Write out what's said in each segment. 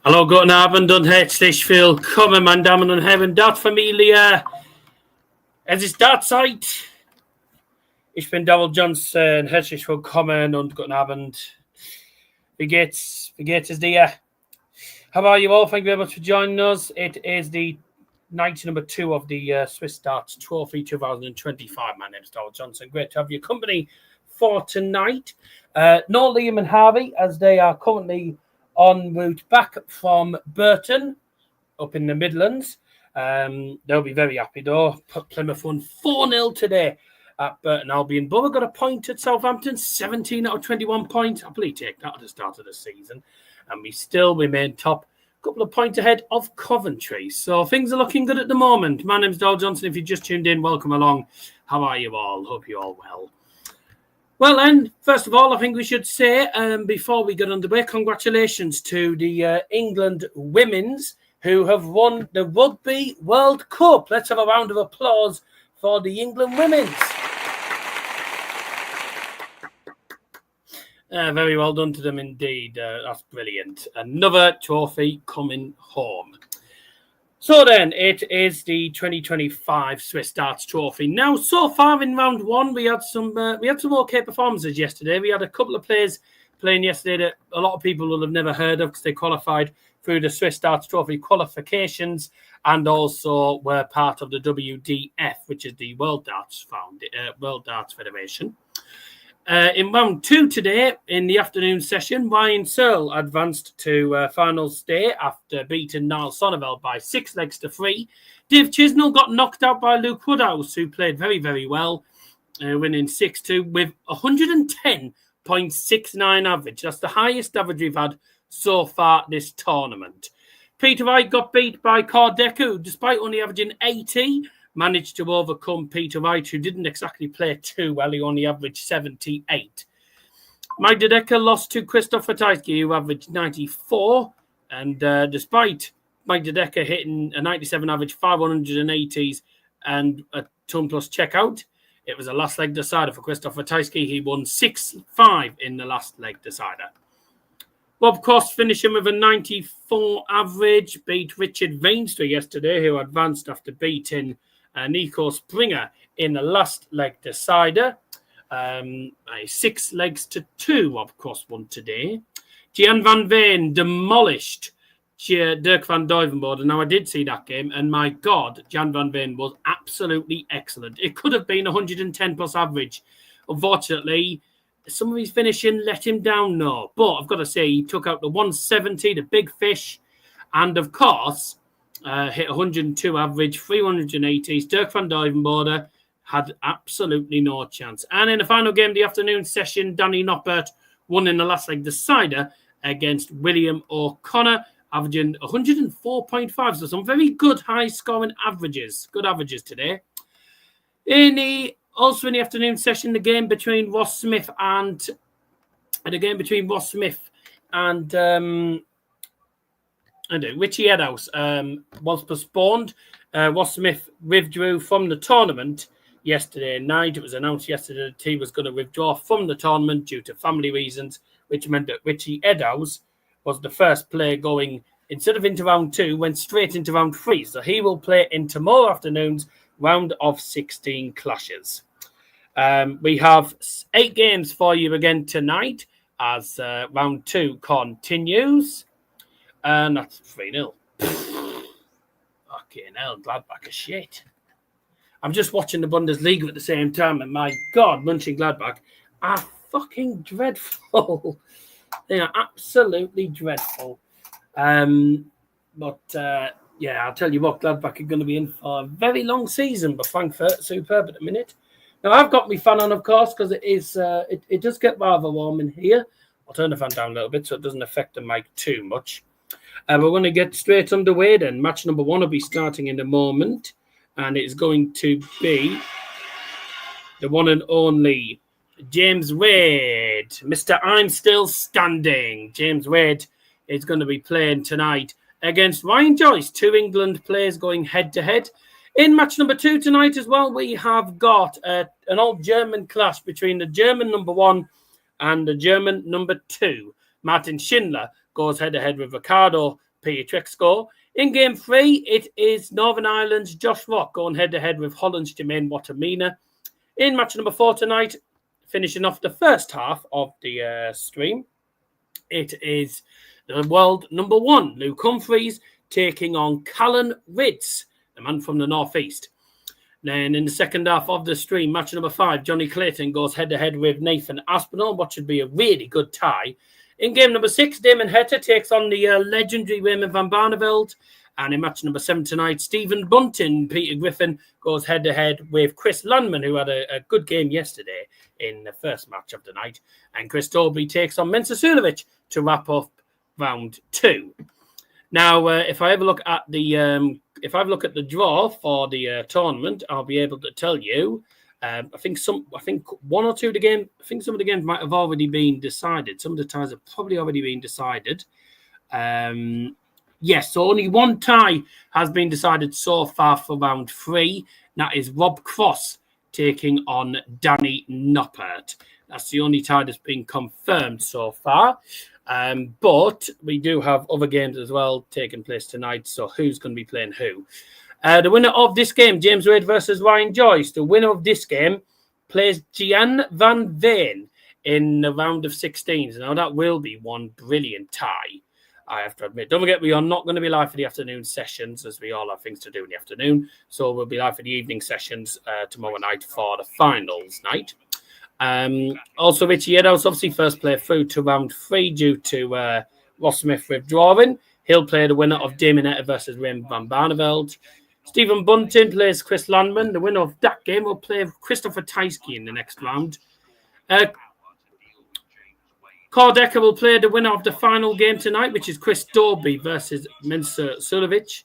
Hallo, guten Abend und herzlich willkommen, meine Damen und Herren, Dartfamilie. Es ist Dartzeit. Ich bin Darryl Johnson. Herzlich willkommen und guten Abend. Wie geht's? Wie geht es dir? How are you all? Thank you very much for joining us. It is the night number 2 of the Swiss Darts Trophy 2025. My name is Darryl Johnson. Great to have your company for tonight. No Liam and Harvey, as they are currently en route back from Burton up in the Midlands. They'll be very happy though. Plymouth won 4-0 today at Burton Albion. Borough got a point at Southampton, 17 out of 21 points. I believe take that at the start of the season. And we still remain top, a couple of points ahead of Coventry. So things are looking good at the moment. My name's Darryl Johnson. If you just tuned in, welcome along. How are you all? Hope you're all well. Well, then, first of all, I think we should say, before we get underway, congratulations to the England women's who have won the Rugby World Cup. Let's have a round of applause for the England women's. Very well done to them indeed. That's brilliant. Another trophy coming home. So then, it is the 2025 Swiss Darts Trophy. Now, so far in round 1, we had some okay performances yesterday. We had a couple of players playing yesterday that a lot of people will have never heard of because they qualified through the Swiss Darts Trophy qualifications and also were part of the WDF, which is the World Darts Federation. In round 2 today, in the afternoon session, Ryan Searle advanced to final stay after beating Niall Sonneveld by 6 legs to 3. Dave Chisnell got knocked out by Luke Woodhouse, who played very, very well, winning 6-2 with 110.69 average. That's the highest average we've had so far this tournament. Peter Wright got beat by Cordecker, who, despite only averaging 80, managed to overcome Peter Wright, who didn't exactly play too well. He only averaged 78. Mike De Decker lost to Christoph Ratajski, who averaged 94. And despite Mike De Decker hitting a 97 average, 580s, and a ton plus checkout, it was a last leg decider for Christoph Ratajski. He won 6-5 in the last leg decider. Bob Cross finishing with a 94 average, beat Richard Veenstra yesterday, who advanced after beating Nico Springer in the last leg decider. 6 legs to 2, of course, won today. Jan van Veen demolished Dirk van Duivenbode. Now, I did see that game, and my God, Jan van Veen was absolutely excellent. It could have been 110 plus average. Unfortunately, some of his finishing let him down, no. But I've got to say, he took out the 170, the big fish, and of course, hit 102 average, 380s. Dirk van Duivenbode had absolutely no chance. And in the final game of the afternoon session, Danny Noppert won in the last leg decider against William O'Connor, averaging 104.5. So some very good high-scoring averages. Good averages today. Also in the afternoon session, the game between Ross Smith and Richie Edhouse was postponed. Ross Smith withdrew from the tournament yesterday night. It was announced yesterday that he was going to withdraw from the tournament due to family reasons, which meant that Richie Edhouse was the first player going, instead of into round 2, went straight into round 3. So he will play in tomorrow afternoon's round of 16 clashes. We have 8 games for you again tonight as round 2 continues. And that's 3-0. Fucking hell, Gladbach is shit. I'm just watching the Bundesliga at the same time, and my God, Mönchengladbach are fucking dreadful. They are absolutely dreadful. But I'll tell you what, Gladbach are going to be in for a very long season, but Frankfurt, superb at the minute. Now, I've got my fan on, of course, because it does get rather warm in here. I'll turn the fan down a little bit so it doesn't affect the mic too much. We're going to get straight underway then. Match number 1 will be starting in a moment, and it's going to be the one and only James Wade, Mr. I'm Still Standing. James Wade is going to be playing tonight against Ryan Joyce, 2 England players going head-to-head. In match number 2 tonight as well, we have got an old German clash between the German number 1 and the German number 2. Martin Schindler goes head-to-head with Ricardo Pietreczko. In game 3, it is Northern Ireland's Josh Rock going head-to-head with Holland's Jermaine Wattimena. In match number 4 tonight, finishing off the first half of the stream, it is the world number 1, Luke Humphries, taking on Callan Rydz, the man from the northeast. Then in the second half of the stream, match number 5, Jonny Clayton goes head-to-head with Nathan Aspinall, what should be a really good tie. In game number 6, Damon Heta takes on the legendary Raymond van Barneveld. And in match number 7 tonight, Stephen Bunting, Peter Griffin, goes head-to-head with Chris Landman, who had a good game yesterday in the first match of the night. And Chris Dobey takes on Mensur Suljovic to wrap up round 2. Now, if I have a look at the draw for the tournament, I'll be able to tell you. I think one or two of the games. I think some of the games might have already been decided. Some of the ties have probably already been decided. Yes, so only one tie has been decided so far for round 3. That is Rob Cross taking on Danny Noppert. That's the only tie that's been confirmed so far. But we do have other games as well taking place tonight. So who's going to be playing who? The winner of this game, James Wade versus Ryan Joyce. The winner of this game plays Gian van Veen in the round of 16s. Now, that will be one brilliant tie, I have to admit. Don't forget, we are not going to be live for the afternoon sessions, as we all have things to do in the afternoon. So we'll be live for the evening sessions tomorrow night for the finals night. Also, Richie Eddowes, obviously first player through to round 3 due to Ross Smith withdrawing. He'll play the winner of Damon versus Raymond van Barneveld. Stephen Bunting plays Chris Landman. The winner of that game will play Christopher Tyskie in the next round. Cordecker will play the winner of the final game tonight, which is Chris Dobey versus Mensur Suljovic.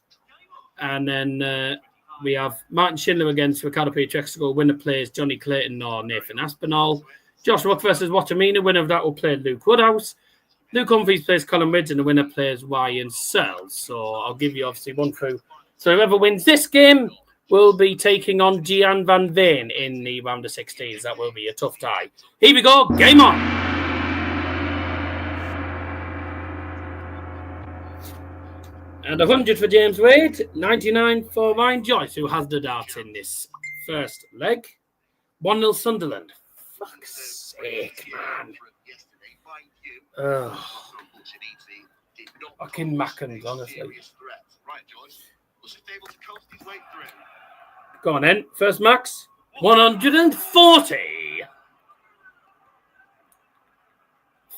And then we have Martin Schindler against Ricardo Pietreczko. Winner plays Jonny Clayton or Nathan Aspinall. Josh Rock versus Wattimena. Winner of that will play Luke Woodhouse. Luke Humphries plays Colin Rydz, and the winner plays Ryan Searles. So I'll give you obviously one through. So whoever wins this game will be taking on Gian van Veen in the round of 16s. That will be a tough tie. Here we go. Game on. And 100 for James Wade. 99 for Ryan Joyce, who has the darts in this first leg. 1-0 Sunderland. Fuck's sake, man. Fucking Mackens, honestly. Go on then. First max. 140.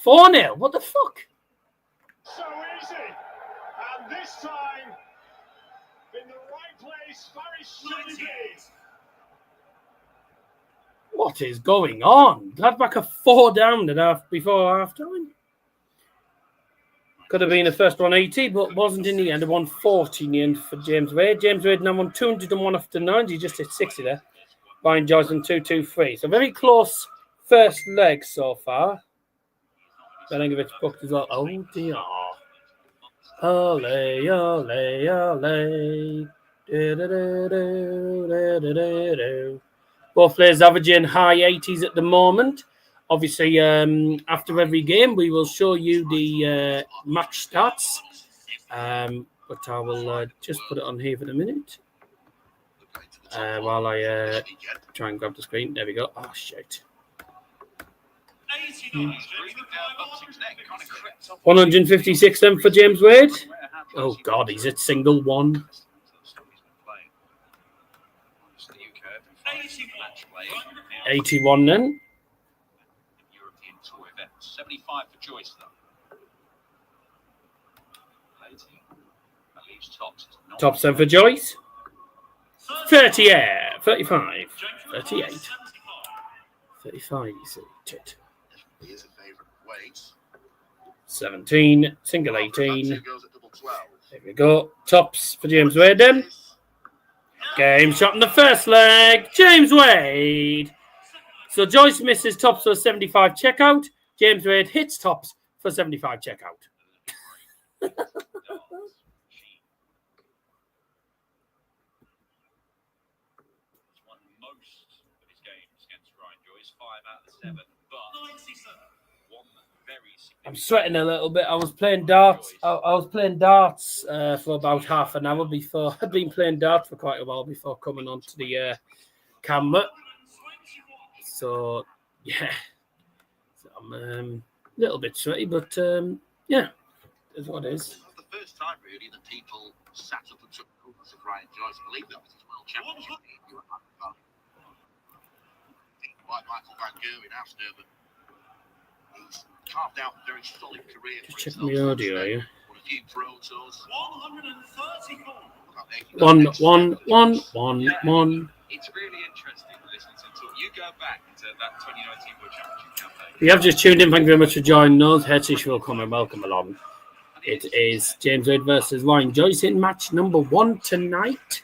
4-0. What the fuck? So easy. And this time, in the right place, very steady. What is going on? Gladbach are 4 down before half time. Could have been the first 180, but wasn't in the end. A 140 in the end for James Wade. James Wade now won 201 after 90. He just hit 60 there. Ryan Joyce on 223. So very close first leg so far. Belengovich booked as well. Oh dear. Ole, ole, ole. Both players averaging high 80s at the moment. Obviously, after every game, we will show you the match stats. But I will just put it on here for the minute. While I try and grab the screen. There we go. Oh, shit. 156 then for James Wade. Oh, God, he's at single one. 81 then. 75 for Joyce, though. Tops then for Joyce. 30, yeah. 35. 38. 35, you see. 17. Single 18. There we go. Tops for James Wade then. Game shot in the first leg. James Wade. So Joyce misses tops for 75 checkout. James Wade hits tops for 75 checkout. Won most of his games against Ryan Joyce, 5 out of 7, but won I'm sweating a little bit. I was playing darts. I was playing darts for about half an hour before. I'd been playing darts for quite a while before coming onto the camera. So, yeah. So I'm a little bit sweaty, but yeah, that's what it is. It was the first time, really, that people sat up and took notice of Ryan Joyce. I believe that was his World Championship debut at Barneveld. Like Michael Van Gerwen after, but he's carved out a very solid career. Just checking the audio, are you? Won a few pro tours. 1. It's really interesting listening to him talk. You go back to that 2019 World Championship campaign. If you have just tuned in, thank you very much for joining us. Herzlich willkommen and welcome along. It is James Wade versus Ryan Joyce in match number 1 tonight.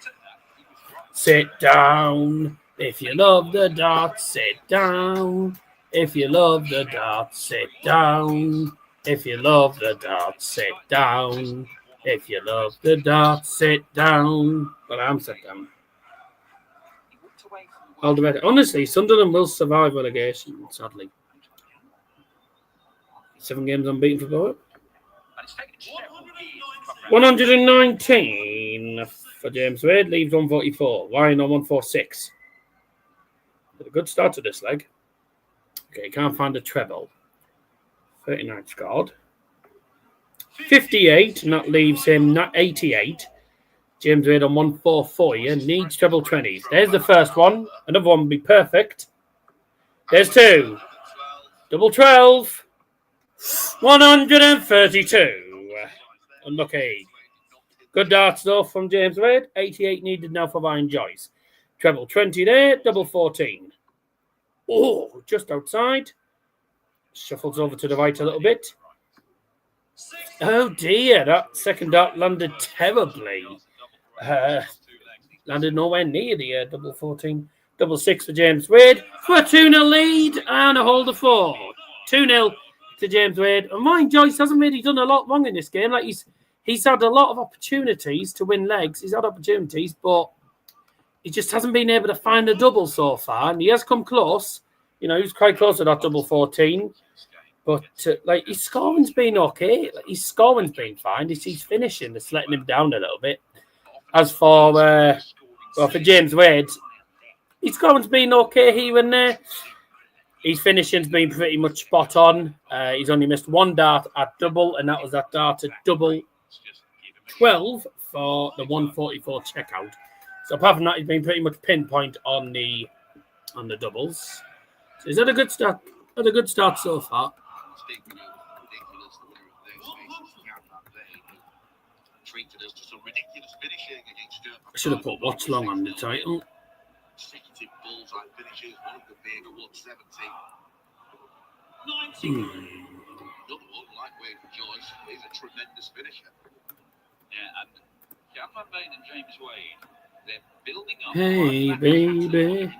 Sit down. If you love the darts, sit down. If you love the darts, sit down. If you love the darts, sit down. If you love the darts, sit down. But I'm sat down. All the better. Honestly, Sunderland will survive relegation, sadly. 7 games unbeaten for both. 119 for James Wade, leaves 144. Ryan on 146. A good start to this leg. Okay, can't find a treble. 39 scored. 58, and that leaves him 88. James Wade on 144 here, needs treble 20s. There's the first one. Another one would be perfect. There's 2. Double 12. 132. Unlucky. Good darts though from James Wade. 88 needed now for Ryan Joyce. Treble 20 there, double 14. Oh, just outside. Shuffles over to the right a little bit. Oh dear, that second dart landed terribly. Landed nowhere near the double 14. Double 6 for James Wade. For a 2-0 lead and a hold of 4. 2-0 to James Wade. And Ryan Joyce hasn't really done a lot wrong in this game. Like he's had a lot of opportunities to win legs. He's had opportunities, but he just hasn't been able to find a double so far, and he has come close. You know, he's quite close to that double 14. But, his scoring's been okay. His scoring's been fine. It's his finishing that's letting him down a little bit. As for, for James Wade, his scoring's been okay here and there. His finishing's been pretty much spot on. He's only missed 1 dart at double, and that was that dart at double 12 for the 144 checkout. So apart from that, he's been pretty much pinpoint on the doubles. So he's had a good start. So far. I should have put Watchalong on the title. He's a tremendous finisher. Yeah, and Landman and James Wade. They're building up. Hey, baby.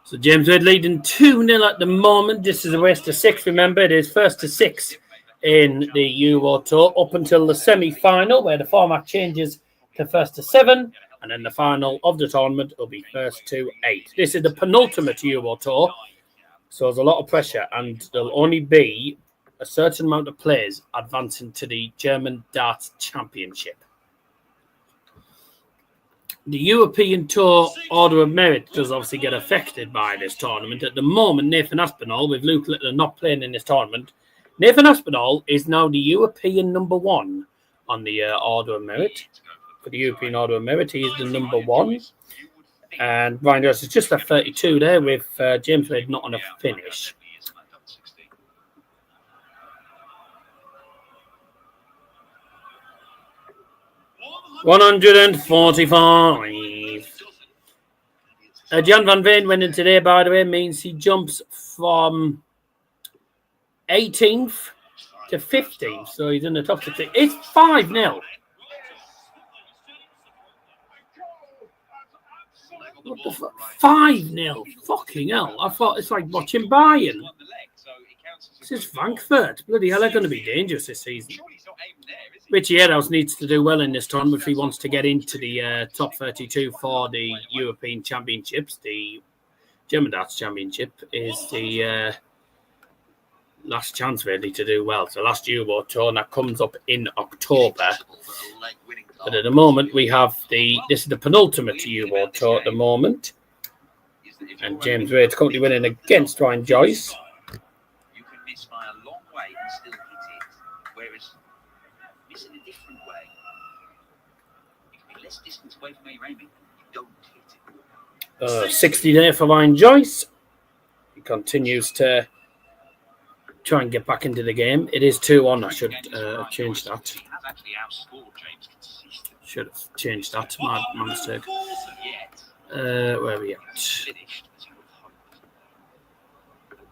So James Wade leading 2-0 at the moment. This is a race to 6. Remember, it is first to 6 in the Euro Tour up until the semi-final, where the format changes to first to 7, and then the final of the tournament will be first to 8. This is the penultimate Euro Tour, so there's a lot of pressure, and there'll only be a certain amount of players advancing to the German Darts Championship. The European Tour Order of Merit does obviously get affected by this tournament. At the moment, Nathan Aspinall, with Luke Littler not playing in this tournament, Nathan Aspinall is now the European number 1 on the Order of Merit. For the European Order of Merit, he is the number 1. And Ryan Joyce is just at 32 there, with James Wade not on a finish. $145. Jan van Veen winning today, by the way, means he jumps from 18th to 15th, so he's in the top 16. It's 5-0. What the fuck? 5-0. Fucking hell. I thought it's like watching Bayern. This is Frankfurt. Bloody hell, they're going to be dangerous this season. Richie Eddowes needs to do well in this tournament if he wants to get into the top 32 for the European Championships. The German Darts Championship is the last chance really to do well. So last U-Boat tour, and that comes up in October. But at the moment, we have this is the penultimate U-Boat tour at the moment. And James Wade's currently winning against Ryan Joyce. You can miss by a long way and still hit it, whereas missing a different way, you can be less distance away from where you're aiming. You don't hit it. 60 there for Ryan Joyce. He continues to try and get back into the game. It is 2-1. I should change that. Should have changed that. My mistake. Where are we at?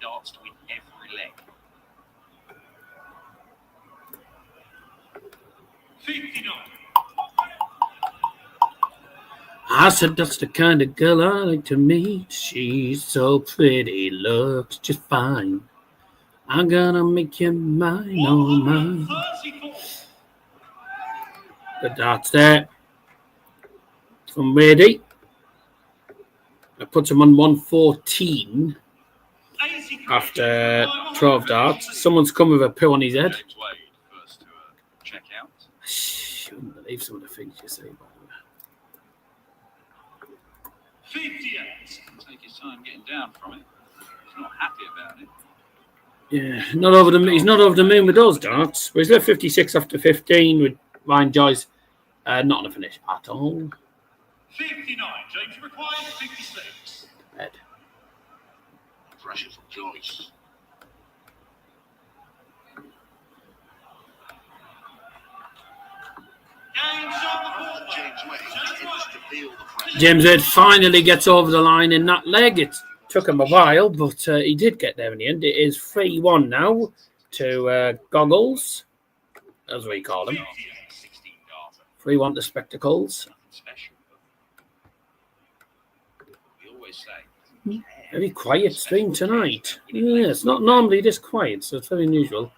Darts to win every leg. 59. I said that's the kind of girl I like to meet. She's so pretty, looks just fine. I'm gonna make you mine, oh mine. Good darts there from Wady. That puts him on 114 after 12 darts. Someone's come with a pill on his head. I shouldn't believe some of the things you say about him. 58. Take his time getting down from it. He's not happy about it. Yeah, he's not over the moon with those darts. But he's left 56 after 15 with Ryan Joyce. Not on a finish at all. 59. James required 56. Ed. Pressure from Joyce. James Wade finally gets over the line in that leg. It took him a while, but he did get there in the end. It is 3-1 now to Goggles, as we call them. 3-1 to Spectacles. Very quiet stream tonight. Yeah, it's not normally this quiet, so it's very unusual.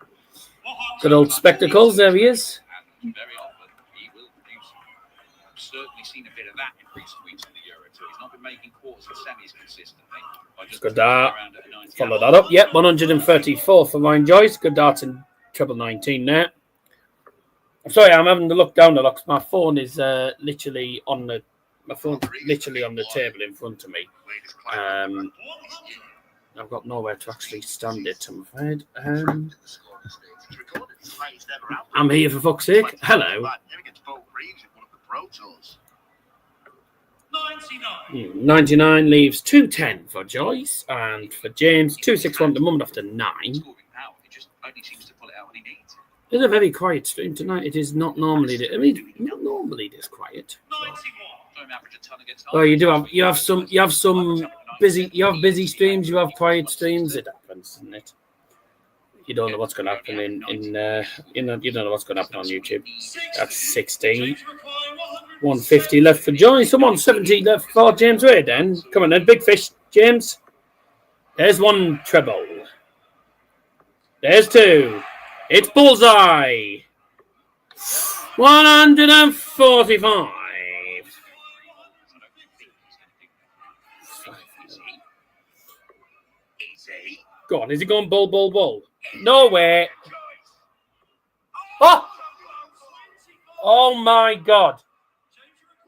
Good old Spectacles, there he is. Very often he will produce. I've certainly seen a bit of that in recent weeks in the Euro too. He's not been making quarters and semis consistently. Good dart. Follow that up. Yep, 134 for Ryan Joyce. Good darts in treble 19 there. I'm sorry, I'm having to look down the locks. My phone is literally on the table in front of me. I've got nowhere to actually stand it, I'm afraid. I'm here for fuck's sake. Hello. 99 leaves 210 for Joyce, and for James 261 the moment after 9. It's a very quiet stream tonight. It is not normally. Not normally this quiet. Oh, you have some busy streams. You have quiet streams. It happens, doesn't it? You don't know what's going to happen you don't know what's going to happen on YouTube. That's 60. 150 left for Johnny. 170 left for James Wade. Then come on, then big fish, James. There's one treble. There's two. It's bullseye. 145. Go on, is he going bull? No way. Oh my God.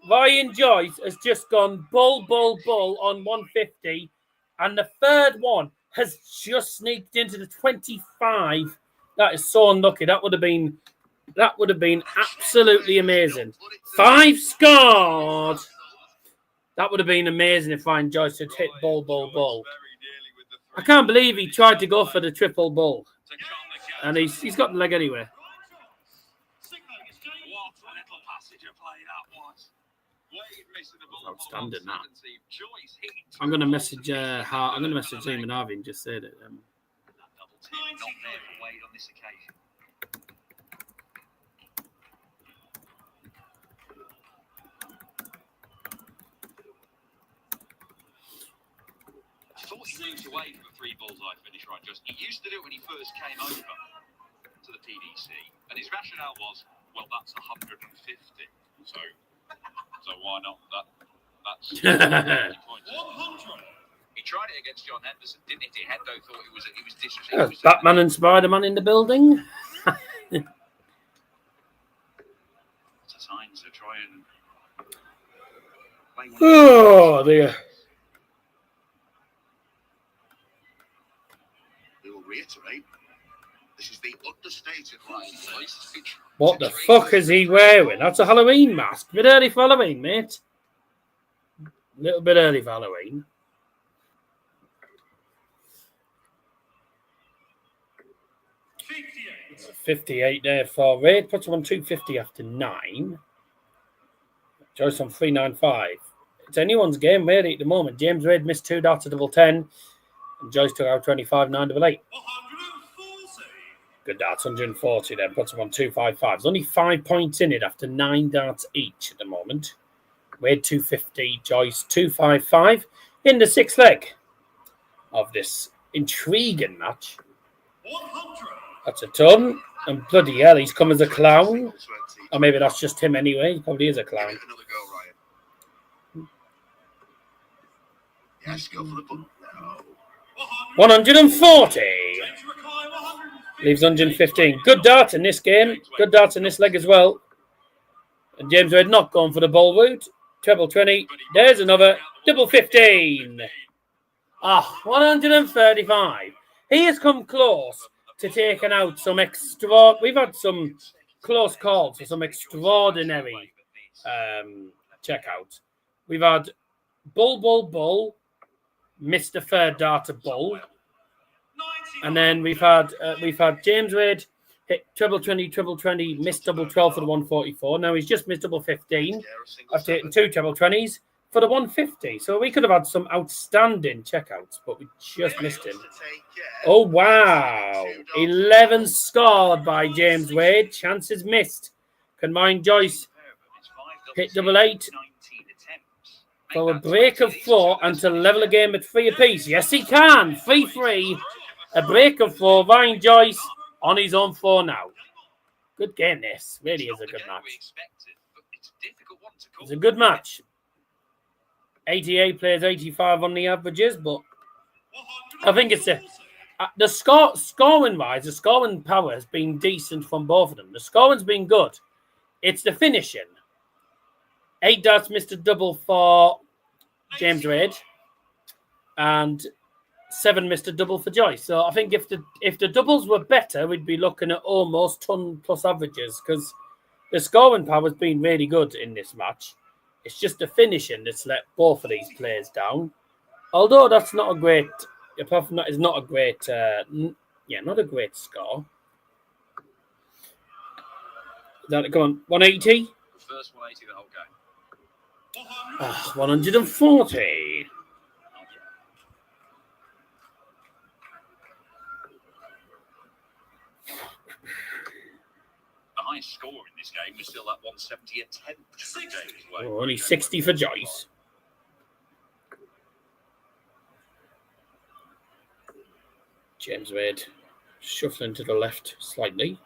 Ryan Joyce has just gone bull on 150. And the third one has just sneaked into the 25. That is so unlucky. That would have been absolutely amazing. 5 scored. That would have been amazing if Ryan Joyce had hit bull. I can't believe he tried to go for the triple bull. And he's got the leg anyway. Outstanding that. I'm going to message Him and Harvey and just say that. Not there for Wade on this occasion. I thought he moved away from a 3 bullseye finish, right? He used to do it when he first came over to the PDC, and his rationale was, well, that's 150, so why not? That's 100. He tried it against John Henderson, didn't it? Hendo thought it was disrespectful. There's Batman and Spider-Man in the building. Signs to try and play. Oh dear. We will reiterate. This is the understated line. What the fuck is he wearing? That's a Halloween mask. Bit early for Halloween, mate. A little bit early for Halloween. 58 there for Rydz. Puts him on 250 after 9. Joyce on 395. It's anyone's game, really, at the moment. James Rydz missed 2 darts at double 10. And Joyce took out 25, 988. Good darts, 140 then. Puts him on 255. There's only 5 points in it after 9 darts each at the moment. Rydz 250, Joyce 255 in the 6th leg of this intriguing match. That's a ton. And bloody hell, he's come as a clown. Or maybe that's just him anyway. He probably is a clown. Another go, Ryan. Yes, go for the button. No. 140. Leaves 115. Good darts in this game. Good darts in this leg as well. And James Rydz not going for the ball route. Treble 20. There's another. Double 15. 135. He has come close to taking out some extra. We've had some close calls for some extraordinary checkouts. We've had Bull, missed the third dart of Bull, and then we've had James Rydz hit treble 20, missed double 12 for the 144. Now he's just missed double 15 after hitting 2 treble 20s for the 150. So we could have had some outstanding checkouts, but we just missed him. Oh, wow. 11 scored by James Rydz. Chances missed. Combined Joyce hit double 8 for a break of 4 and to level a game at 3 apiece. Yes, he can. 3-3. A break of 4. Ryan Joyce on his own 4 now. Good game, this. Really is a good match. It's a good match. 88 plays 85 on the averages, but I think it's the scoring wise, the scoring power has been decent from both of them. The scoring's been good. It's the finishing. 8 darts missed a double for James Rydz, and 7 missed a double for Joyce. So I think if the doubles were better, we'd be looking at almost ton plus averages because the scoring power has been really good in this match. It's just the finishing that's let both of these players down. Although that's not a great, apart from that, is not a great, not a great score. Come on, 180. The first 180 the whole game. 140. The highest score in this game was still that 170 attempt. Only 60 for Joyce. James Rydz shuffling to the left slightly.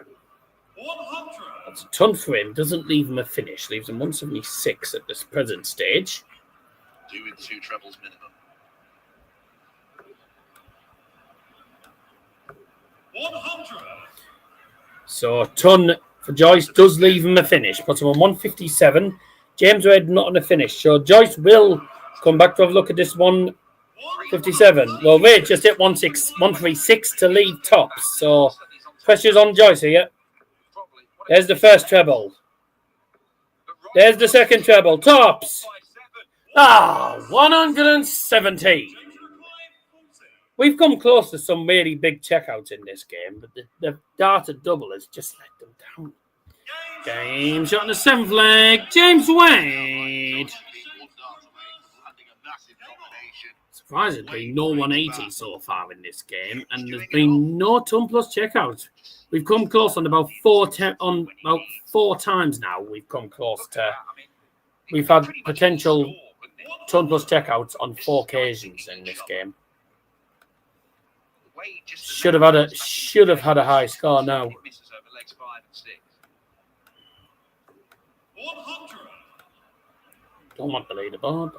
100. That's a ton for him. Doesn't leave him a finish. Leaves him 176 at this present stage. 2 with 2 trebles minimum. 100. So a ton for Joyce does leave him a finish. Puts him on 157. James Rydz not on a finish. So Joyce will come back to have a look at this 157. Well, Rydz just hit 136 to lead tops. So pressure's on Joyce here. There's the first treble. There's the second treble. Tops. 170. We've come close to some really big checkouts in this game, but the darted double has just let them down. Game shot in the 7th leg. James Rydz. Surprisingly, no 180 so far in this game, and there's been no ton plus checkouts. We've come close on about 4 times now. We've come close to. We've had potential ton plus checkouts on 4 occasions in this game. Should have had a high score now. 100. Don't want the leaderboard.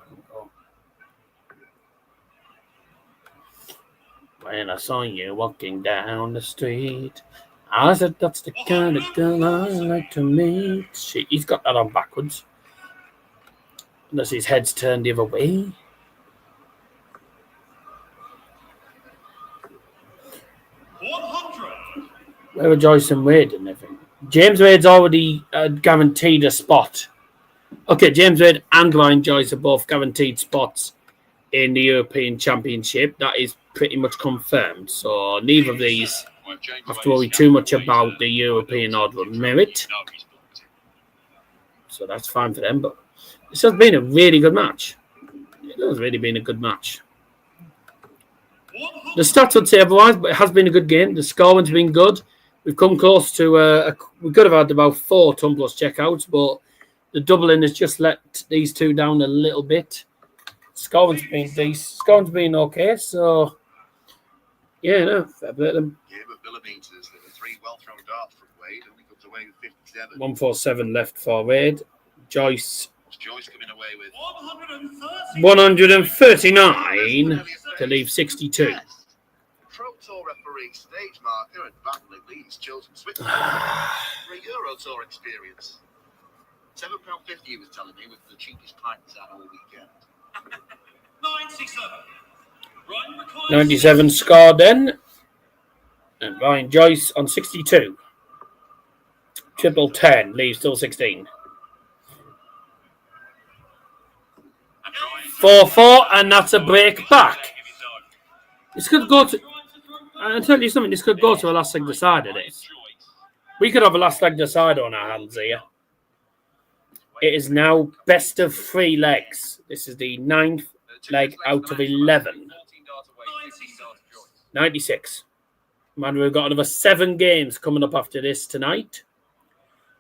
When I saw you walking down the street, I said that's the kind of girl I like to meet. He's got that on backwards. Unless his head's turned the other way. Where are Joyce and Wade and everything? James Wade's already guaranteed a spot. Okay, James Wade and Ryan Joyce are both guaranteed spots in the European Championship. That is pretty much confirmed. So neither of these have to worry too much about the European order of merit. So that's fine for them. But this has been a really good match. It has really been a good match. The stats would say otherwise, but it has been a good game. The scoring's been good. We've come close to... we could have had about 4 ton plus checkouts, but the doubling has just let these two down a little bit. Scoring's been decent. Scoring's been okay, so... Yeah, no, fair play to them. Game of millimetres. There were 3 well-thrown darts from Wade. Only comes away with 57. 147 left for Wade. Joyce coming away with 139 to leave 62. Pro Tour referee stage marker and battling leads chosen Switzerland for a Euro Tour experience. £7.50 he was telling me was the cheapest pints out all weekend. 97 scored then. And Ryan Joyce on 62. Triple 10 leaves still 16. 4-4, and that's a break back. This could go to... I'll tell you something, this could go to a last leg decider. We could have a last leg decider on our hands here. It is now best of 3 legs. This is the 9th leg out of 11. 96. Man, we've got another 7 games coming up after this tonight.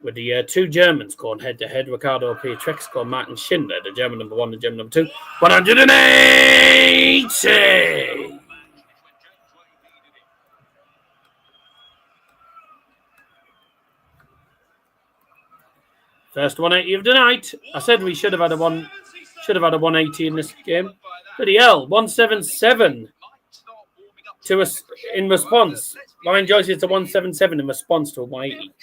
With the 2 Germans going head-to-head, Ricardo, Pietreczko, Martin Schindler, the German number 1 and German number 2. 180! First 180 of the night. I said we should have had a 180 in this game. Bloody hell, 177 to us in response. Ryan Joyce is to 177 in response to a 180.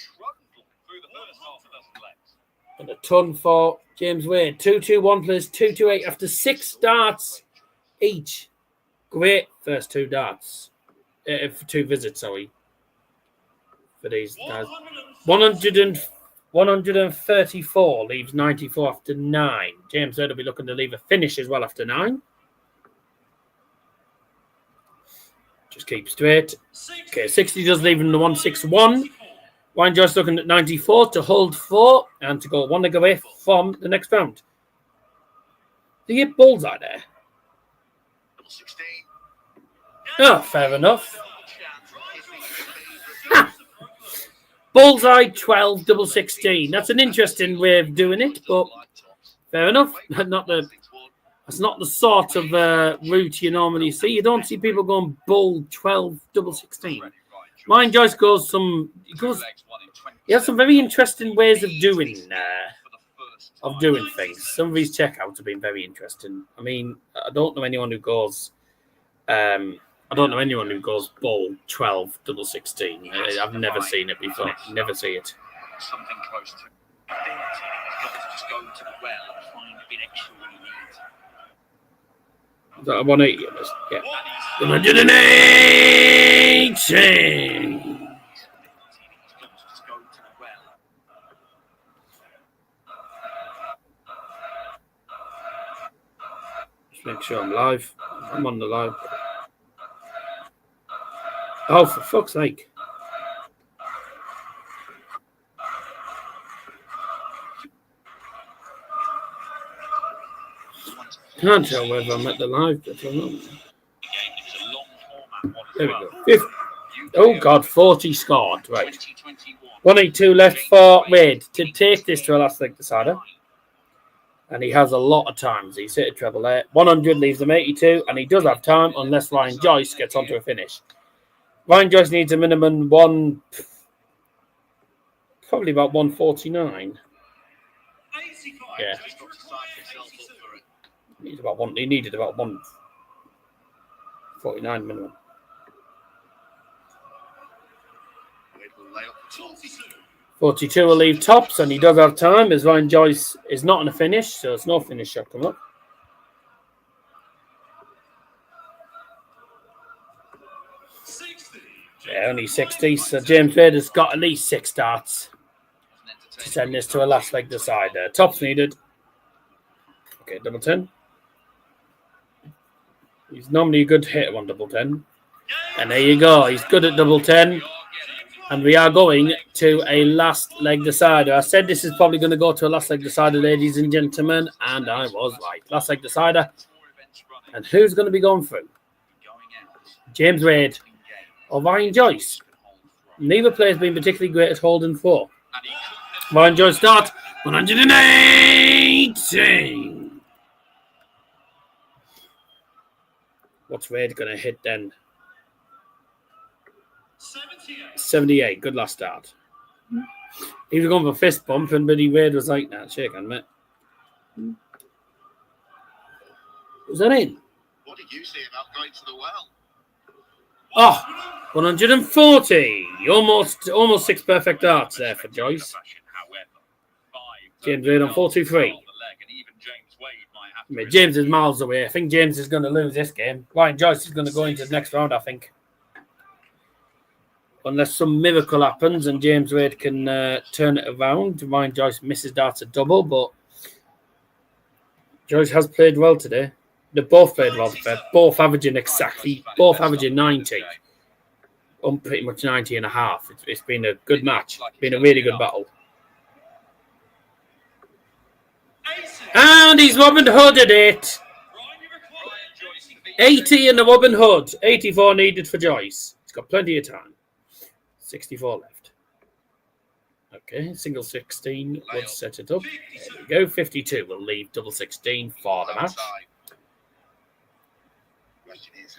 And a ton for James Wade. 2-2-1 plus 2-2-8 after 6 darts each. Great first 2 darts. For 2 visits, sorry. For these guys. 134 leaves 94 after 9. James Wade will be looking to leave a finish as well after 9. Just keep straight. Okay, 60 does leave him the 161. Ryan Joyce looking at 94 to hold 4 and to go 1 leg away from the next round. Do you get bullseye there? 16. Oh, fair enough. Bullseye 12, double 16. That's an interesting way of doing it, but fair enough. That's not the sort of route you normally see. You don't see people going bull 12, double 16. Ryan Joyce he has some very interesting ways of doing things. Some of his checkouts have been very interesting. I mean, I don't know anyone who goes ball 12, double 16. I've never seen it before. Never see it. Something close to just go to the well and find a bit extra when you need. Is that a 180? Yeah. 180! Just make sure I'm live. I'm on the live. Oh, for fuck's sake. Can't tell whether I'm at the live bit or not. There we go. Oh, God, 40 scored. Right. 182 left for Wade to take this to a last leg decider. And he has a lot of times. He's hit a treble there. 100 leaves him 82, and he does have time unless Ryan Joyce gets onto a finish. Ryan Joyce needs a minimum probably about 149. Yeah. He needed about 149 minimum. Layup. 42 will leave tops, and he does have time as Ryan Joyce is not in a finish, so there's no finish shot coming up. Yeah, only 60, so James Wade has got at least 6 starts to send this to a last leg decider. Tops needed. Okay, double 10. He's normally a good hitter on double 10. And there you go. He's good at double 10. And we are going to a last leg decider. I said this is probably going to go to a last leg decider, ladies and gentlemen. And I was right. Last leg decider. And who's going to be going through? James Wade or Ryan Joyce? Neither player has been particularly great at holding 4. Ryan Joyce start. 118. What's Wade going to hit then? 78. Good last start. He was going for fist bump, and Buddy Wade was like, nah, shake on, mate. Was that in? What did you say about going to the well? Oh, 140. Almost 6 perfect darts there for Joyce. James Wade on 4-2-3. I mean, James is miles away. I think James is going to lose this game. Ryan Joyce is going to go into the next round, I think. Unless some miracle happens and James Wade can turn it around. Ryan Joyce misses darts a double, but Joyce has played well today. They both played well today. Both averaging 90. Pretty much 90 and a half. It's been a good match. It's been a really good battle. And he's Robin Hooded it. 80 in the Robin Hood. 84 needed for Joyce. He's got plenty of time. 64 left. Okay, single 16 would set it up. There we go. 52 will leave double 16 for the match.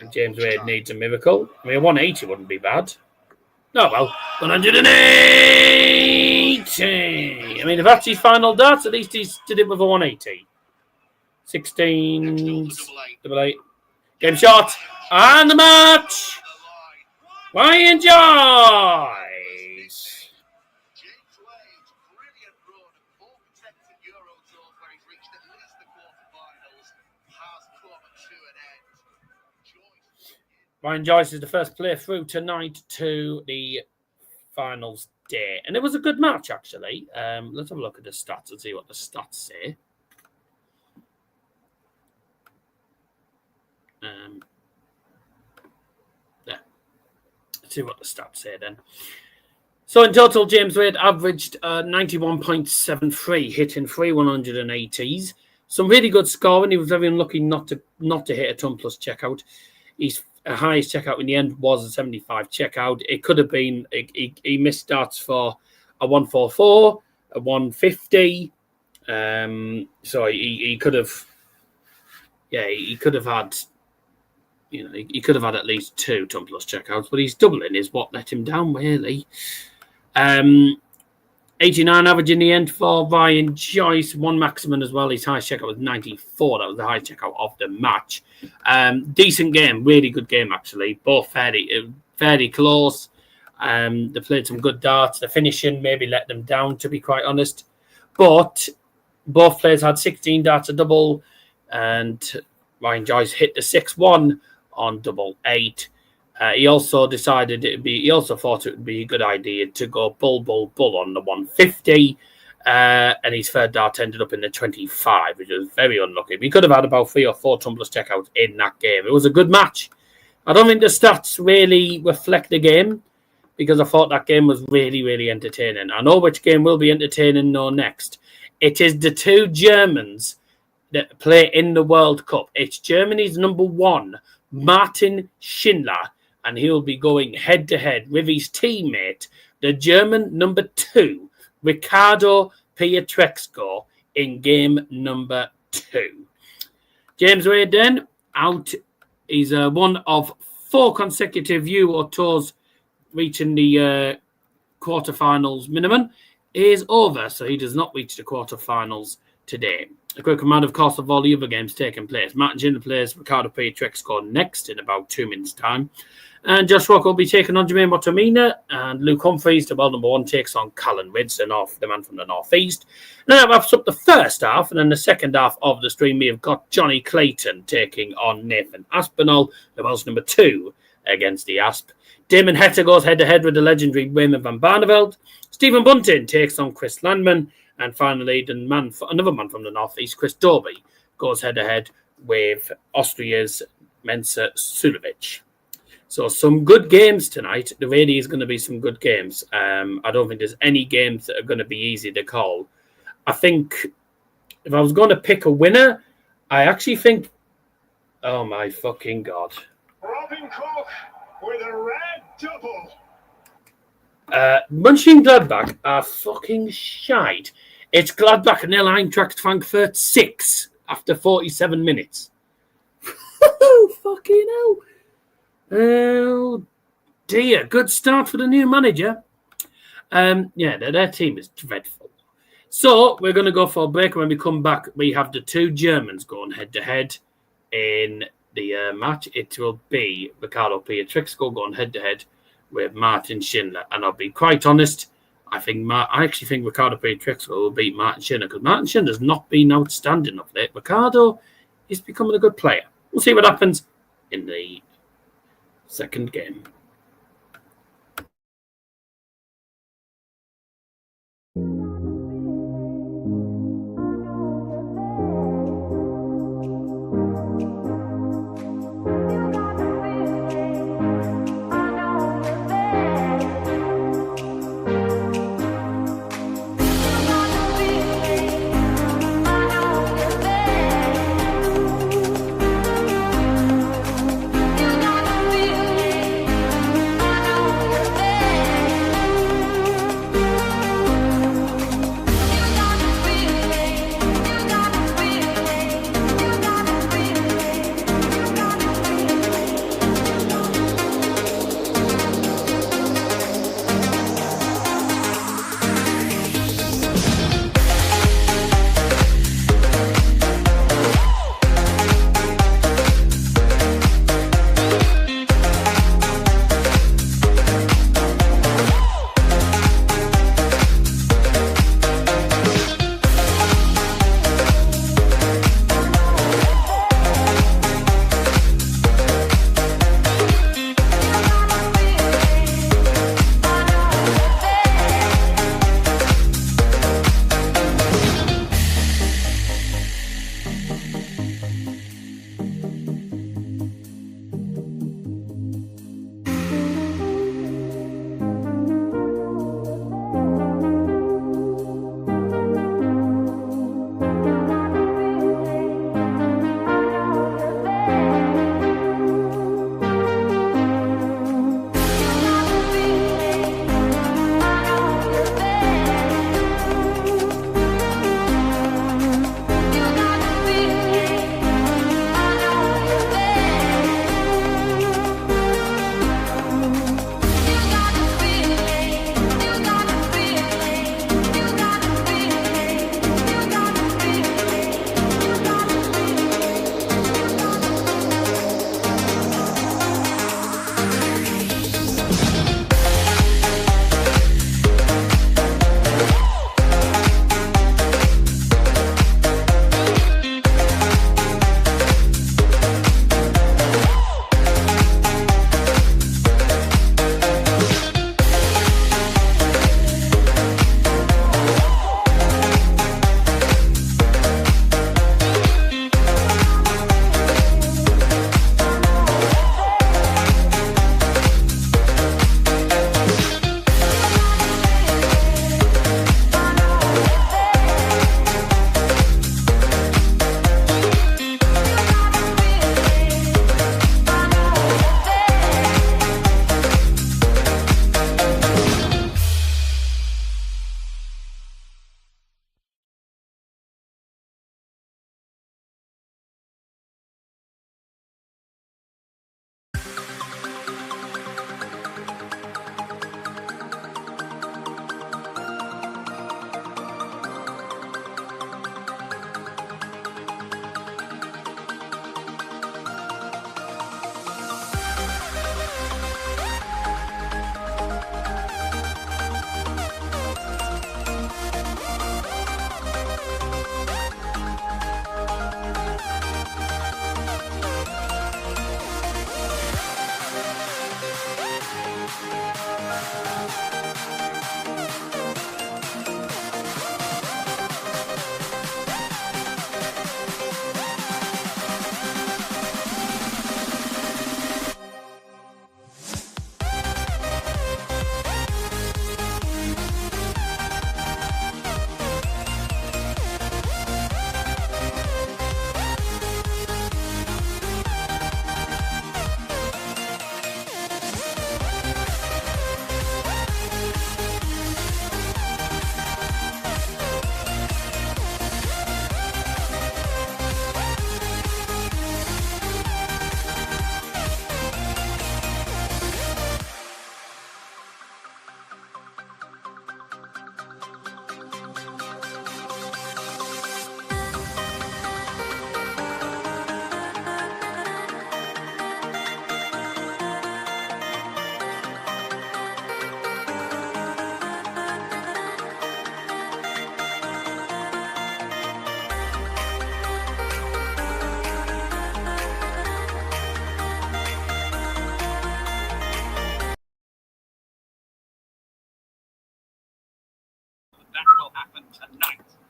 And James Wade needs a miracle. I mean, 180 wouldn't be bad. No, well, 180. I mean, if that's his final darts, at least he's did it with a 180. 16, double 8. Game shot. And the match. Ryan Joyce. James Wade's brilliant run of 4 consecutive Euro tours where he's reached at least the quarterfinals has come to an end. Ryan Joyce is the first player through tonight to the finals day. And it was a good match, actually. Let's have a look at the stats and see what the stats say. See what the stats say then. So in total, James Wade averaged 91.73, hitting 3 180s. Some really good scoring. He was very unlucky not to hit a ton plus checkout. His highest checkout in the end was a 75 checkout. It could have been he missed starts for a 144, a 150. So he could have, he could have had. He could have had at least 2 ton plus checkouts, but his doubling is what let him down, really. 89 average in the end for Ryan Joyce, 1 maximum as well. His highest checkout was 94. That was the highest checkout of the match. Decent game, really good game, actually. Both fairly close. They played some good darts. The finishing maybe let them down, to be quite honest. But both players had 16 darts a double, and Ryan Joyce hit the 6-1 on double 8. He also thought it would be a good idea to go bull on the 150. And his third dart ended up in the 25, which was very unlucky. We could have had about 3 or 4 tumblers checkouts in that game. It was a good match. I don't think the stats really reflect the game, because I thought that game was really, really entertaining. I know which game will be entertaining next. It is the 2 Germans that play in the World Cup. It's Germany's number 1, Martin Schindler, and he'll be going head-to-head with his teammate, the German number 2, Ricardo Pietreczko, in game number 2. James Wade then, out. He's one of 4 consecutive Euro tours reaching the quarterfinals minimum. Is over, so he does not reach the quarterfinals today. A quick reminder, of course, of all the other games taking place. Martin Schindler plays Ricardo Pietreczko next in about 2 minutes' time. And Josh Rock will be taking on Jermaine Wattimena, and Luke Humphries, the world number 1, takes on Callan, Rydz, the man from the northeast. And that wraps up the first half, and then the second half of the stream, we have got Jonny Clayton taking on Nathan Aspinall, the world's number 2, against the Asp. Damon Heta goes head-to-head with the legendary Raymond van Barneveld. Stephen Bunting takes on Chris Landman. And finally, another man from the northeast, Chris Dobey, goes head-to-head with Austria's Mensur Suljovic. So some good games tonight. There really is going to be some good games. I don't think there's any games that are going to be easy to call. I think if I was going to pick a winner, I actually think... Oh, my fucking God. Robin Cook with a red double. Mönchengladbach are fucking shite. It's Gladbach and Eintracht Frankfurt 6 after 47 minutes. Fucking hell. Oh, dear. Good start for the new manager. Their team is dreadful. So, we're going to go for a break. When we come back, we have the 2 Germans going head-to-head in the match. It will be Ricardo Pietreczko going head-to-head with Martin Schindler. And I'll be quite honest, I actually think Ricardo Pietreczko will beat Martin Schindler, because Martin Schindler's not been outstanding of late. Ricardo is becoming a good player. We'll see what happens in the second game.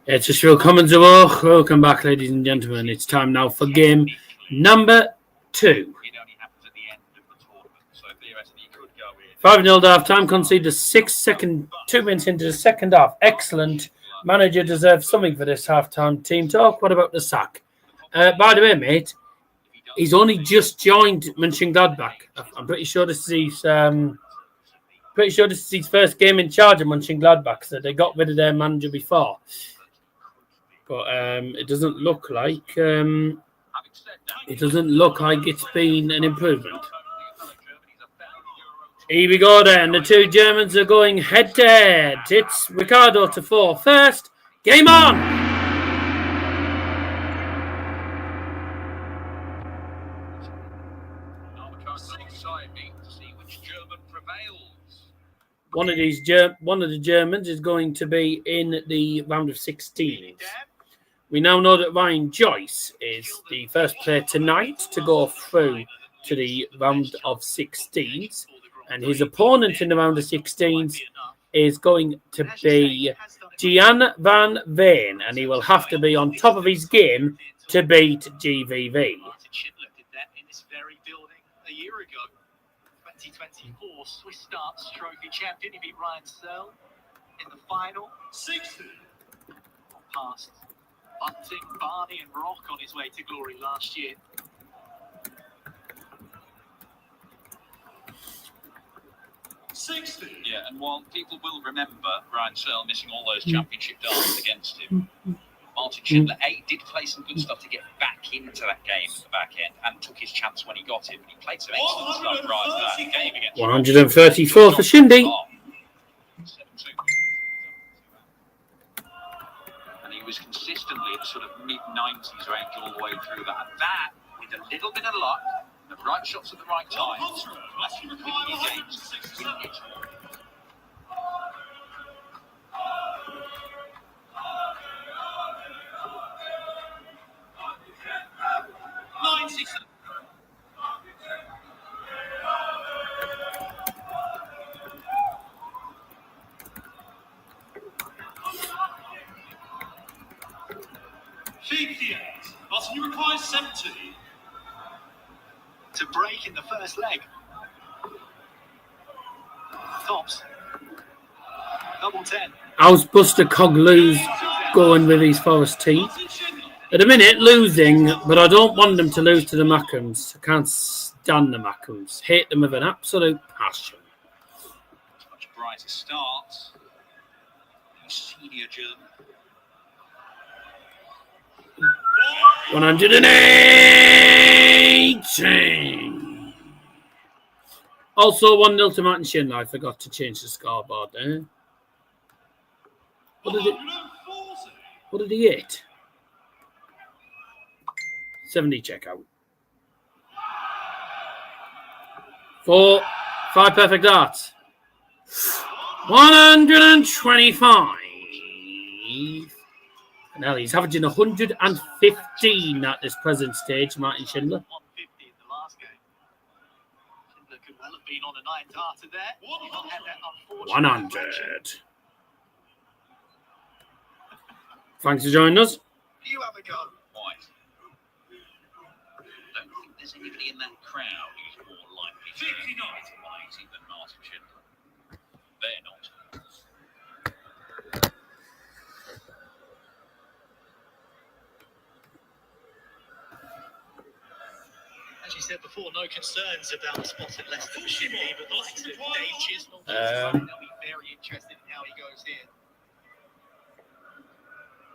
It's just willkommen zurück. Welcome back, ladies and gentlemen. It's time now for game number 2. It only happens at the end of the tournament, so theoretically you could go in. 5-0 half time, conceded 2 minutes into the second half. Excellent. Manager deserves something for this half-time team talk. What about the sack? By the way, mate, he's only just joined Mönchengladbach. I'm pretty sure this is his first game in charge of Mönchengladbach. So they got rid of their manager before, but it doesn't look like it's been an improvement. Here we go then. The two Germans are going head to head. It's Ricardo to 4 first. Game on! One of the Germans is going to be in the round of 16. We now know that Joyce is the first player tonight to go through to the round of 16s. And his opponent in the round of 16s is going to be Gian van Veen, and he will have to be on top of his game to beat GVV. Schindler did that in this very building a year ago. 2024 Swiss Darts Trophy champion. He beat Ryan Searle in the final. 60. Past Bunting, Barney and Rock on his way to glory last year. Yeah, and while people will remember Ryan Searle missing all those championship darts against him, Martin Schindler did play some good stuff to get back into that game at the back end and took his chance when he got him. And he played some excellent stuff right at that game against 134 for Shindy. And he was consistently at the sort of mid-90s range all the way through that. And that, with a little bit of luck, the right shots at the right time, actually winning your games, winning it. Button requires 70. To break in the first leg. Tops. Double 10. How's Buster Coglu's going with his Forest team? At the minute, losing, but I don't want them to lose to the Mackhams. I can't stand the Mackhams. Hate them with an absolute passion. Much brighter start. Senior German. 118. Also 1-0 to Martin Schindler. I forgot to change the scoreboard there. What did he hit? 70 checkout. 5 perfect darts. 125. Now he's averaging 115 at this present stage, Martin Schindler. 150 in the last game. Schindler could well have been on a 9-darter there. 100. Thanks for joining us. You have a go. White. I don't think there's anybody in that crowd who's more likely to 180 than Martin Schindler. They're not. As you said before, no concerns about the spot at Leicester for Shindy, but the likes of Dave Chisnell, they'll be very interested in how he goes here.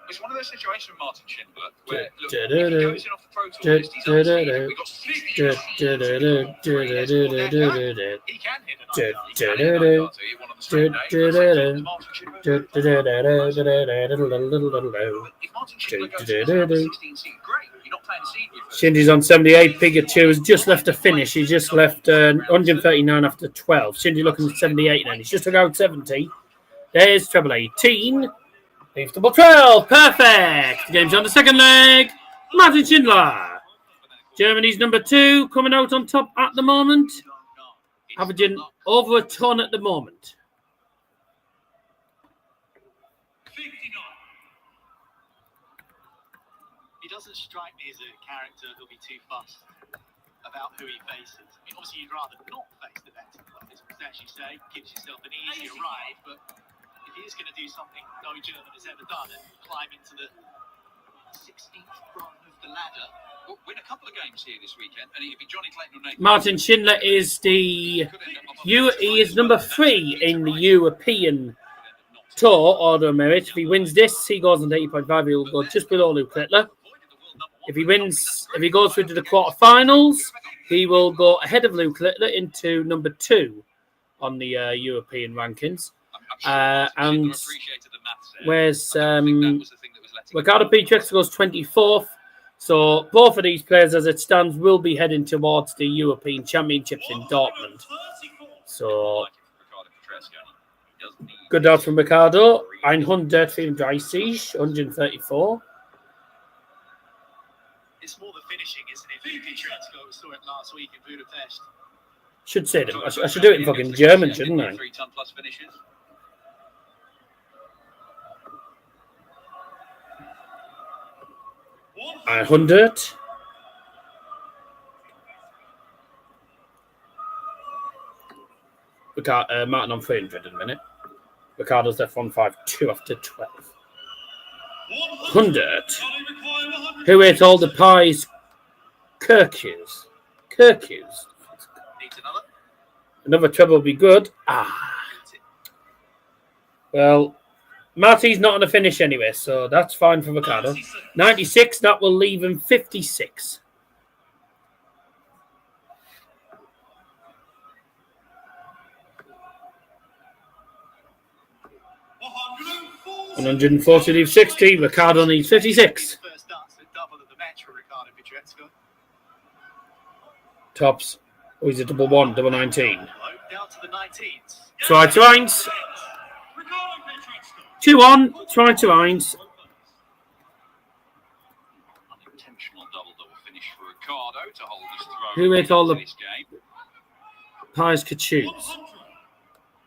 It's one of those situations, Martin Schindler, where look, if he goes in off the Pro Tour list, he's unseen. We've got 60 he can hit Shindy's on 78. Pikachu has just left a finish. He just left 139 after 12. Shindy looking at 78 then. He's just took out 70. There's treble 18. Leaves double 12. Perfect. The game's on the second leg. Martin Schindler. Germany's number 2 coming out on top at the moment. Averaging over a ton at the moment. 59. doesn't strike me as a character who'll be too fussed about who he faces. I mean, obviously, you'd rather not face the better players, because as you say, gives yourself an easier ride, but if he is going to do something no German has ever done and climb into the 16th rung of the ladder, Win a couple of games here this weekend, and it'll be Johnny Clayton or Nathan. Martin Schindler is he is number 3 in the European Tour Order of Merit. If he wins this, he goes on to 80.5. He will go just below Luke Littler. If he goes through to the quarterfinals, he will go ahead of Luke Littler into number 2 on the European rankings. And where's Ricardo Pietreczko goes 24th. So both of these players, as it stands, will be heading towards the European Championships in Dortmund. So good out from Ricardo. 134, 134. it's more the finishing, isn't it? Pietreczko saw it last week in Budapest. Should say them. I should do it in fucking German, shouldn't I? 3 ton plus finishes. I 100. Martin on 300 in a minute. Ricardo's left 152 after 12. 100. Who ate all the pies? Kirkus. Needs another. Another treble will be good. Well, Marty's not on the finish anyway, so that's fine for Ricardo. 96, that will leave him 56. $140 leaves 60. Ricardo needs 56. First dance at double at the match for Ricardo Pietreczko. Tops. Oh, he's a double 1, double 19. Down to the 19s. Try to Heinz. 2 on. Try to Heinz. Unintentional double finish for Ricardo to hold his throw. Who ate all the this game. pies could choose?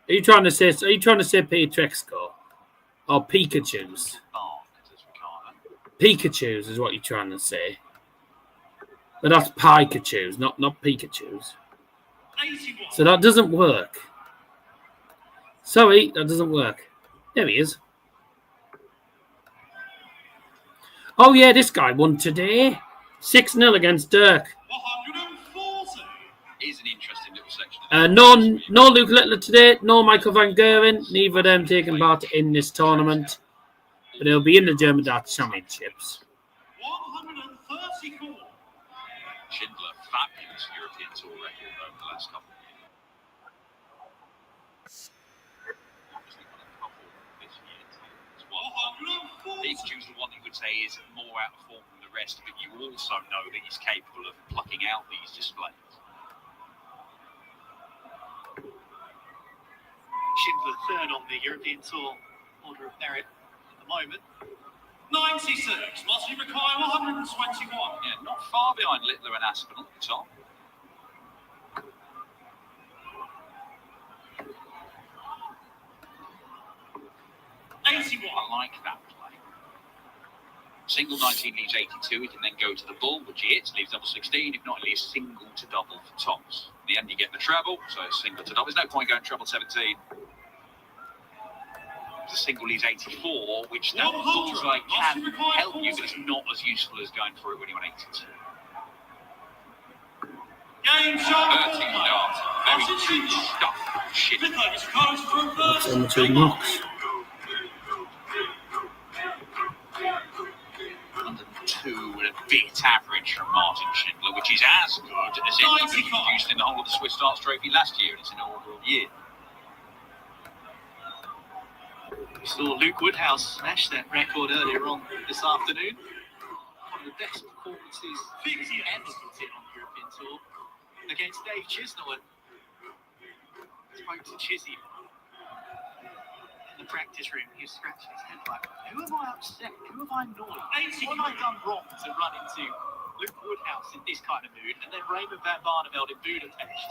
Are you trying to say Pietreczko? Or Pikachu's? Pikachu's is what you're trying to say. But that's Pikachu's, not Pikachu's. So that doesn't work. Sorry, that doesn't work. There he is. Oh yeah, this guy won today. 6-0 against Dirk. Is an interesting little section. No Luke Littler today, no Michael Van Geuren, neither of them taking part in this tournament. But they'll be in the German Darts Championships. 134. Schindler, fabulous European Tour record over the last couple of years. Obviously got a couple this year too as well. Pikachu's the one you would say is more out of form than the rest, but you also know that he's capable of plucking out these displays. Schindler third on the European Tour order of merit at the moment. 96. Must he require 121? Yeah, not far behind Littler and Aspinall at the top. I like that play. Single 19 leaves 82. He can then go to the bull, which he hits, leaves double 16. If not, he leaves single to double for tops. In the end, you get the treble, so single to double. There's no point going treble 17. The single leaves 84, which that looks like can help you, but it's not as useful as going for it when you're on 82. Game shot. 13 yards. Very cheap stuff. Shit. That's on 2 knocks. 102 and a bit average from Martin Schindler, which is as good as anybody produced in the whole of the Swiss Darts Trophy last year in its inaugural year. We saw Luke Woodhouse smash that record earlier on this afternoon. One of the best performances ever put in on the European Tour against Dave Chisnell. Spoke to Chizzy in the practice room. He was scratching his head like, who am I upset? Who have I annoyed? What have I done wrong to run into Luke Woodhouse in this kind of mood? And then Raymond van Barneveld in Budapest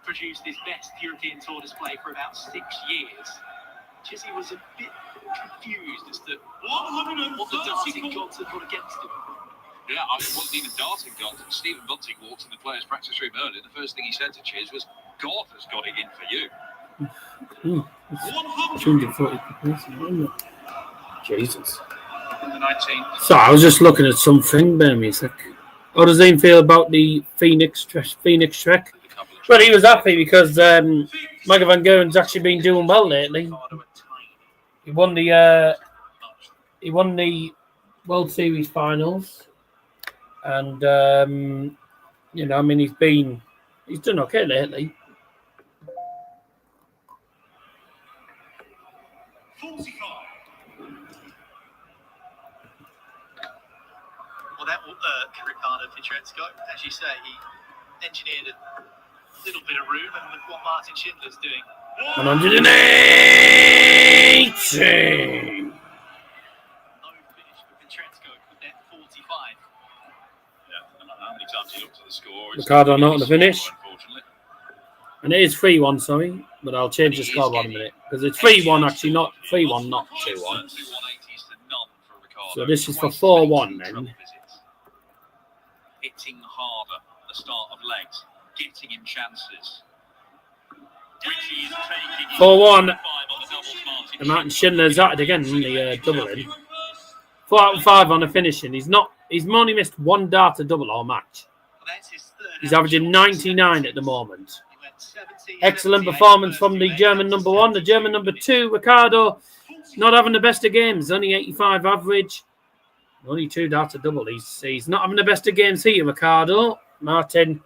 produced his best European Tour display for about 6 years. Chizzy was a bit confused as to what the darting gods had got against him. Yeah, it wasn't even darting goals. Stephen Bunting walked in the players' practice room earlier. The first thing he said to Chiz was, God has got it in for you. 240. Jesus. The 19th. So I was just looking at something. Bear me a sec. How does Ian feel about the Phoenix Trek? Well, he was happy because Michael Van Geren's actually been doing well lately. He won the World Series finals, and you know, I mean, he's done okay lately. 45. Well, that Ricardo Pietreczko, as you say, he engineered a little bit of room, and look what Martin Schindler's doing. 180. No finish for Pietreczko with that 45. Yeah, no matter how many times he looked at the score. Ricardo not on the finish. And it is 3-1, sorry, but I'll change the scoreboard in a minute because it's 3-1 actually, not 3-1, not 2-1. So this is for 4-1 then. Hitting harder at the start of legs, getting him chances. 4-1. And Martin Schindler's at it again in the double in. 4 out of 5 on the finishing. He's only missed one darter double all match. He's averaging 99 at the moment. Excellent performance from the German number 1. The German number 2, Ricardo, not having the best of games. Only 85 average. Only 2 darter double. He's not having the best of games here, Ricardo. Martin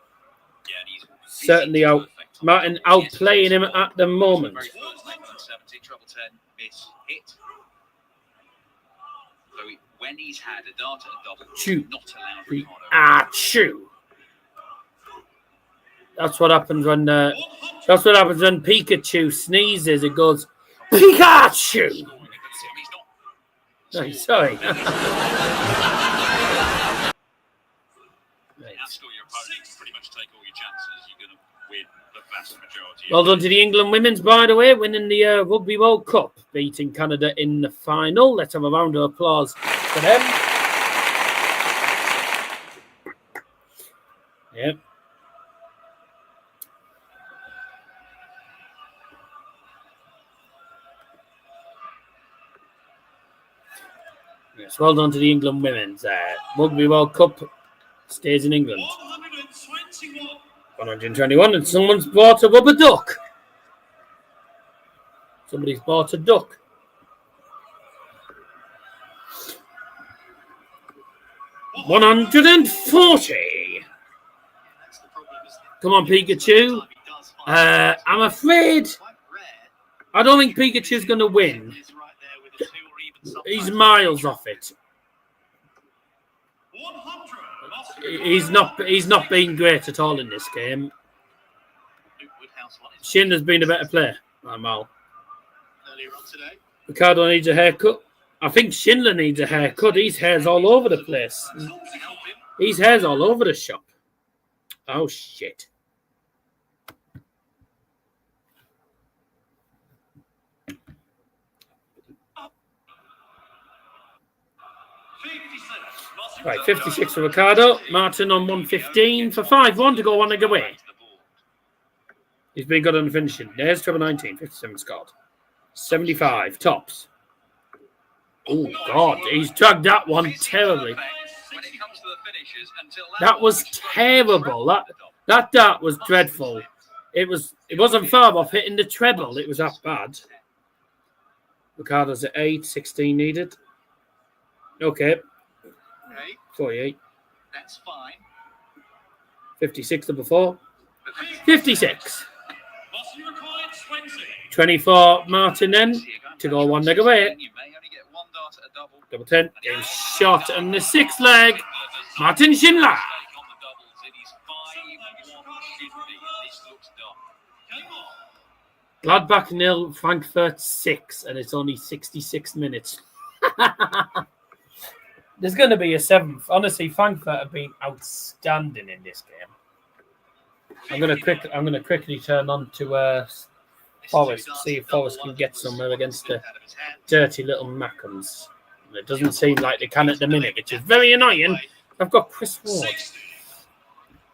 certainly outplaying him at the moment. When he's had a darter double, Chew. not allowed. Chew. That's what happens when Pikachu sneezes. It goes Pikachu. Sorry. Well done to the England women's, by the way, winning the Rugby World Cup, beating Canada in the final. Let's have a round of applause for them. Yep. Yes, well done to the England women's. Rugby World Cup stays in England. 121, and someone's bought a rubber duck. Somebody's bought a duck. $140. Come on, Pikachu. I'm afraid I don't think Pikachu's going to win. He's miles off it. He's not been great at all in this game. Schindler's been a better player. I'm out. Ricardo needs a haircut. I think Schindler needs a haircut. His hair's all over the place. His hair's all over the shop. Oh, shit. Right, 56 for Ricardo. Martin on 115 for 5-1 to go one leg away. He's been good on the finishing. There's treble 19, 57 scored. 75 tops. Oh, God. He's dragged that one terribly. That was terrible. That dart was dreadful. It wasn't far off hitting the treble. It was that bad. Ricardo's at 8, 16 needed. Okay. 48. That's fine. 56 number 4. 56. 24 Martin then to go one leg away. Double 10. Game shot and the 6th leg. Martin Schindler. Gladbach 0, Frankfurt 6, and it's only 66 minutes. There's going to be a 7th. Honestly, Frankfurt have been outstanding in this game. I'm going to quickly turn on to Forest, see if Forest can get somewhere against the dirty little Macans. It doesn't seem like they can at the minute, which is very annoying I've got Chris Ward.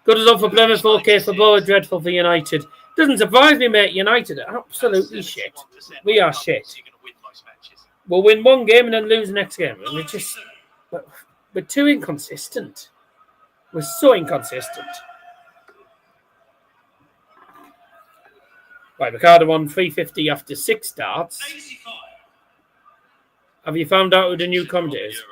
Good as for Plymouth, okay for Boa, dreadful for United. Doesn't surprise me, mate. United are absolutely shit. We are shit. We'll win one game and then lose the next game. We're too inconsistent. We're so inconsistent. Right, Ricardo won 350 after 6 starts. Have you found out who the new commentator is?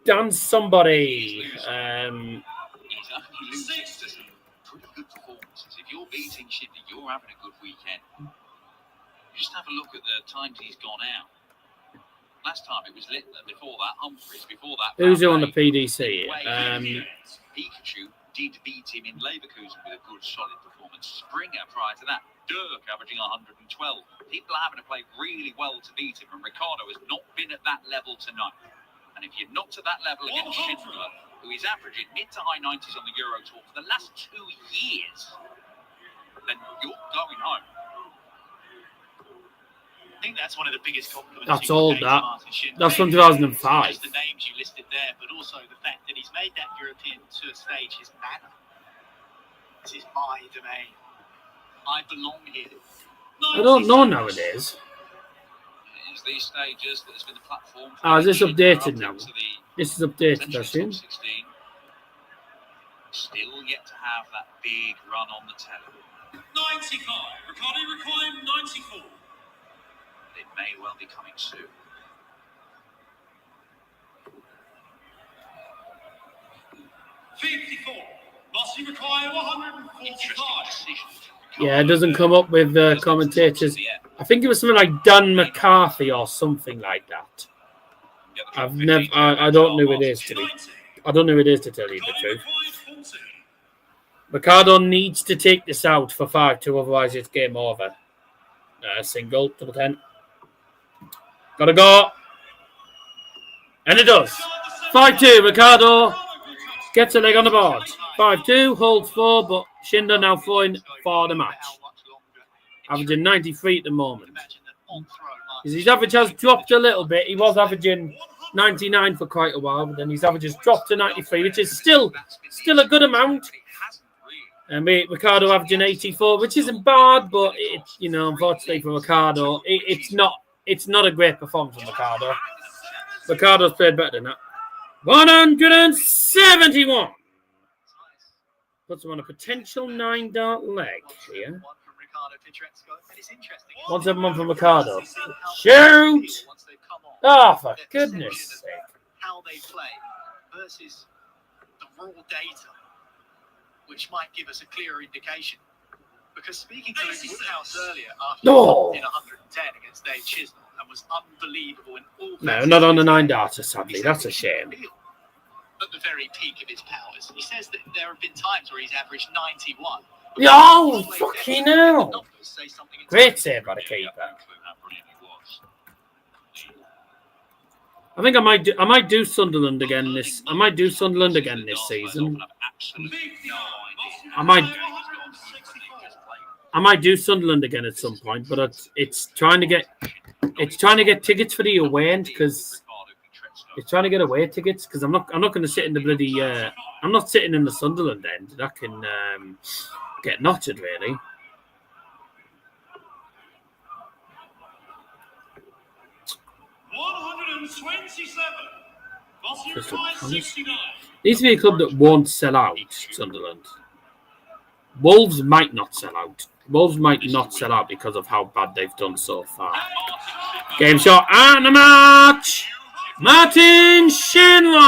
Dan somebody. He's only losing to some pretty good performances. If you're beating Schindler, you're having a good weekend. Just have a look at the times he's gone out. Last time it was Littler, before that Humphries, before that... Who's on the PDC? Pietreczko did beat him in Leverkusen with a good solid performance. Springer prior to that, Dirk averaging 112. People are having to play really well to beat him, and Ricardo has not been at that level tonight. And if you're not to that level against Schindler, who is averaging mid to high 90s on the Euro Tour for the last 2 years, then you're going home. I think that's one of the biggest compliments. That's old, that. That's from 2005. Just the names you listed there, but also the fact that he's made that European Tour stage his manner. This is my domain. I belong here. I don't know nowadays. It's these stages that has been the platform. Is this updated now? This is updated, I assume. Still yet to have that big run on the telly. 95. Ricardo required 94. It may well be coming soon. Must require 145. Yeah, it doesn't come up with commentators. I think it was something like Dan McCarthy or something like that. I don't know who it is to be. I don't know who it is to tell you the truth. Ricardo needs to take this out for 5-2, otherwise it's game over. Single, double 10. Gotta go. And it does. 5-2, Ricardo gets a leg on the board. 5-2, holds 4, but Schindler now throwing for the match. Averaging 93 at the moment. His average has dropped a little bit. He was averaging 99 for quite a while, but then his average has dropped to 93, which is still a good amount. And Ricardo averaging 84, which isn't bad, but it's, unfortunately for Ricardo, it's not a great performance from Ricardo. Ricardo's played better than that. 171. Puts him on a potential 9-dart leg here. 171 from Ricardo. Shoot! Oh, for goodness sake. How they play versus the raw data, which might give us a clearer indication. Because speaking to Luke Woodhouse earlier after in 110 against Dave Chisnell and was unbelievable in all. No, not on the 9-darter, sadly. That's a shame. At the very peak of his powers, he says that there have been times where he's averaged 91. Oh, fucking hell! Great save by the keeper. I think I might do Sunderland again this. I might do Sunderland again this season. I might do Sunderland again at some point, but it's trying to get tickets for the away end, because it's trying to get away tickets, because I'm not going to sit in the bloody I'm not sitting in the Sunderland end. That can get knotted really. Needs to be a club that won't sell out, Sunderland. Wolves might not sell out. Wolves might not sell out because of how bad they've done so far. Game shot and a match! Martin Schindler!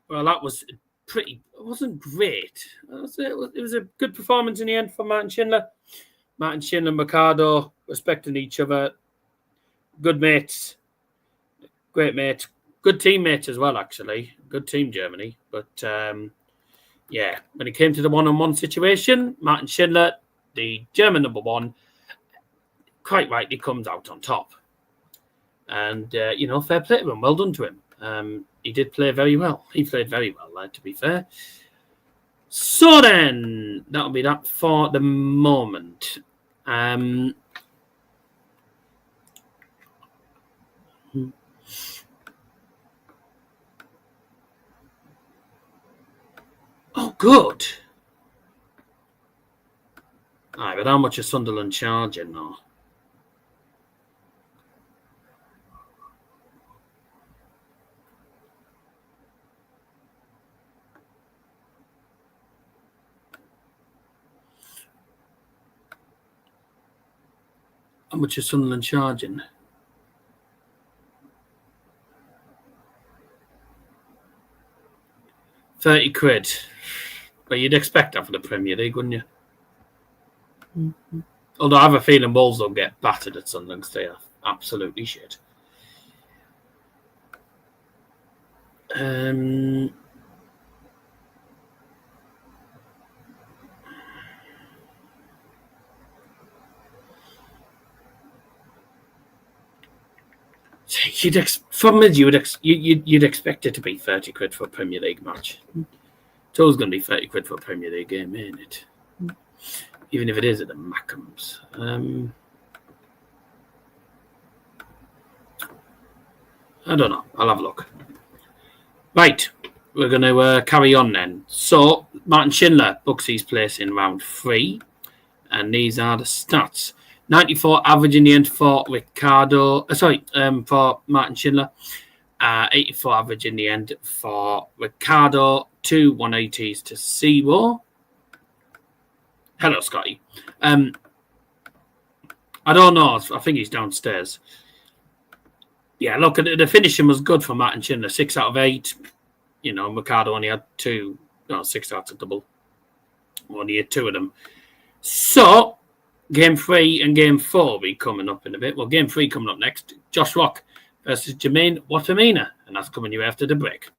Well, that was pretty. It wasn't great. It was a good performance in the end for Martin Schindler. Martin Schindler and Ricardo respecting each other. Good mates. Great mates. Good teammates as well, actually. Good team, Germany. But, yeah, when it came to the one-on-one situation, Martin Schindler, the German number 1, quite rightly comes out on top. And, fair play to him. Well done to him. He did play very well. He played very well, to be fair. So then, that'll be that for the moment. Oh, good. Aye, but how much is Sunderland charging now? How much is Sunderland charging? £30. But you'd expect that for the Premier League, wouldn't you? Mm-hmm. Although I have a feeling Wolves will get battered at Sunderland because they are absolutely shit. You'd expect it to be £30 for a Premier League match. It's always going to be £30 for a Premier League game, ain't it? Even if it is at the Mackems. I don't know. I'll have a look. Right. We're going to carry on then. So, Martin Schindler books his place in round 3. And these are the stats. 94 average in the end for Ricardo. For Martin Schindler. 84 average in the end for Ricardo. 2 180s to 0. Hello, Scotty. I don't know. I think he's downstairs. Yeah, look, the finishing was good for Martin Schindler. 6 out of 8. You know, Ricardo only had 2. No, 6 out of double. Only had 2 of them. So, Game 3 and Game 4 will be coming up in a bit. Well, Game 3 coming up next. Josh Rock versus Jermaine Wattimena. And that's coming you after the break.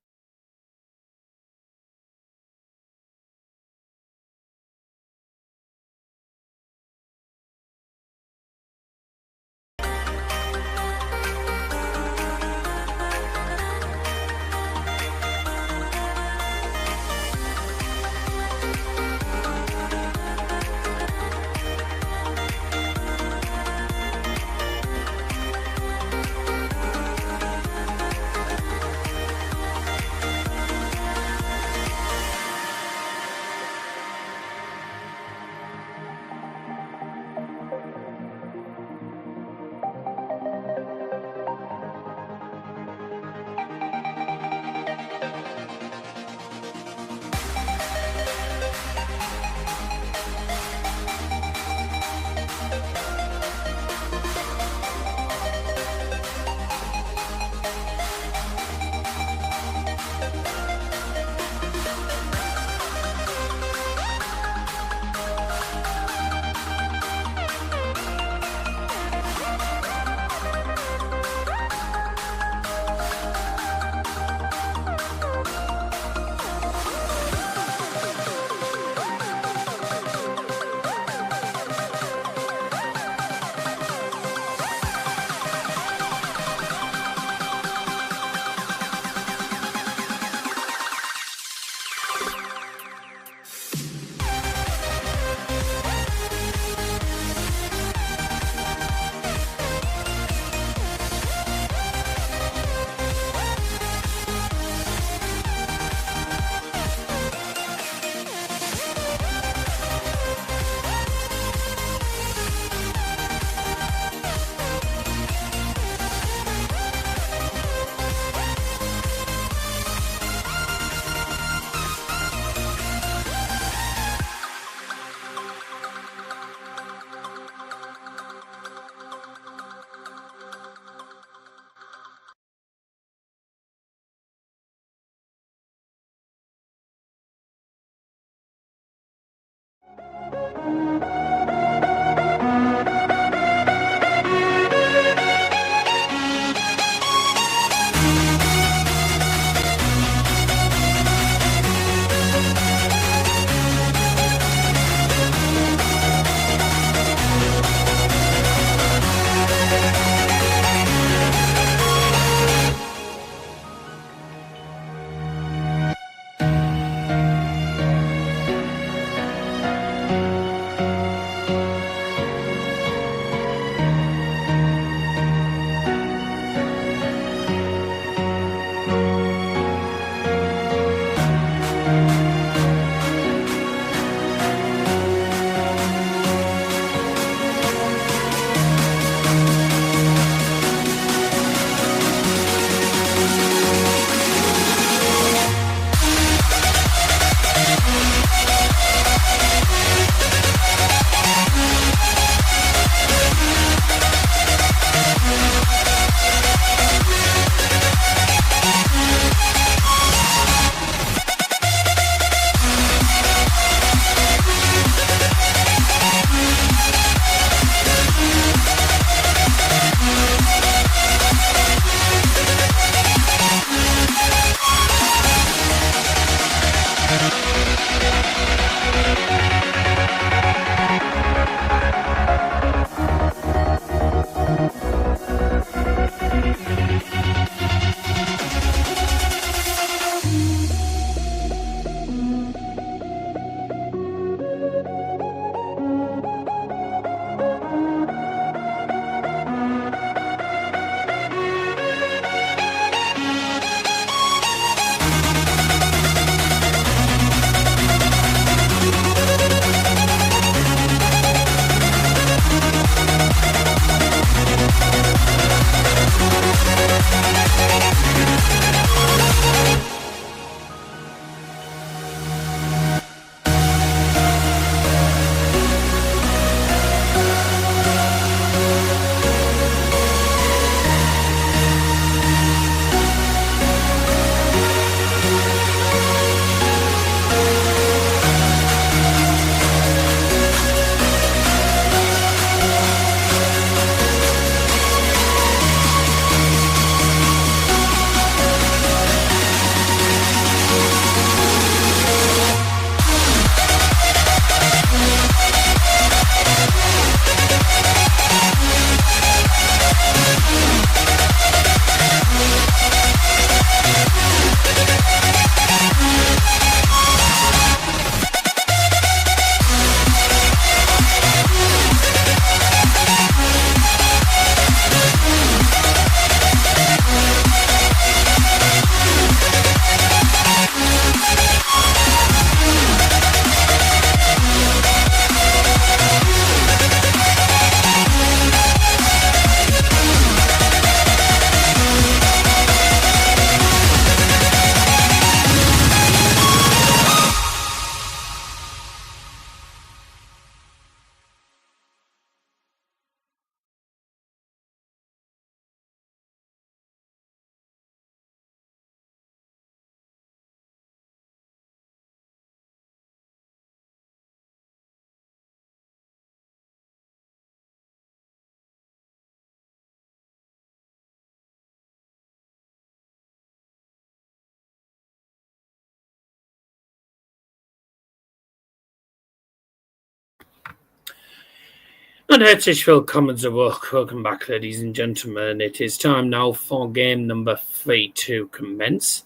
And herzlich willkommen zurück. Welcome back, ladies and gentlemen. It is time now for game number 3 to commence.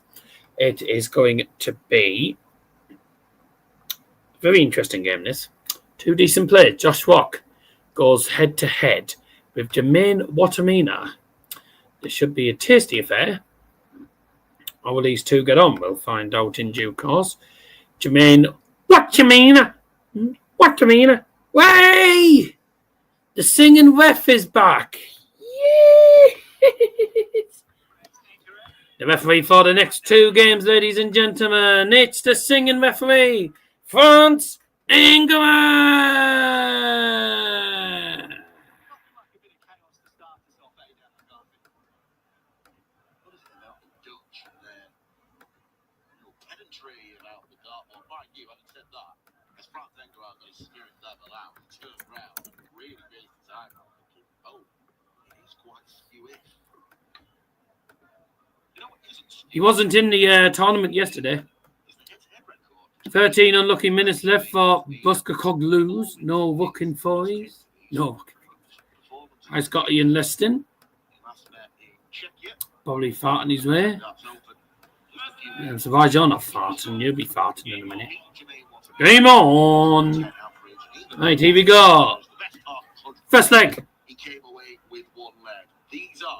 It is going to be a very interesting game, this. Two decent players. Josh Rock goes head-to-head with Jermaine Wattimena. This should be a tasty affair. How will these two get on? We'll find out in due course. Jermaine Wattimena. Wattimena. Way! The singing ref is back. Yes! The referee for the next two games, ladies and gentlemen. It's the singing referee. France, England. He wasn't in the tournament yesterday. 13 unlucky minutes left for Buskakoglu's. No looking for these. No. I Scotty and Leston. Probably farting his way. I'm surprised you're not farting. You'll be farting in a minute. Game on. Right, here we go. First leg.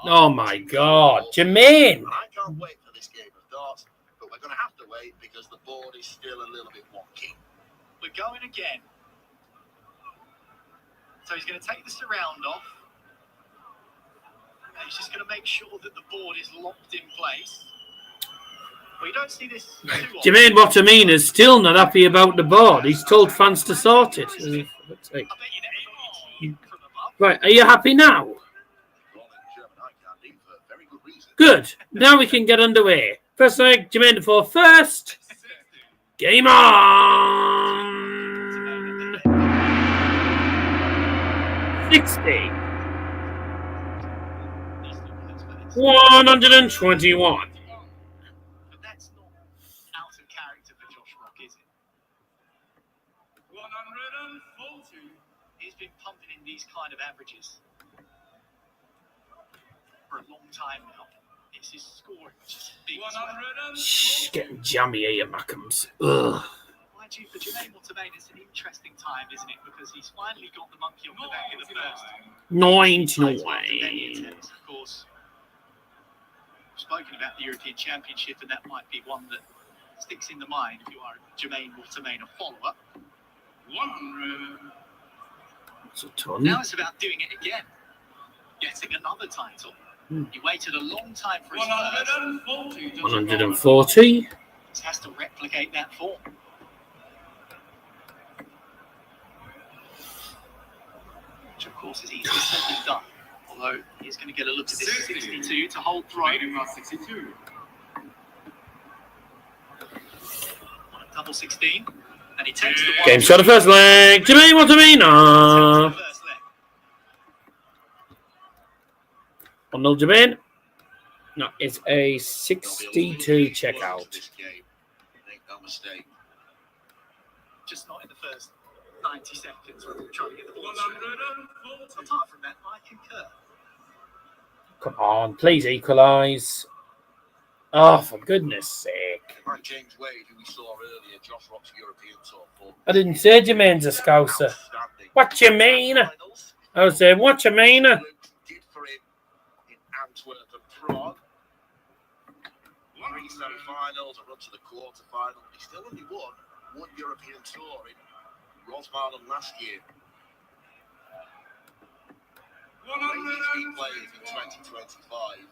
Oh my God. Jermaine. I can't wait for this game of darts, but we're going to have to wait because the board is still a little bit wonky. We're going again. So he's going to take the surround off. And he's just going to make sure that the board is locked in place. Well, you don't see this too often. Jermaine Wattimena is still not happy about the board. He's told fans to sort it. I bet you never got it from above. Right, are you happy now? Good. Now we can get underway. First leg, Jermaine for first. Game on. 60. 121. But that's not out of character for Josh Rock, is it? 140. He's been pumping in these kind of averages for a long time now. It's his scoring which is big. 140. Getting jammy here, Mackhams. Ugh. Mind you, for Jermaine Wattimena, it's an interesting time, isn't it? Because he's finally got the monkey off the back in the first. 99. Of course, we've spoken about the European Championship, and that might be one that sticks in the mind if you are a Jermaine Wattimena follower. 100. That's a ton. Now it's about doing it again, getting another title. He waited a long time for his first. 140. 140. He has to replicate that form. Which, of course, is easier said than done. Although he's going to get a look at this 62 to hold throw. Remaining last 62. On a double 16. And he takes the one. Game shot of first leg. Jermaine Wattimena. First leg. 1-0 Jermaine. That is a 62 checkout. This game. Make no mistake. Just not in the first 90 seconds when we're trying to get the ball. 140. Apart from that, I concur. Come on, please equalise. Oh, for goodness sake. Like James Wade, who we saw earlier, Josh Rock's European Tour form. I didn't say Jermaine's a scouser. Outstanding. What you mean? I was saying, what you mean? Did for him in Antwerp and Prague. 3 semi-finals, a run to the quarter-final. He still only won one European Tour in Rosmalen last year. These big players in 2025.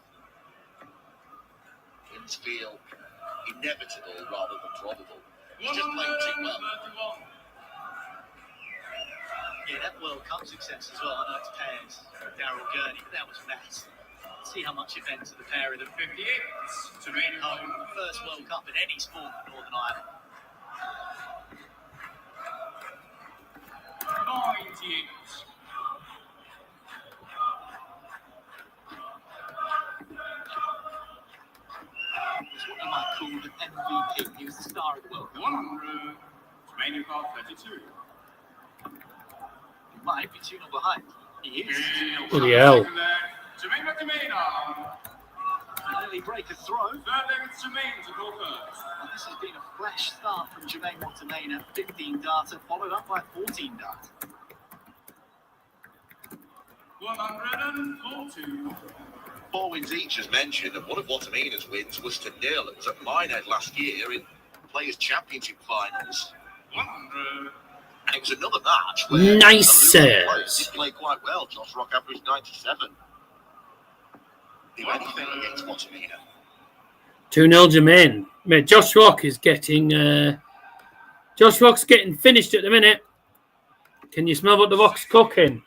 Things feel inevitable rather than probable. He's just playing too well. Yeah, that World Cup success as well. I know it's pairs with Darryl Gurney, but that was massive. See how much it meant to the pair of them. 58. To bring home the first World Cup in any sport in Northern Ireland. 98. It's what you might call an MVP. He was the star of the World Cup. 100. Remaining card 32. He might be 2-0 behind. He is 2-0 Bloody behind. hell. Second leg, Jermaine Wattimena. An early break a throw. Third leg, it's Jermaine to go first. And this has been a flash start from Jermaine Wattimena. 15 data, followed up by 14 data. 142. 4 wins each, as mentioned, and one of Wattimena's wins was to nil. It was at Minehead last year in Players' Championship finals. 100. And it was another match where Nice the Luton players serves. did play quite well. Josh Rock averaged 97. Do anything against Wattimena. 2-0 Jermaine. Mate, Josh Rock is getting... Josh Rock's getting finished at the minute. Can you smell what the Rock's cooking?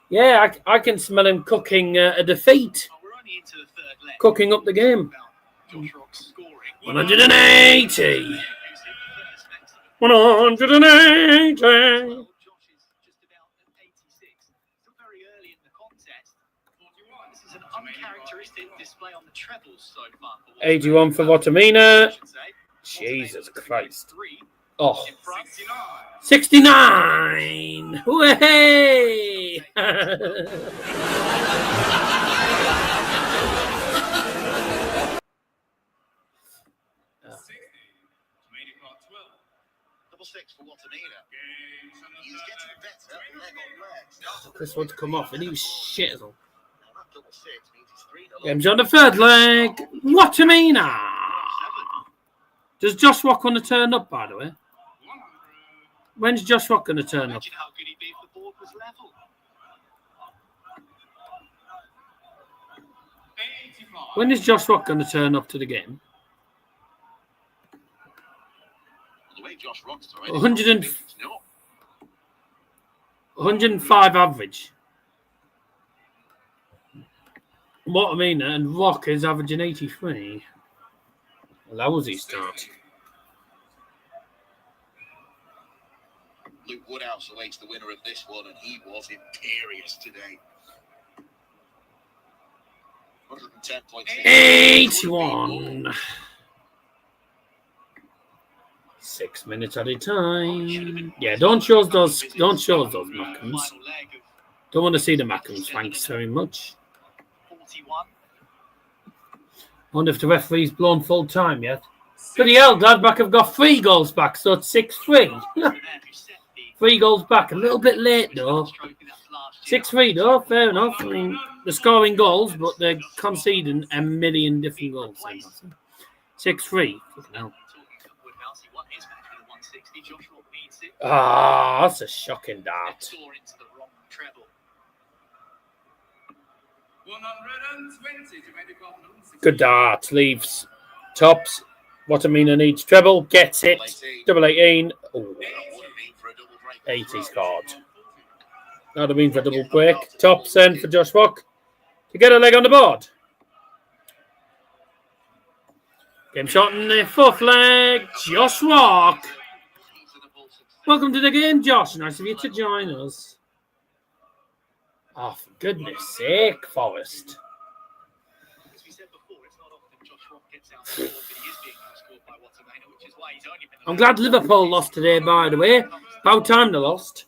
Yeah, I can smell him cooking a defeat. Well, we're only into the third leg. Cooking up the game. Josh Rock's scoring. 180. 180. Well, Josh is just about at 86. Still very early in the contest. 41. This is an uncharacteristic display on the trebles so far. 81 for Wattimena. I should say. Jesus Wattimena's Christ. 3 Oh, in front. 69. 69. Way! Remaining card 12. Double 6 for Wattimena. He's getting better, leg on leg. This one's come off and he was shit. Now that double 6 means he's 3-0. Game's on the third leg. Wattimena. Does Josh Rock want to turn up, by the way? 100. When's Josh Rock going to turn up? Imagine how good he'd be if the board was level. 85. When is Josh Rock going to turn up to the game? The way Josh Rock's throwing, 105 average. Wattimena and Rock is averaging 83. Lousy start. Luke Woodhouse awaits the winner of this one, and he was imperious today. 110.6. 81. 6. 6 minutes at a time. Yeah, don't show us those Mackhams. Don't want to see the Mackhams, thanks very much. 41. Wonder if the referee's blown full time yet. Bloody hell, Gladbach have got 3 goals back, so it's 6-3. 3 goals back, a little bit late though. 6-3 though, fair enough. I mean, they're scoring goals, but they're conceding a million different goals. 6-3. Ah, that's a shocking dart. Good dart, leaves. Tops. Wattimena needs treble, gets it. Double 18. Oh, 80 scored. That'd have been for a double break. Top send for Josh Rock to get a leg on the board. Game shot in the 4th leg. Josh Rock. Welcome to the game, Josh. Nice of you to join us. Oh, for goodness sake, Forrest. As we said before, it's not often Josh Rock gets outscored, but he is being outscored by Wattimena, which is why he's only been... I'm glad Liverpool lost today, by the way. About time they lost.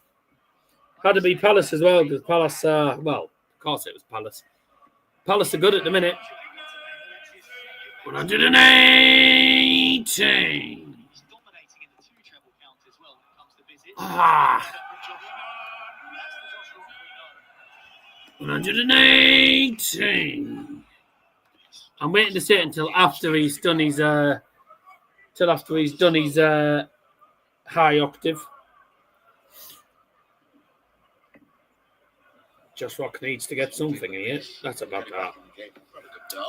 Had to be Palace as well, because Palace, well, of course it was Palace. Palace are good at the minute. 118. He's dominating in the 2 treble count as well when it comes to visits. Ah. 118. I'm waiting to see it until after he's done his high octave. Josh Rock needs to get something here. That's about that.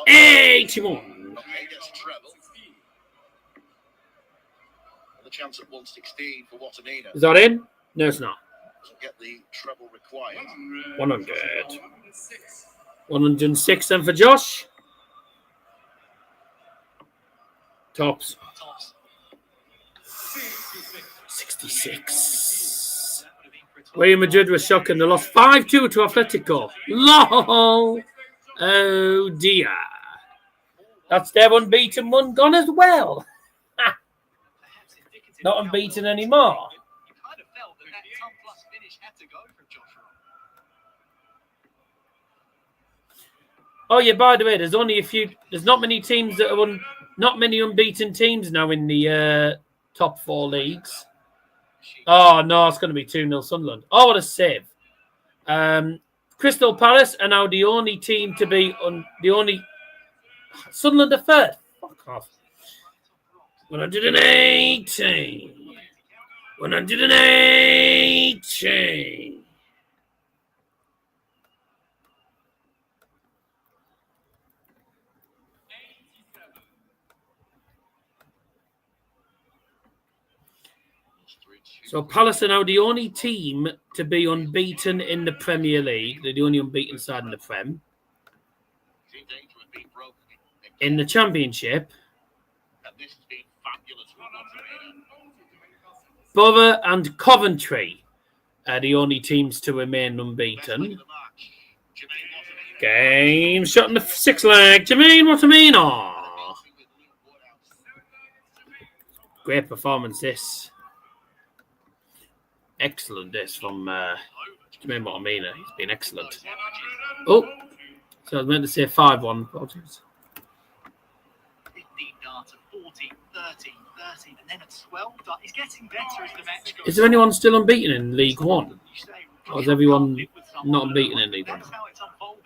81. The chance at 116 for Wattimena. Is that in? No, it's not. Get the treble required. 100. 106 then for Josh. Tops. 66. Real Madrid was shocking. They lost 5-2 to Atletico. LOL. Oh dear. That's their unbeaten one gone as well. Not unbeaten anymore. You kind of felt that 10+ finish had to go from Josh Rock. Oh yeah, by the way, there's not many teams that are not many unbeaten teams now in the top 4 leagues. Oh no, it's going to be 2-0 Sunderland. Oh, what a save. Crystal Palace are now the only team to be on the only Sunderland are third. Fuck off. 118. 118. So Palace are now the only team to be unbeaten in the Premier League. They're the only unbeaten side in the Prem. In the Championship, Borough and Coventry are the only teams to remain unbeaten. Game shot in the 6th leg. Jermaine, Wattimena. Great performance this. Excellent this from Jermaine Wattimena. He's been excellent. Oh, so I was meant to say 5-1. Apologies. 15 darts at 14, 13, 13, and then at 12. He's getting better as the match goes. Is there anyone still unbeaten in League One? Or is everyone not unbeaten in League One? That's how it's unfolding.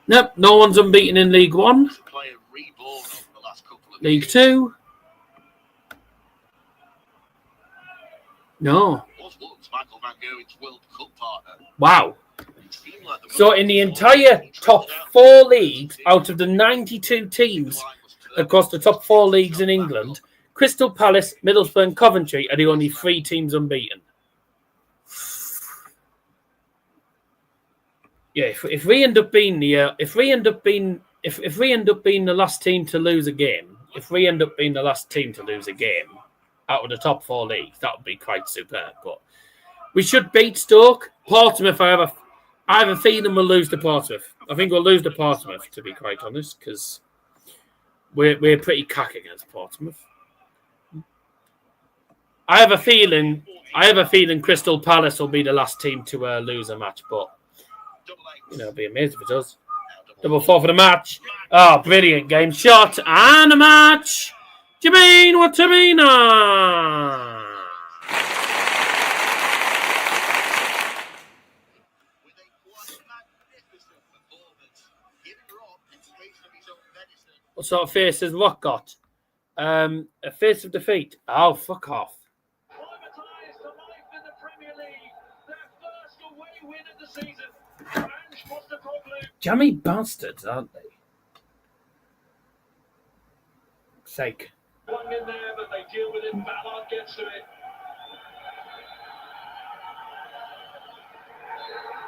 Nope, no one's unbeaten in League One. League Two. No. Wow. So in the entire top 4 leagues, out of the 92 teams across the top 4 leagues in England, Crystal Palace, Middlesbrough, and Coventry are the only 3 teams unbeaten. Yeah, if we end up being the last team to lose a game, out of the top 4 leagues, that would be quite superb. But we should beat Stoke. Portsmouth, I have a feeling we'll lose to Portsmouth. I think we'll lose to Portsmouth, to be quite honest, because we're pretty cocky against Portsmouth. I have a feeling Crystal Palace will be the last team to lose a match, but it'd be amazing if it does. Double four for the match. Oh, brilliant game shot and a match. Jermaine Wattimena. What sort of face has Rock got? A face of defeat. Oh, fuck off. Climatised to life in the Premier League. Their first away win of the season. Ange Postecoglou. Jammy bastards, aren't they? Sake. One in there, but they deal with it. Ballard gets to it.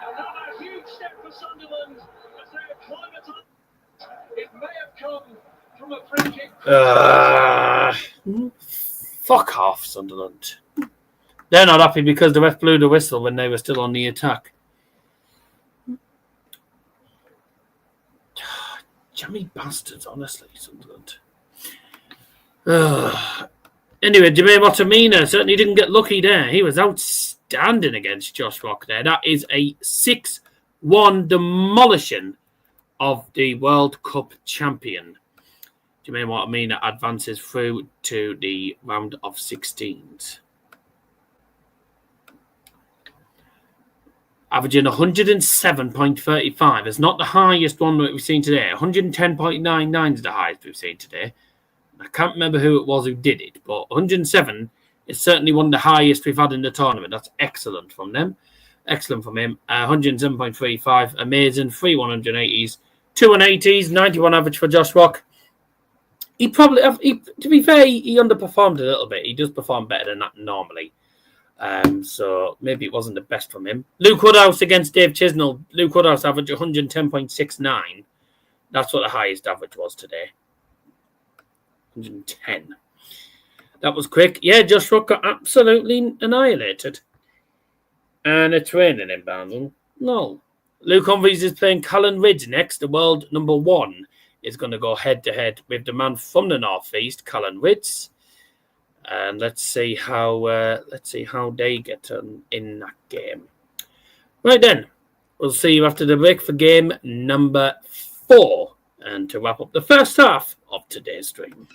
Another huge step for Sunderland as they acclimatise. It may have come from a free kick. Fuck off, Sunderland. They're not happy because the ref blew the whistle when they were still on the attack. Jammy bastards, honestly, Sunderland. Anyway, Jermaine Wattimena certainly didn't get lucky there. He was outstanding against Josh Rock there. That is a 6-1 demolition of the World Cup champion. Jermaine Wattimena advances through to the round of 16s. Averaging 107.35. It's not the highest one that we've seen today. 110.99 is the highest we've seen today. I can't remember who it was who did it, but 107 is certainly one of the highest we've had in the tournament. That's excellent from them. Excellent from him. 107.35. Amazing. 3 180s. 2 180s. 91 average for Josh Rock. He probably, to be fair, he underperformed a little bit. He does perform better than that normally. So maybe it wasn't the best from him. Luke Woodhouse against Dave Chisnell. Luke Woodhouse averaged 110.69. That's what the highest average was today. 110. That was quick. Yeah, Josh Rock got absolutely annihilated. And it's raining in Barneveld. No. Luke Humphries is playing Callan Rydz next. The world number 1 is going to go head-to-head with the man from the northeast, Callan Rydz. And let's see how they get on in that game. Right then, we'll see you after the break for game number 4, and to wrap up the first half of today's stream.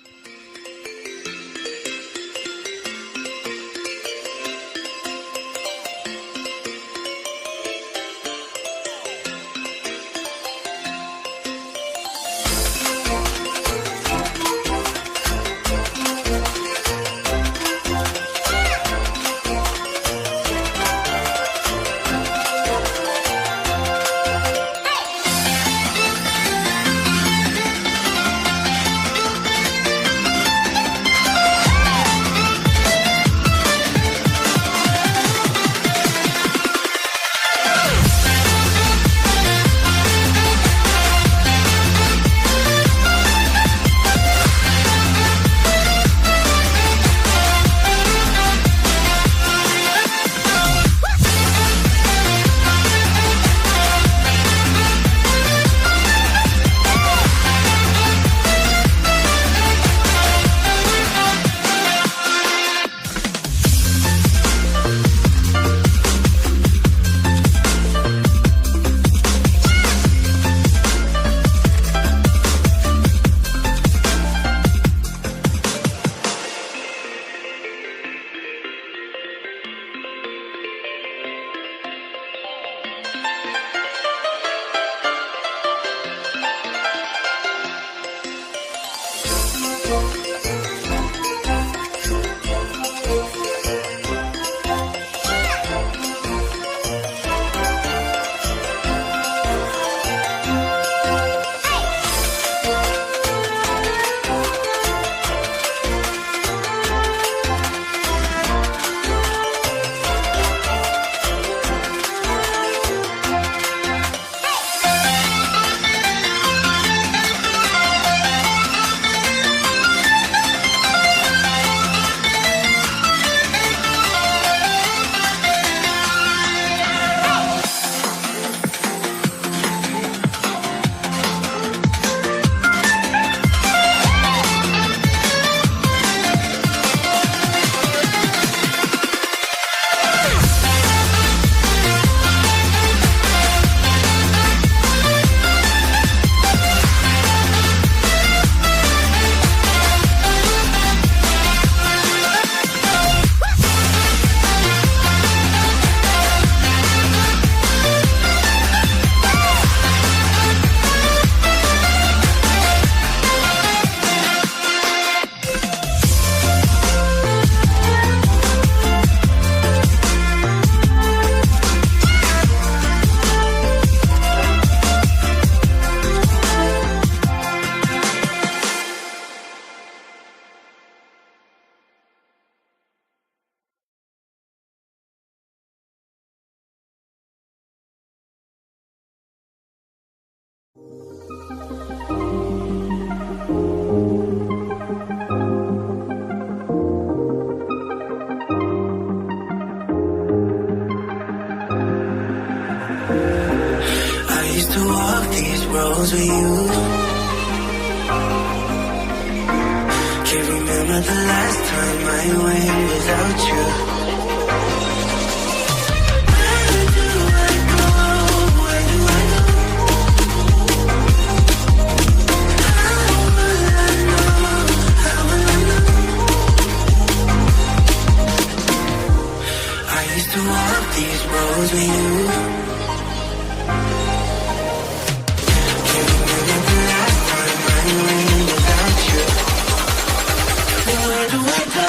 roles with you. Can't remember the last time I went without you. Where do I go? Where do I go? How will I know? How will I know? I used to walk these roads with you. Can't remember the last time I went without you. Where do I go?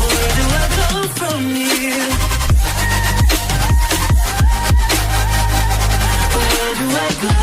Where do I go from here? Where do I go?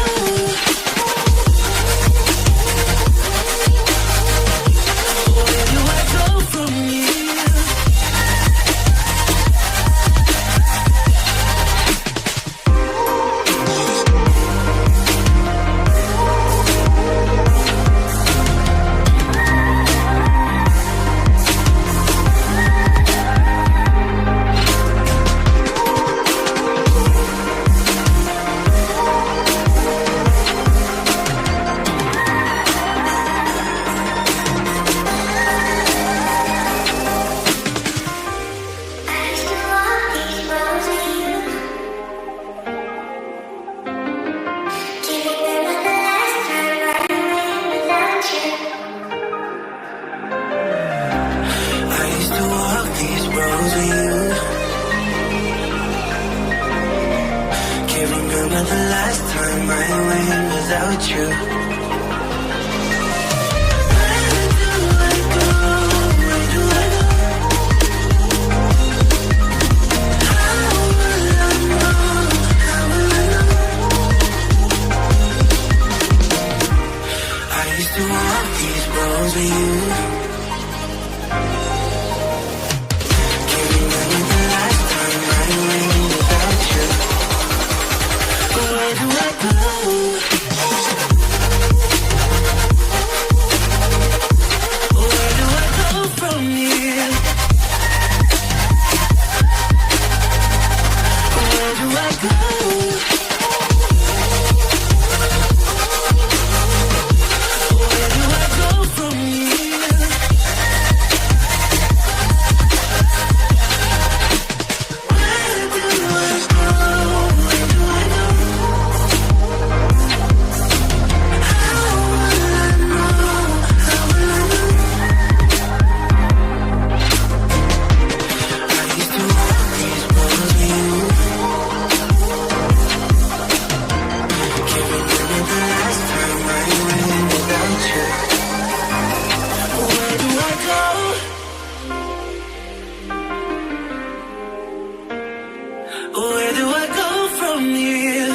Where do I go from here?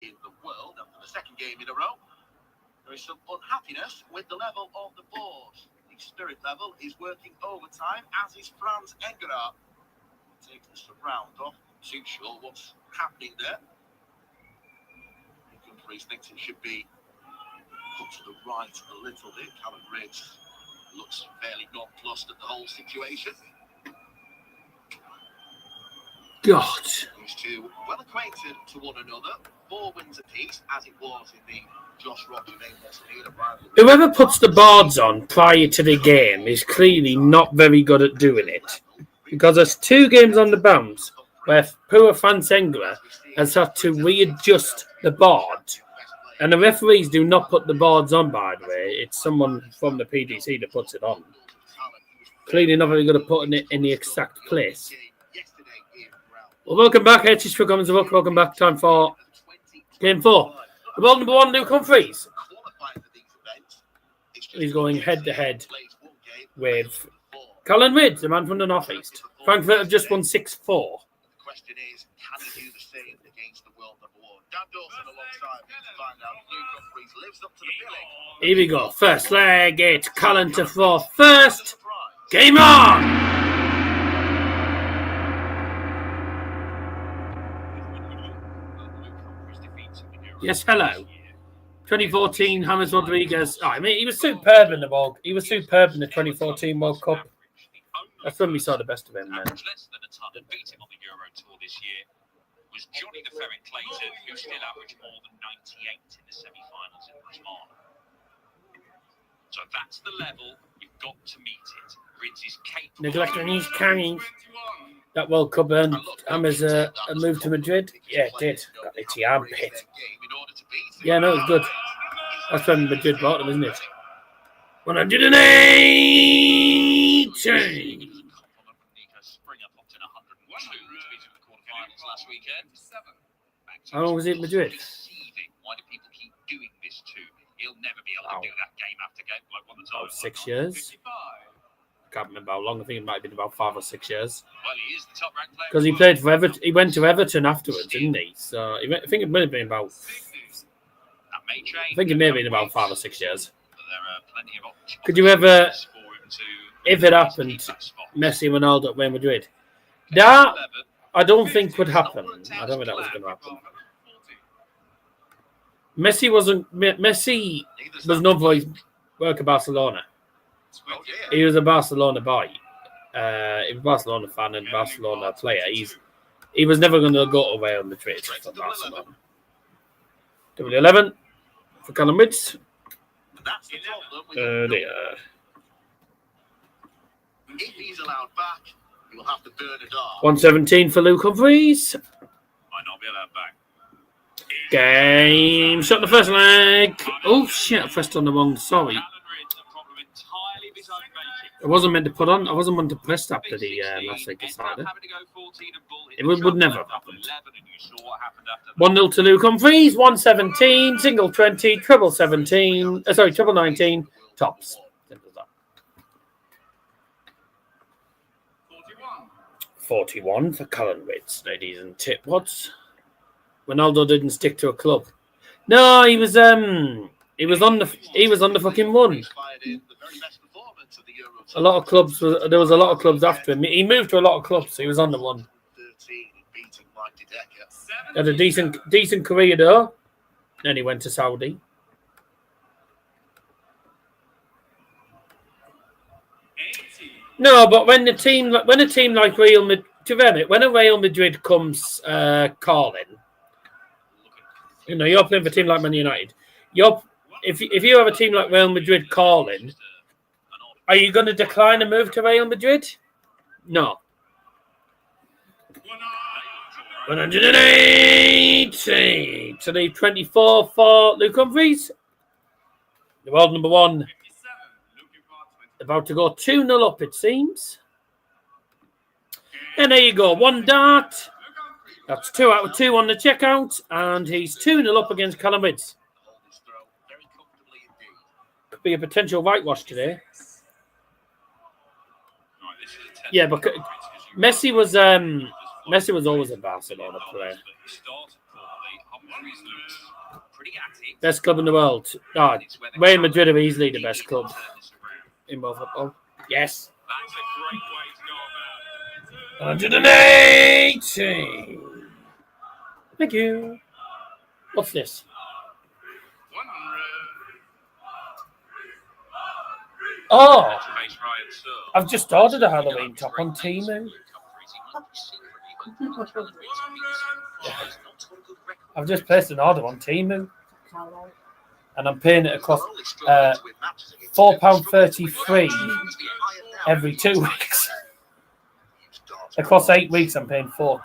In the world after the second game in a row. There is some unhappiness with the level of the board. The spirit level is working overtime, as is Franz Engerer. Takes the round off, too sure what's happening there. Humphries thinks it should be put to the right a little bit. Callan Rydz looks fairly nonplussed at the whole situation. God. These two well acquainted to one another. 4 wins apiece, as it was in the Josh Wattimena rivalry. Whoever puts the boards on prior to the game is clearly not very good at doing it. Because there's 2 games on the bounce where poor Franz Engerer has had to readjust the board. And the referees do not put the boards on, by the way. It's someone from the PDC that puts it on. Clearly not very good at putting it in the exact place. Well, welcome back, Pietreczko comes to welcome back. Time for Game 4. The world number 1, Luke Humphries. He's going head-to-head with Callan Rydz, the man from the northeast. Frankfurt have just won 6-4. The question is, can he do the same against the world number one? Dan Dawson alongside me to find out if Luke Humphries lives up to the billing. Here we go. First leg, it's Callan to throw first. Game on! Yes, hello. 2014, James Rodriguez. Oh, I mean, he was superb in the World. He was superb in the 2014 World Cup. That's when we saw the best of him. Then. Less than a ton that beat him on the Euro Tour this year was Jonny the Ferret Clayton, who still averaged more than 98 in the semi-finals in Rydz. So that's the level you've got to meet it. Rydz is capable. Neglecting his carrying. That World Cup earned James a move to Madrid. Yeah, it did. Got the itchy armpit. Yeah, no, it was good. That's when Madrid bought him, isn't it? 118. How long was it in Madrid? Why do people keep doing this to me? He'll never be able to do that game after game like one About 6 years. I can't remember how long. I think it might have been about 5 or 6 years. Well, he is the top ranked player. Because he played for Everton. He went to Everton afterwards, didn't he? So I think it may have been about. I think it may have been about 5 or 6 years. Could you ever, if it happened, Messi and Ronaldo at Real Madrid? That I don't think would happen. I don't think that was going to happen. Messi was known for his work at Barcelona. He was a Barcelona boy. He was a Barcelona fan and Barcelona player. He was never going to go to Real Madrid for Barcelona. W11 for Callan Rydz. There. If he's allowed back, he will have to burn it off. 117 for Luke Humphries. Might not be allowed back. Game shot the first leg. Oh shit! I pressed on the wrong. Sorry. I wasn't meant to put on. I wasn't meant to press after the last leg decided. It would never have happened. 1-0 to Luke Humphries. 117, single 20, treble 17. Treble 19. Tops. Simple as that. 41 for Callan Rydz, ladies and titwads. Ronaldo didn't stick to a club. No, he was on the fucking run. A lot of clubs. There was a lot of clubs after him. He moved to a lot of clubs, so he was on the run. Had a decent career though. Then he went to Saudi. No, but when a team like Real Madrid, when a Real Madrid comes calling, you're playing for a team like Man United. If you have a team like Real Madrid calling, are you going to decline a move to Real Madrid? No. 180 to the 24 for Luke Humphries. The world number one. About to go 2-0 up, it seems. And there you go. One dart. That's 2 out of 2 on the checkout. And he's 2-0 up against Callan Rydz. Could be a potential whitewash today. Yeah, but Messi was always a Barcelona player. Best club in the world. Oh, Real Madrid are easily the best club in world football. Yes. 180. Thank you. What's this? Oh, I've just ordered a Halloween top on Temu. I've just placed an order on Temu. And I'm paying it across £4.33 every 2 weeks. Across 8 weeks, I'm paying £4.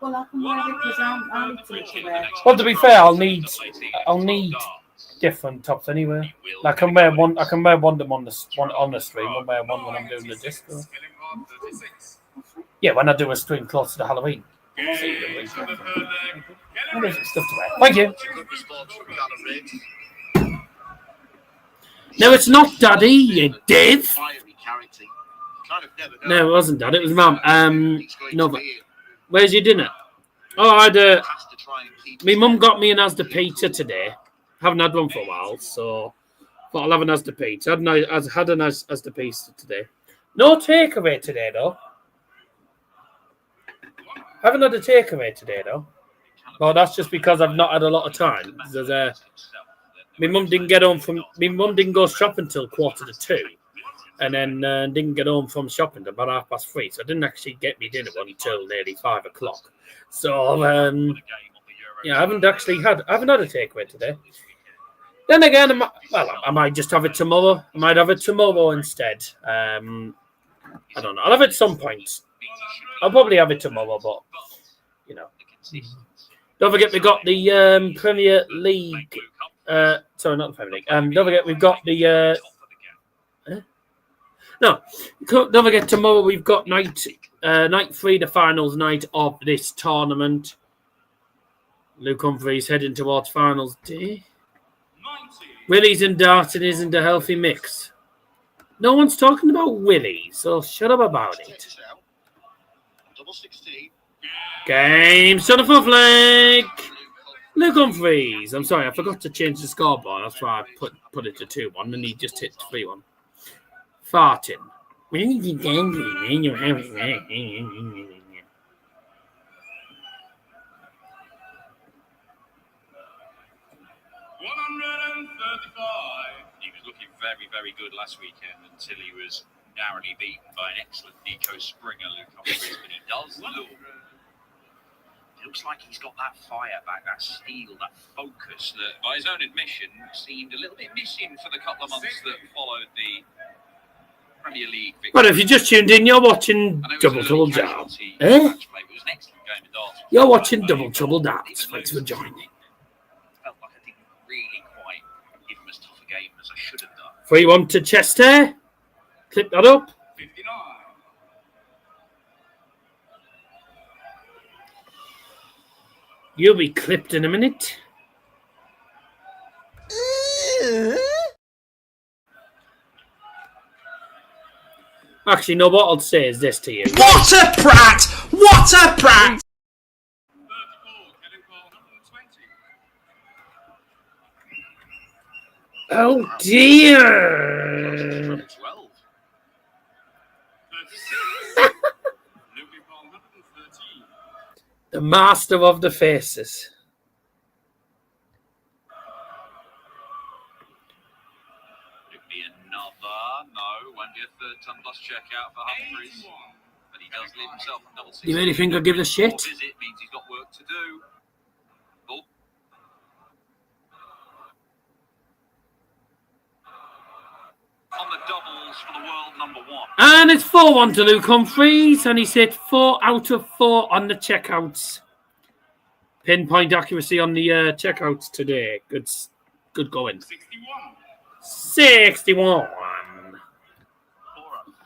Well, to be fair, I'll need different tops anyway. I can wear one of them on the stream. I'll wear one when I'm doing the disco. Yeah, when I do a stream close to Halloween. Stuff to wear. Thank you. No, it's not, Daddy, you div. Fiery character. Kind of never know. No, it wasn't, Dad. It was Mum. He's going No, to but be where's your dinner? Oh, I had has to try and keep my mum got me an Asda pizza today. Haven't had one for a while, so but I'll have an Asda pizza. I had an Asda pizza today. No takeaway today, though. Haven't had a takeaway today, though. Well, that's just because I've not had a lot of time. My mum didn't get home from. My mum didn't go shopping till 1:45, and then didn't get home from shopping till about 3:30. So I didn't actually get me dinner until nearly 5 o'clock. So yeah, I haven't had a takeaway today. Then again, I might just have it tomorrow. I might have it tomorrow instead. I don't know. I'll have it at some point. I'll probably have it tomorrow, but you know. Don't forget we got the Premier League. Sorry, not the Premier League. Don't forget we've got the. No, don't forget tomorrow we've got night 3, the finals night of this tournament. Luke Humphries heading towards finals day. Willies and darting isn't a healthy mix. No one's talking about Willies, so shut up about it. double 16. Game son of a flag. Luke Humphries. I'm sorry, I forgot to change the scoreboard. That's why I put it to 2-1, and he just hit 3-1. Farting. When you get angry, you're having. 135. He was looking very, very good last weekend until he was narrowly beaten by an excellent Nico Springer, Luke Humphries, but he does look. It looks like he's got that fire back, that steel, that focus that, by his own admission, seemed a little bit missing for the couple of months that followed the Premier League victory. Well, if you just tuned in, you're watching Double Trouble Darts. You're watching Double Trouble Darts. Thanks for joining. Felt like I didn't really quite give him as tough a game as I should have done. 3-1 to Chester. Clip that up. 59. You'll be clipped in a minute. Actually, no, what I'll say is this to you. What a prat! What a prat! 34, Oh dear! 12. The master of the faces. Could be another. No, won't be a third ton plus checkout for Humphries. But he does leave himself a double 6. You really think I'll give a shit? Visit means he's got work to do. Oh. On the doubles for the world number 1. And it's 4-1 to Luke Humphries, and he's hit 4 out of 4 on the checkouts. Pinpoint accuracy on the checkouts today. Good going. 61. 61. 4 out of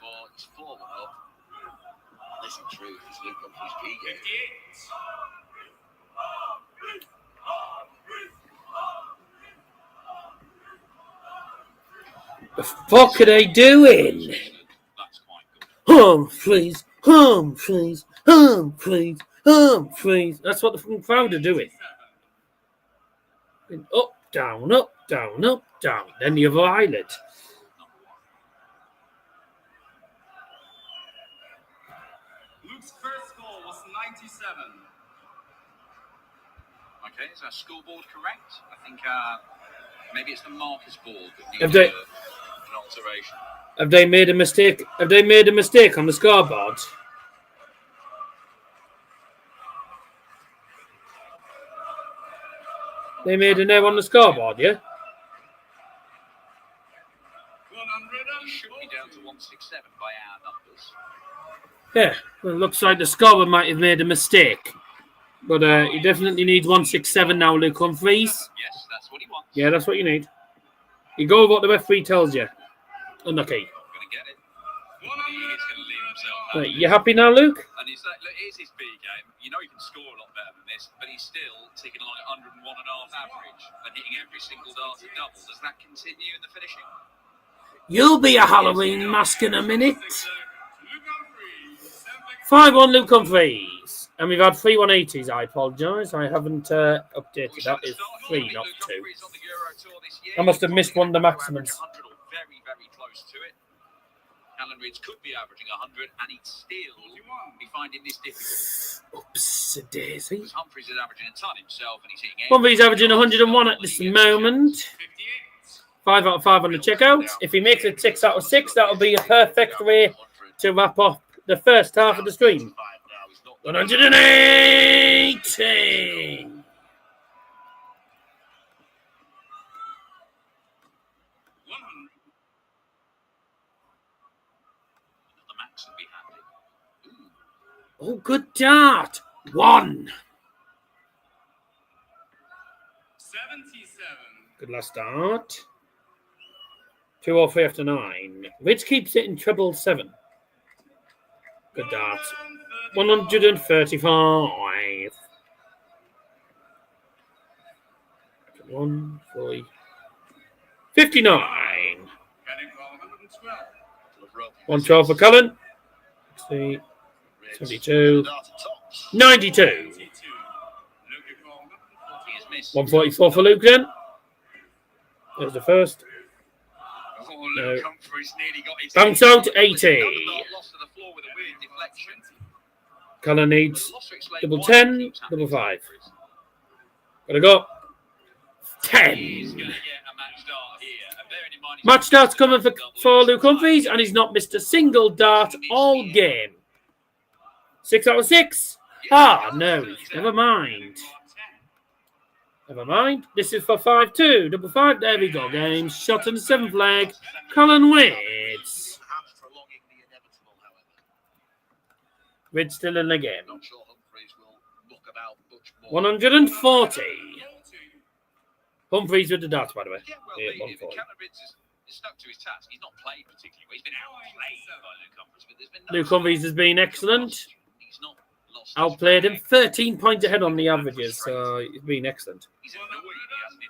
4. It's 4 up. Listen, truth, it's Luke Humphries' P game. 58. The fuck are they doing? That's quite good. Humphries, Humphries, Humphries, Humphries. That's what the fucking crowd are doing. Up, down, up, down, up, down. Then the other eyelid. Luke's first score was 97. Okay, is our scoreboard correct? I think maybe it's the marcus board that needs an alteration. Have they made a mistake? Have they made a mistake on the scoreboard? They made an error on the scoreboard, yeah? 100 should be down to 167 by our numbers. Yeah, well, it looks like the scorer might have made a mistake. But he definitely needs 167 now, Luke Humphries. Yes, that's what he wants. Yeah, that's what you need. You go with what the referee tells you. Unlucky. Going to get it. He's going to leave himself. Right, you happy now, Luke? And he's like, look, here's his B game. You know he can score a lot better than this, but he's still ticking along at 101.5 average and hitting every single dart at double. Does that continue in the finishing? You'll be a Halloween mask in a minute. 5-1 Luke Humphries. And we've had 3 180s. I apologise. I haven't updated. That is 3, not 2. I must have missed one of the maximums. Very, very close to it. Callan Rydz could be averaging 100, and he'd still be finding this difficult. Oops, daisy. Humphries is averaging a ton himself, and he's hitting it. Humphries averaging 101 at this moment. 5 out of 5 on the checkout. If he makes it 6 out of 6, that'll be a perfect way to wrap up the first half of the stream. 118. Oh, good dart. 1. 77. Good last dart. 203 after 9. Rydz keeps it in treble 7. Good dart. 135. 1, 3. 59. 112 for Callan. 72. 92. 144 for Luke then. There's the first. No. Bounce out 80. Callan needs double 10, double 5. Gotta go. 10. Match start's coming for Luke Humphries, and he's not missed a single dart all game. 6 out of 6. Ah, no. Never mind. Never mind. This is for 5-2. Double 5. There we go. Game shot in the 7th leg. Callan Rydz. Rydz still in the game. 140. Humphries with the darts, by the way. Yeah, 140. Stuck to his task. He's not played particularly well. He's been outplayed by Luke Humphries, but there's been Luke Humphries has been excellent. Outplayed him 13 points ahead on the averages, so he's been excellent.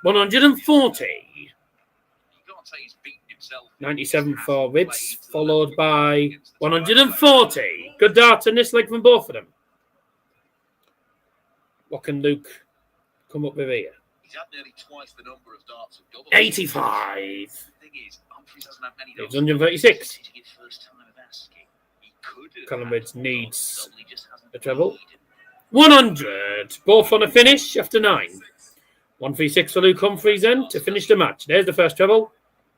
140. 97 for Rydz, followed by 140. Good darts in this leg from both of them. What can Luke come up with here? He's had nearly twice the number of darts of double. 85. Humphries hasn't had many It's 136. Callan Rydz needs a treble. 100. Both on a finish after 9. 136 for Luke Humphries then to finish the match. There's the first treble.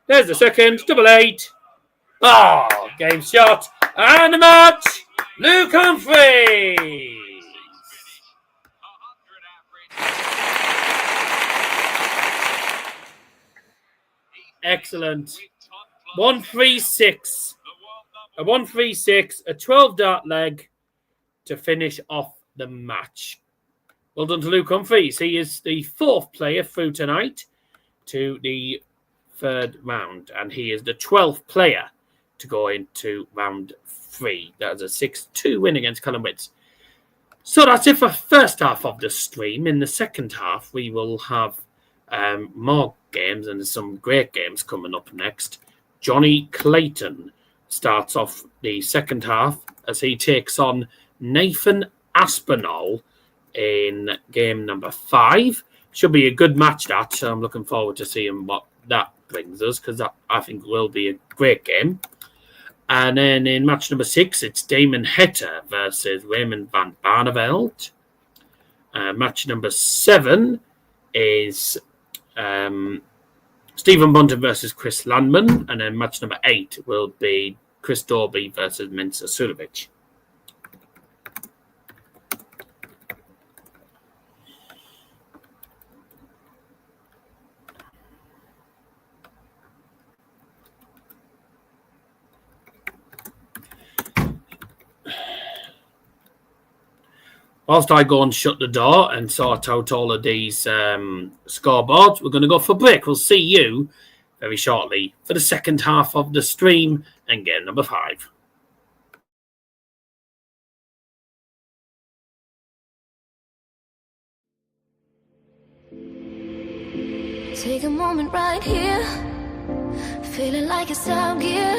There's the second. Double 8. Oh, game shot. And the match. Luke Humphries. Excellent. 136. A 136, a 12 dart leg to finish off the match. Well done to Luke Humphries. He is the 4th player through tonight to the 3rd round, and he is the 12th player to go into round 3. That is a 6-2 win against Callan Rydz. So that's it for first half of the stream. In the second half, we will have more games, and there's some great games coming up next. Jonny Clayton starts off the second half as he takes on Nathan Aspinall in game number 5. Should be a good match, that. So I'm looking forward to seeing what that brings us, because that, I think, will be a great game. And then in match number 6, it's Damon Heta versus Raymond van Barneveld. Match number 7 is Stephen Bunting versus Chris Landman. And then match number 8 will be Chris Dobey versus Mensur Suljovic. Whilst I go and shut the door and sort out all of these scoreboards, we're going to go for a break. We'll see you very shortly for the second half of the stream and game number 5. Take a moment right here. feeling like it's out gear.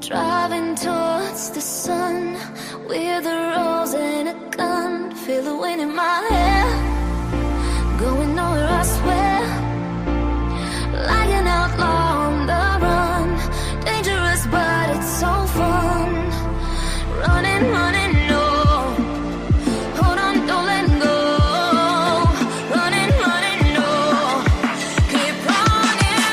Driving towards the sun with a rose and a gun. Feel the wind in my hair, going nowhere I swear. Like an outlaw on the run, dangerous but it's so fun. Running, running, no. Hold on, don't let go. Running, running, no. Keep running.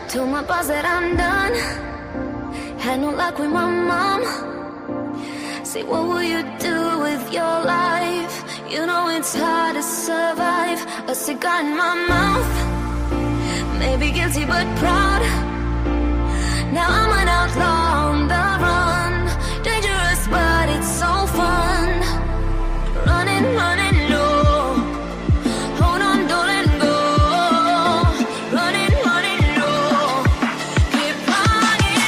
Told my boss that I'm done. Had no luck with my mom. Say, what will you do with your life? You know it's hard to survive. A cigar in my mouth. Maybe guilty but proud. Now I'm an outlaw on the run. Dangerous but it's so fun. Running, running, no. Hold on, don't let go. Running, running, no. Keep running.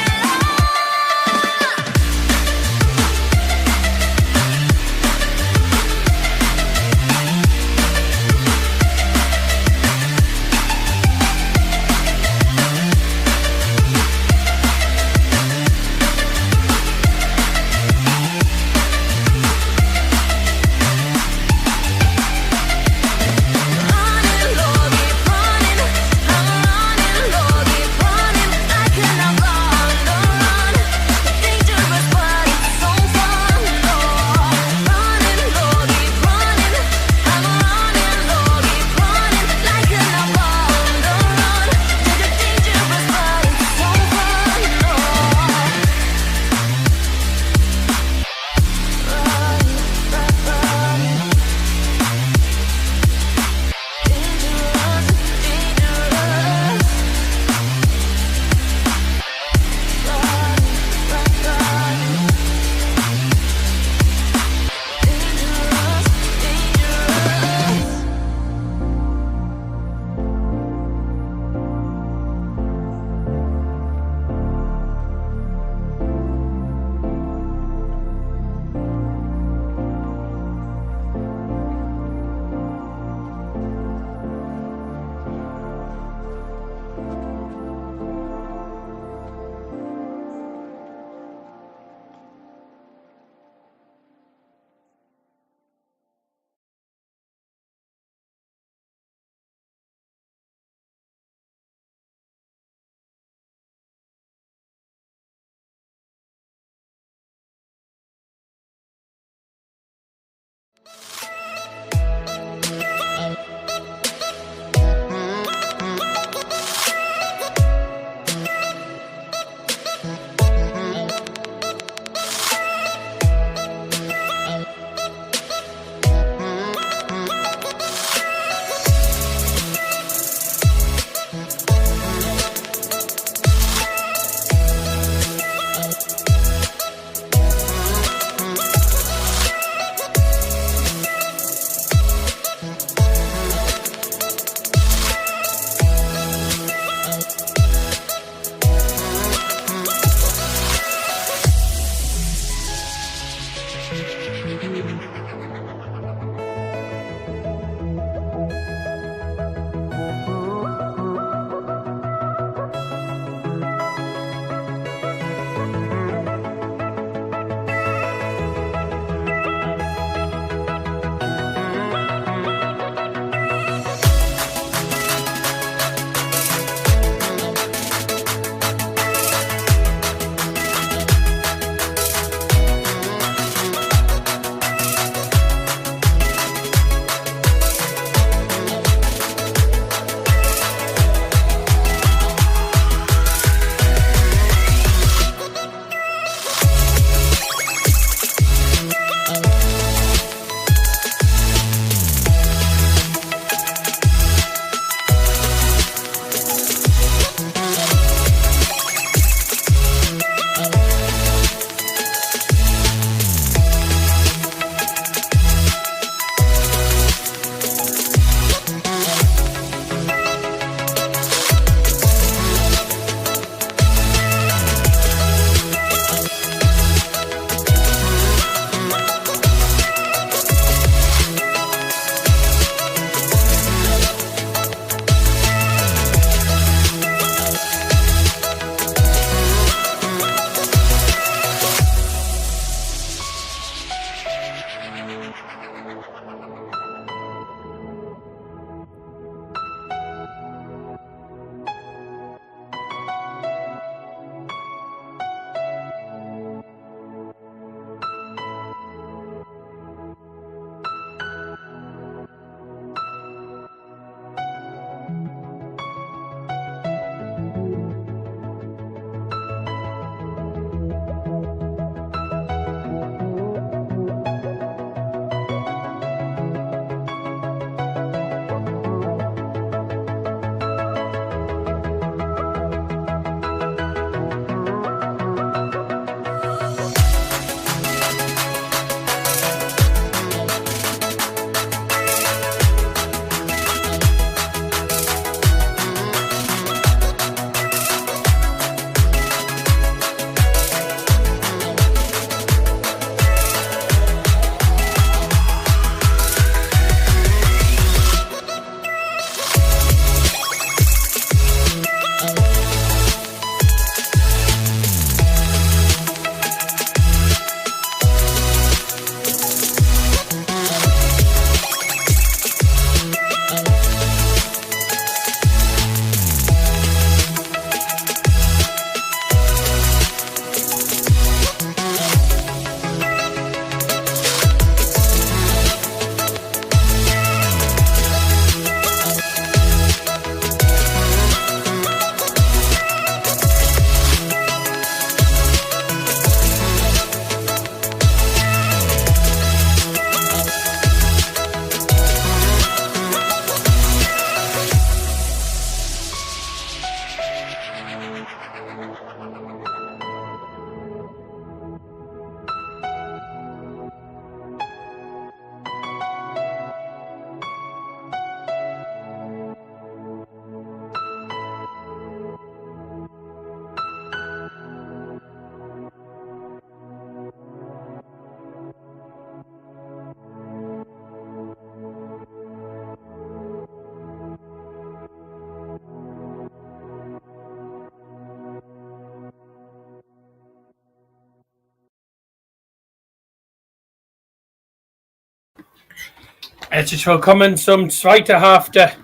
Het is welkom zum zweite Hälfte.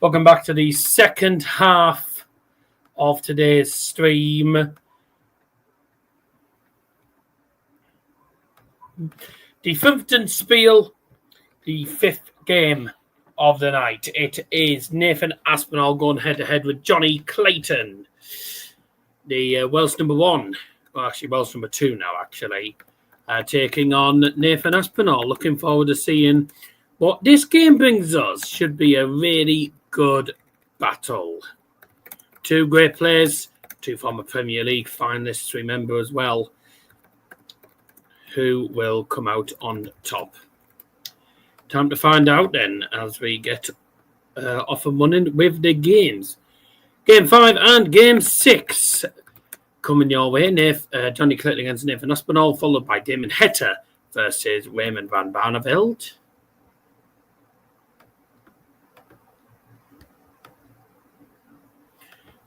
Welcome back to the second half of today's stream. The fifth Spiel, the fifth game of the night. It is Nathan Aspinall going head-to-head with Jonny Clayton, the Welsh number one. Well, actually, Welsh number two now, actually. Taking on Nathan Aspinall. Looking forward to seeing what this game brings us. Should be a really good battle. Two great players, two former Premier League finalists, remember as well, who will come out on top. Time to find out then as we get off and running with the games. Game 5 and Game 6 coming your way. Jonny Clayton against Nathan Aspinall, followed by Damon Heta versus Raymond van Barneveld.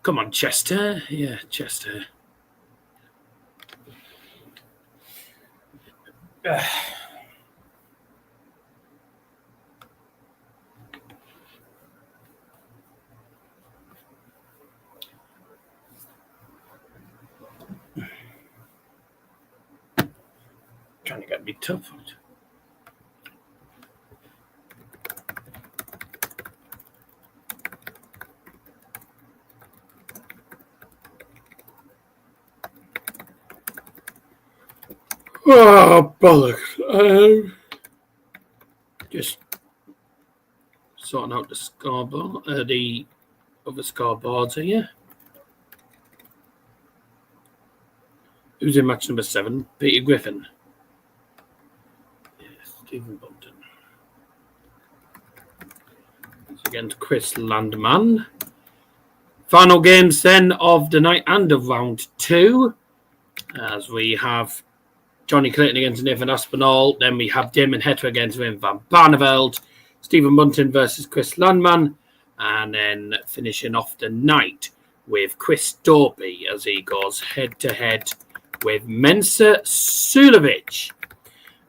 Come on, Chester. Yeah, Chester. Trying to get me tough. Oh, bollocks. Just sorting out the scoreboard, the other scoreboards here. Who's in match number 7? Peter Griffin. Yes, Stephen Bunting. It's against Chris Landman. Final games then of the night and of round 2. As we have Jonny Clayton against Nathan Aspinall. Then we have Damon Heta against Raymond van Barneveld. Stephen Bunting versus Chris Landman. And then finishing off the night with Chris Dobey as he goes head-to-head with Mensur Suljovic.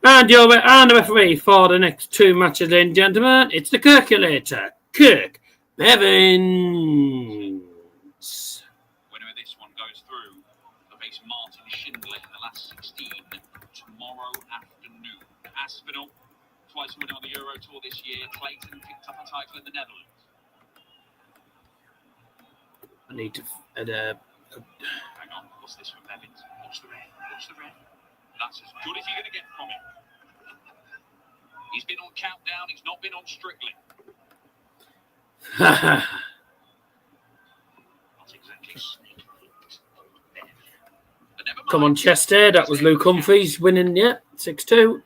And the referee for the next 2 matches, ladies and gentlemen, it's the Calculator, Kirk Bevins. Whenever this one goes through, the face Martin Schindler in the last 16 tomorrow afternoon. Aspinall, twice winner on the Euro Tour this year. Clayton picked up a title in the Netherlands. I need to... Hang on, what's this from Bevins? Watch the red, watch the red. That's as good as you're going to get from him. He's been on Countdown, he's not been on Strictly. Not exactly sneaky. Come on, Chester. That was Luke Humphries winning, yeah, 6-2.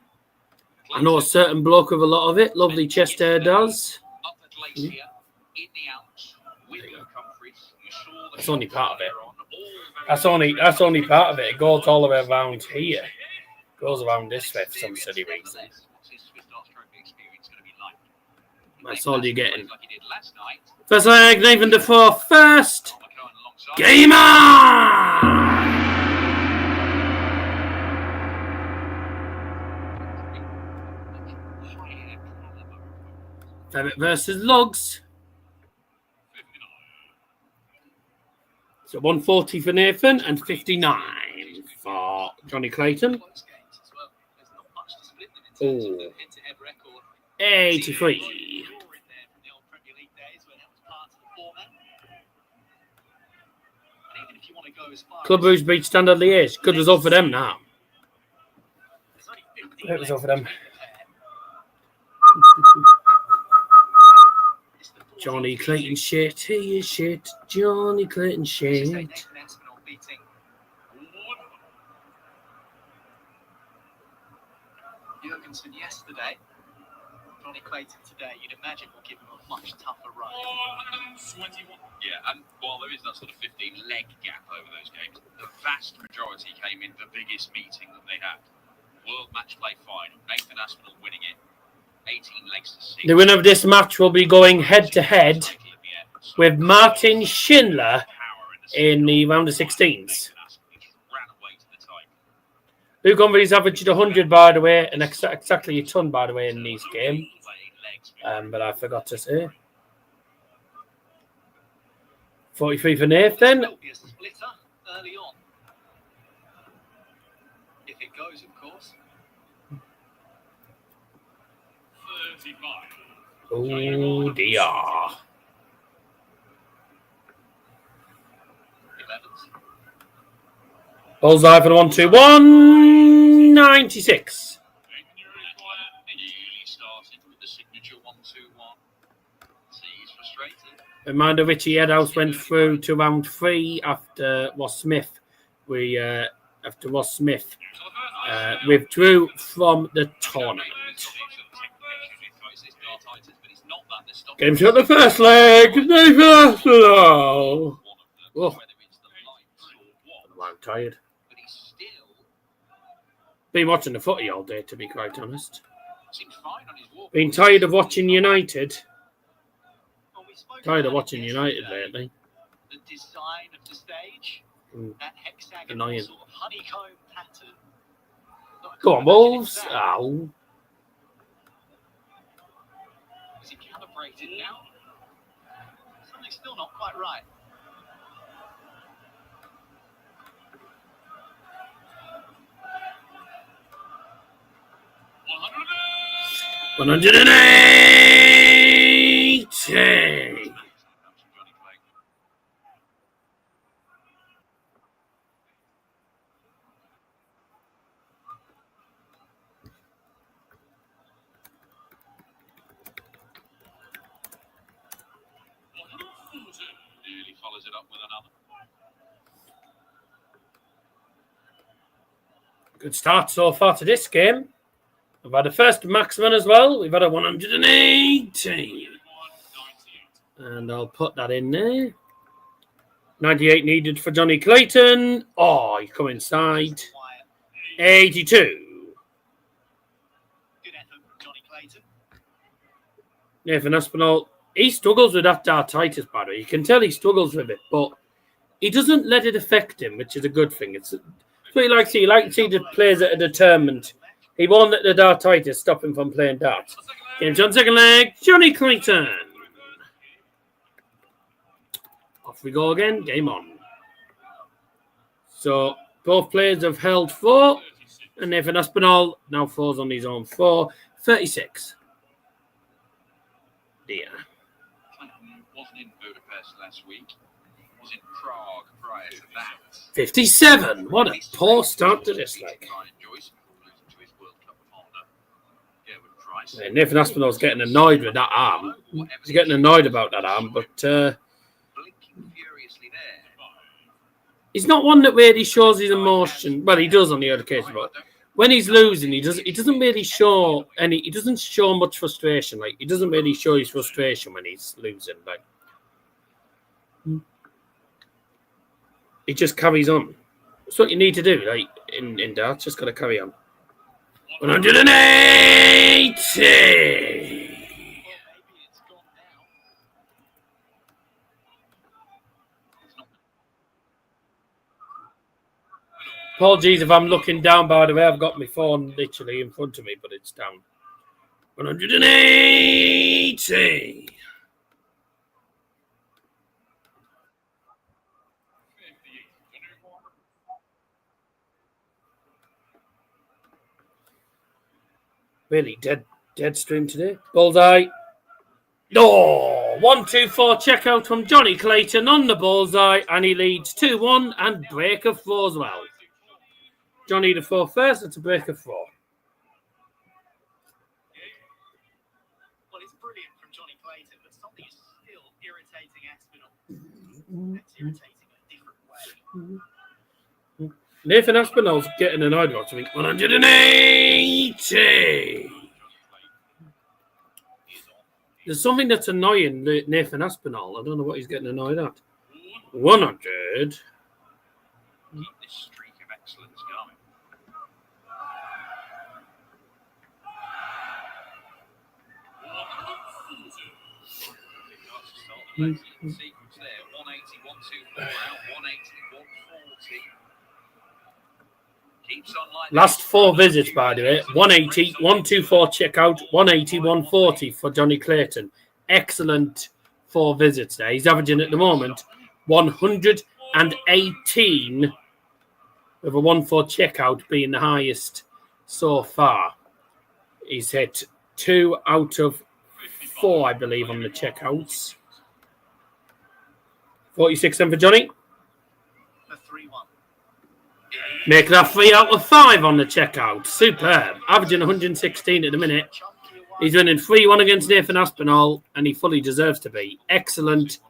I know a certain bloke with a lot of it. Lovely Chester does. Up at Glacier, in the Alps, with Luke Humphries. That's only part of it. That's only part of it. It goes all the way around here. It goes around this way for some silly reason. That's all you're getting. First leg, Nathan Defoe first. Game on! Ferret versus Lugs. So 140 for Nathan and 59 for Jonny Clayton. Oh. 83. Club Rouge beat Standard Liège. Good result for them now. Great result for them. Jonny Clayton shit. He is shit. Jonny Clayton shit. Jurgensen yesterday. Jonny Clayton today, you'd imagine will give him a much tougher run. Yeah, and while there is that sort of 15-leg gap over those games, the vast majority came in the biggest meeting that they had. World Match Play final. Nathan Aspinall winning it. 18 legs to 6. The winner of this match will be going head-to-head with Martin Schindler in the round of 16s. Luke Humphries averaged 100, by the way, and exactly a ton, by the way, in these games. But I forgot to say. 43 for Nath then. There'll be a splitter early on. If it goes, of course. 35. Oh dear. 11s. Bullseye for the 1-2-1. 96. Nearly started with the signature 1-2-1. See, he's frustrated. Reminder, Richie Edhouse went through to round 3 after Ross Smith. After Ross Smith withdrew from the tournament. Game shot the first leg. Nathan Aspinall. Oh, I'm tired. Been watching the footy all day, to be quite honest. Been tired of watching United. Tired of watching United lately. The design of the stage, that hexagon Annoying. sort of honeycomb pattern. Go on, Wolves. Ow. Is it calibrated now? Something's still not quite right. One 180. Nearly follows it up with another. Good start so far to this game. We've had a first maximum as well. We've had a 180. And I'll put that in there. 98 needed for Johnny Clayton. Oh, he's come inside. 82. Good effort, Johnny Clayton. Nathan Aspinall, he struggles with that arthritis, by the way. You can tell he struggles with it, but he doesn't let it affect him, which is a good thing. It's what he likes to see. He likes to see the players that are determined. He won't let the arthritis stop him from playing darts. Game on second leg, Johnny Clayton. Off we go again, game on. So both players have held 4, and Nathan Aspinall now falls on his own 4. 36. Dear. Clayton wasn't in Budapest last week. Was in Prague prior to that. 57. What a poor start to this leg. Joyce, losing to his World Cup partner. Yeah, with Price. Yeah, Nathan Aspinall's getting annoyed with that arm. He's getting annoyed about that arm, but Blinking furiously there. he's not one that really shows his emotion. Well, he does on the other occasion, but when he's losing, he doesn't really show any. He doesn't show much frustration. Like he doesn't really show his frustration when he's losing. Like he just carries on. That's what you need to do. Like in darts, just got to carry on. 180. Apologies if I'm looking down, by the way. I've got my phone literally in front of me, but it's down. 180. Really dead stream today. Bullseye. Oh, 1-2-4 checkout from Johnny Clayton on the bullseye, and he leads 2-1 and break of 4 as well. Johnny the 4 first, that's a break of 4. Well, it's brilliant from Johnny Clayton, but something is still irritating Aspinall. It's irritating in a different way. Nathan Aspinall's getting annoyed about something. 180. There's something that's annoying Nathan Aspinall. I don't know what he's getting annoyed at. 100. Keep this streak of excellence going. Sequence there. 180, 124 out, 180, 140. Last 4 visits, by the way, 180, 124 checkout, 180, 140 for Johnny Clayton. Excellent 4 visits there. He's averaging at the moment 118 with a 1-4 checkout being the highest so far. He's hit 2 out of 4, I believe, on the checkouts. 46 then for Johnny. Make that 3 out of 5 on the checkout. Superb. Averaging 116 at the minute. He's winning 3-1 against Nathan Aspinall, and he fully deserves to be. Excellent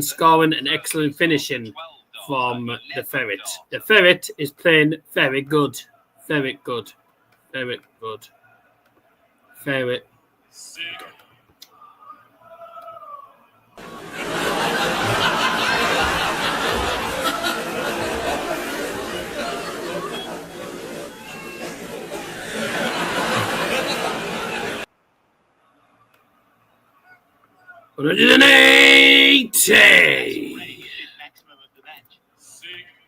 scoring and excellent finishing from the Ferret. The Ferret is playing very good. Very good. Very good. Ferret. $180.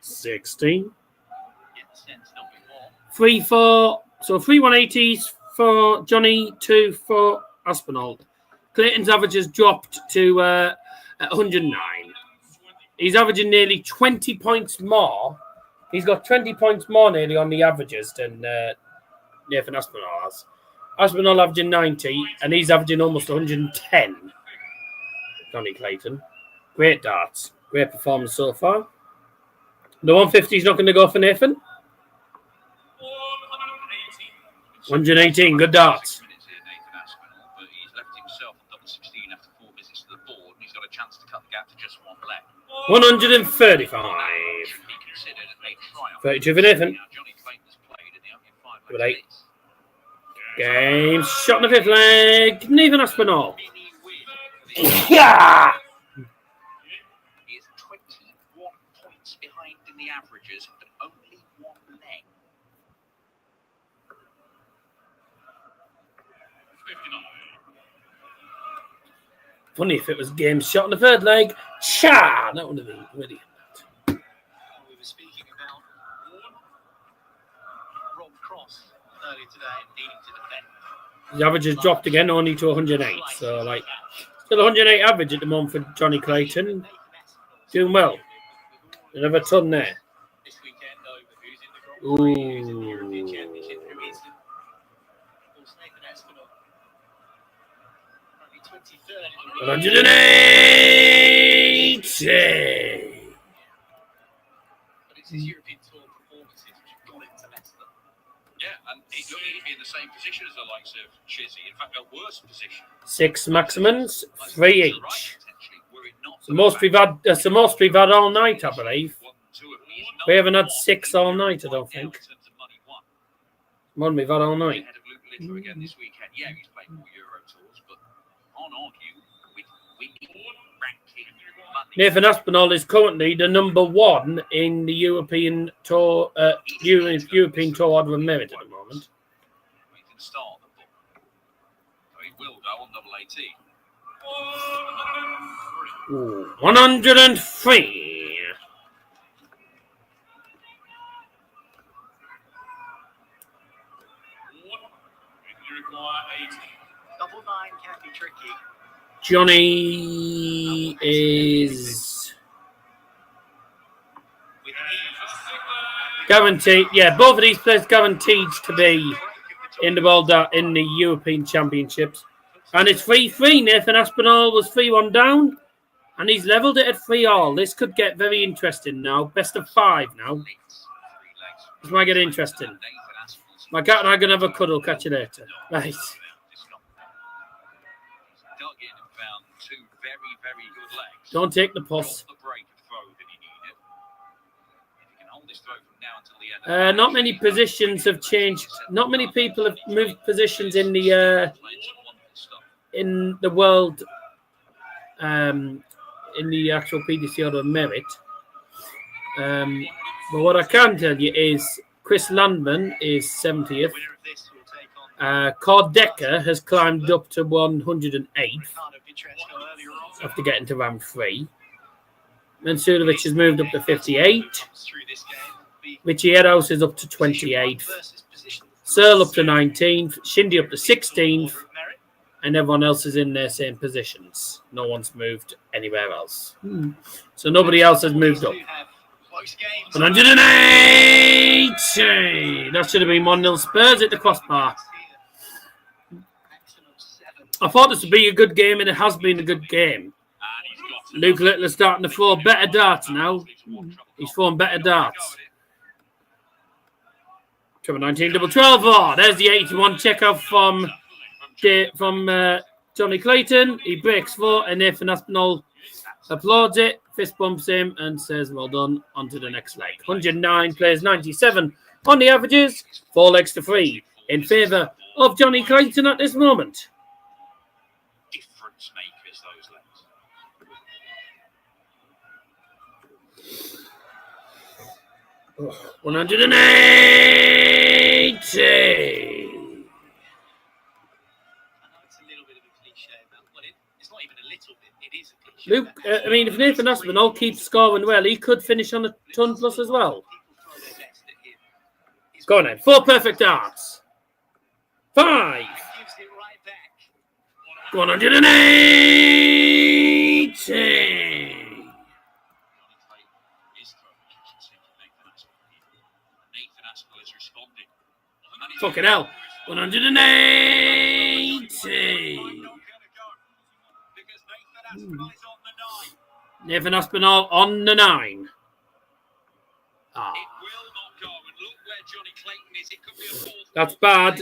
16. 3-4. So 3 180s for Johnny, 2 for Aspinall. Clayton's average has dropped to 109. He's averaging nearly 20 points more. He's got 20 points more nearly on the averages than Nathan Aspinall has. Aspinall averaging 90, and he's averaging almost 110. Johnny Clayton. Great darts. Great performance so far. The 150 is not going to go for Nathan. 118. Good darts. But he's left himself on double 16 after 4 visits to the board, and he's got a chance to cut the gap to just 1 leg. 135. 32 for Nathan. Johnny Clayton's played in the opening 5 Good legs. 8. Game shot in the 5th leg. Nathan Aspinall. Yeah. He is 21 points behind in the averages, but only 1 leg. 59. Funny if it was game shot in the 3rd leg. Cha! That would have been brilliant. We were speaking about Rob Cross earlier today needing to defend. His average has dropped again only to 108. So, like, still 108 average at the moment for Johnny Clayton. Doing well. Another ton there. This weekend over who's in the Grand Prix, who's in the Ooh. European Championship, who is of course Nathan Aspinall. Only 23rd in the 180. but it's his European Tour performances which have got him to Leicester. Yeah, and he'd be in the same position as the likes of Chizzy. In fact, a worse position. 6 maximums, 3 each. It's the most we've had. That's the most we've had all night, I believe. We haven't had 6 all night, I don't think. One we've had all night. Ahead of Luke Littler again this weekend. Yeah, he's played more Euro tours, but can't argue with winning ranking money. Nathan Aspinall is currently the number 1 in the European Tour, European Tour Order of Merit at the moment. He can start the book. So he will go on double 18. Ooh, 103. You require 80. Double 9 can be tricky. Johnny is With guaranteed. Yeah, both of these players guaranteed to be in the in the European Championships. And it's 3-3. Nathan Aspinall was 3-1 down, and he's levelled it at 3-all. This could get very interesting now. Best of 5 now. This might get interesting. My cat and I are going to have a cuddle. Catch you later. Right. Dug in and found 2 very, very good legs. Don't take the puss. Got the break of throw that he needed. If he can hold this throw from now until the end. Not many positions have changed. Not many people have moved positions in the world, in the actual PDC Order of Merit. But what I can tell you is Chris Landman is 70th. winner of this will take on Cardecca has climbed up to 108th Ricardo Pietreczko earlier on. after getting to round 3. Suljovic has moved up to 58. Comes through this game. Richie Eros is up to 28th. Searle up to 19th. Shindy up to 16th. And everyone else is in their same positions. No one's moved anywhere else. So nobody else has moved up. 180! That should have been 1-0 Spurs at the crossbar. I thought this would be a good game, and it has been a good game. Luke Littler's starting to throw better darts now. He's throwing better darts. 19 double 12. Oh, there's the 81 checkoff from Johnny Clayton. He breaks 4, and Nathan Aspinall applauds it, fist bumps him, and says, well done, on to the next leg. 109 plays 97 on the averages, 4 legs to 3 in favour of Johnny Clayton at this moment. Difference makers, those legs. 180! Luke, I mean, if Nathan Aspinall keeps scoring well, he could finish on a ton plus as well. Go on then. 4 perfect darts. 5. 180. Fucking hell. 180. Nathan Aspinall on the 9. Ah. That's bad.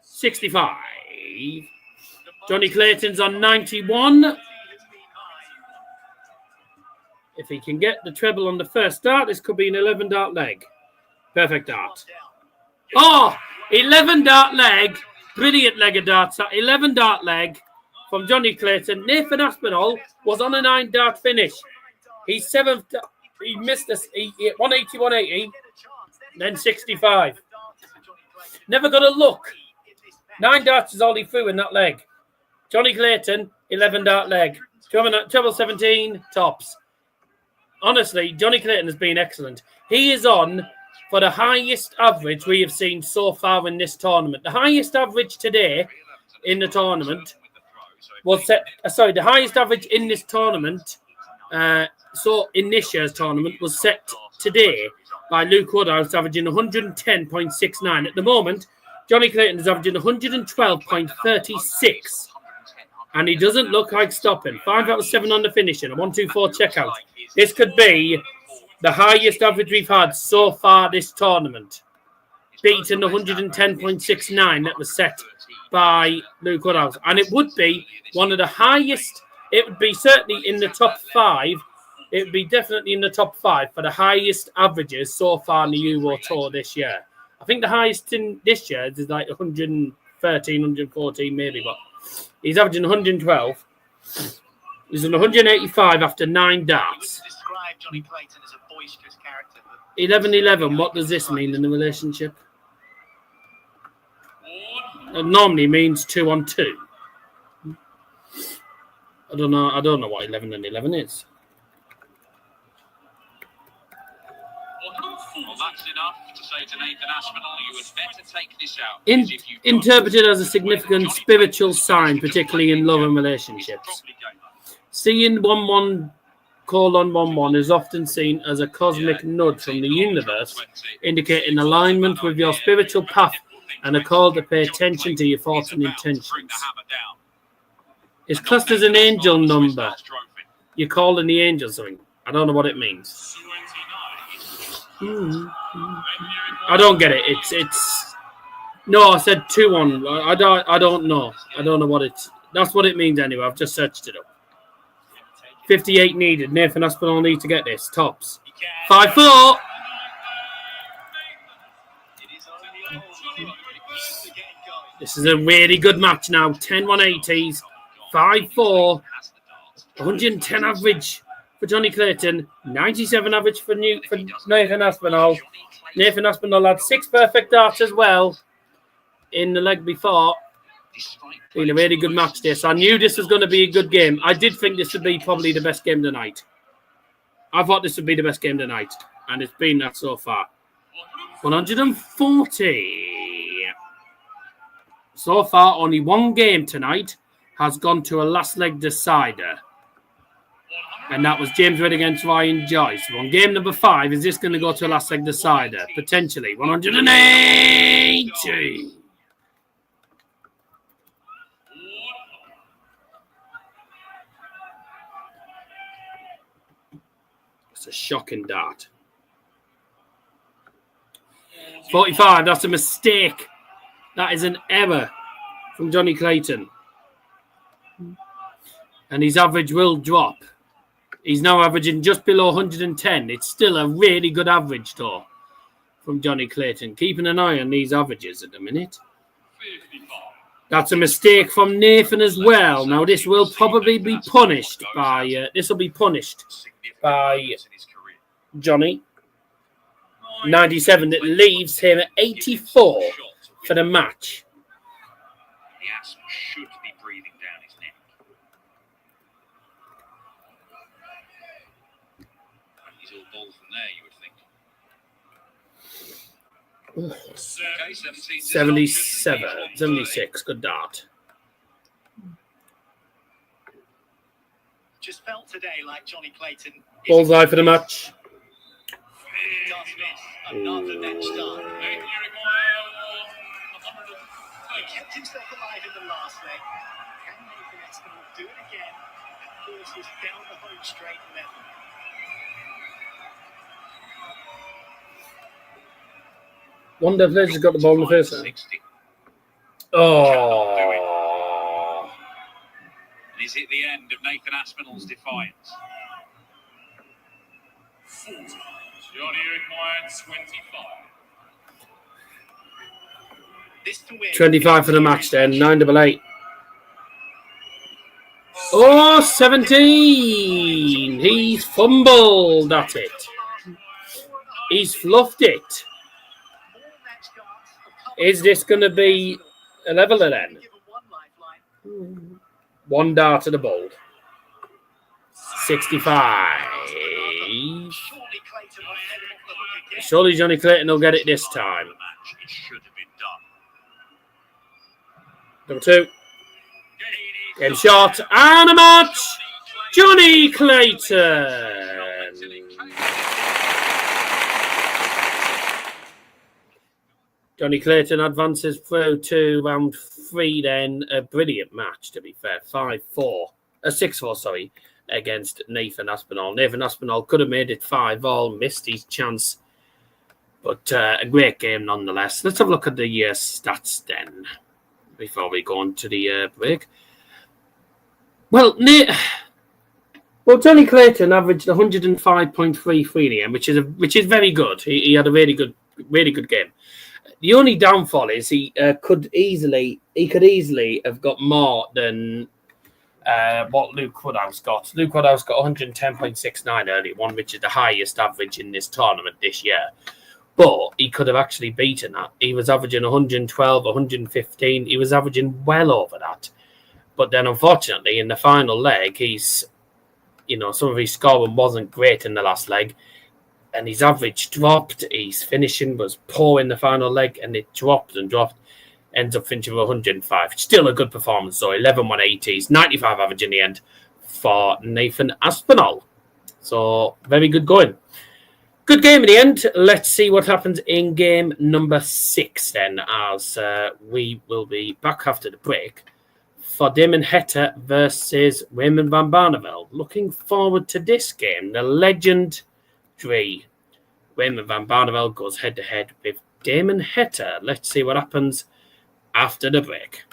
65. Johnny Clayton's on 91. If he can get the treble on the first dart, this could be an 11 dart leg. Perfect dart. Oh, 11 dart leg. Brilliant leg of darts. 11 dart leg from Johnny Clayton. Nathan Aspinall was on a 9 dart finish. He's 7th. He missed us. 180, 180. Then 65. Never got a look. 9 darts is all he threw in that leg. Johnny Clayton, 11 dart leg. Treble 17, tops. Honestly, Johnny Clayton has been excellent. He is on for the highest average we have seen so far in this tournament. The highest average today in the tournament was set. The highest average in this tournament, in this year's tournament, was set today by Luke Woodhouse, averaging 110.69. At the moment, Johnny Clayton is averaging 112.36. And he doesn't look like stopping. 5 out of 7 on the finishing. A 1-2-4 checkout. This could be the highest average we've had so far this tournament. Beating the 110.69 that was set by Luke Woodhouse. And it would be one of the highest. It would be certainly in the top 5. It would be definitely in the top 5 for the highest averages so far in the Euro Tour this year. I think the highest in this year is like 113, 114 maybe, but he's averaging 112. He's on 185 after 9 darts. 11-11, what does this mean in the relationship? It normally means 2 on 2. I don't know what 11 and 11 is. Well, that's enough to say to Nathan Aspinall, you had better take this out. Interpreted as a significant spiritual sign, particularly in love and relationships. Seeing 1-1 colon 1-1 is often seen as a cosmic nudge from the universe, indicating alignment with your spiritual path and a call to pay attention to your thoughts and intentions. It's classed as an angel number. You're calling the angel something. I don't know what it means. I don't get it. It's no. I said 2-1. I don't know. I don't know what it's. That's what it means anyway. I've just searched it up. 58 needed. Nathan Aspinall needs to get this. Tops. 5-4. This is a really good match now. 10 180s. 5-4. 110 average for Johnny Clayton. 97 average for Nathan Aspinall. Nathan Aspinall had 6 perfect darts as well in the leg before. Been a really good match this. I knew this was going to be a good game. I did think this would be probably the best game tonight. I thought this would be the best game tonight, and it's been that so far. 140. So far, only one game tonight has gone to a last leg decider. And that was James Reid against Ryan Joyce. On game number 5, is this going to go to a last leg decider? Potentially. 180. It's a shocking dart. 45, that's a mistake. That is an error from Johnny Clayton. And his average will drop. He's now averaging just below 110. It's still a really good average, though, from Johnny Clayton. Keeping an eye on these averages at the minute. That's a mistake from Nathan as well. Now, this will probably be punished by... Johnny. 97. That leaves him at 84 for the match. The asthma should be breathing down his neck. He's all ball from there, you would think. Okay, 77, 76. Good dart. Just felt today like Johnny Clayton. Bullseye for the match. He does miss another net start. He kept himself alive in the last leg. Can Nathan Aspinall do it again and force us down the home straight level? Wonder if Rydz has got the ball in the first half. Oh. And is it the end of Nathan Aspinall's defiance? Johnny required 25. 25 for the match then. 988. Oh, 17. He's fumbled at it. He's fluffed it. Is this going to be a leveler then? One dart to the ball. 65. Surely Johnny Clayton will get it this time. Number 2. Game shot and a match. Johnny Clayton. Johnny Clayton advances through to round 3 then. A brilliant match, to be fair. 6-4, sorry, against Nathan Aspinall. Nathan Aspinall could have made it 5-all, missed his chance. But a great game nonetheless. Let's have a look at the stats then, before we go on to the break. Well, Johnny Clayton averaged 105.33 in, which is very good. He had a really good game. The only downfall is he could easily have got more than what Luke Woodhouse got. Luke Woodhouse got 110.69 early one, which is the highest average in this tournament this year. But he could have actually beaten that. He was averaging 112, 115. He was averaging well over that. But then, unfortunately, in the final leg, some of his scoring wasn't great in the last leg. And his average dropped. His finishing was poor in the final leg. And it dropped and dropped. Ends up finishing with 105. Still a good performance, though. 11-180s. 95 average in the end for Nathan Aspinall. So, very good going. Good game in the end. Let's see what happens in game number 6 then, as we will be back after the break for Damon Heta versus Raymond van Barneveld. Looking forward to this game. The legendary Raymond van Barneveld goes head-to-head with Damon Heta. Let's see what happens after the break.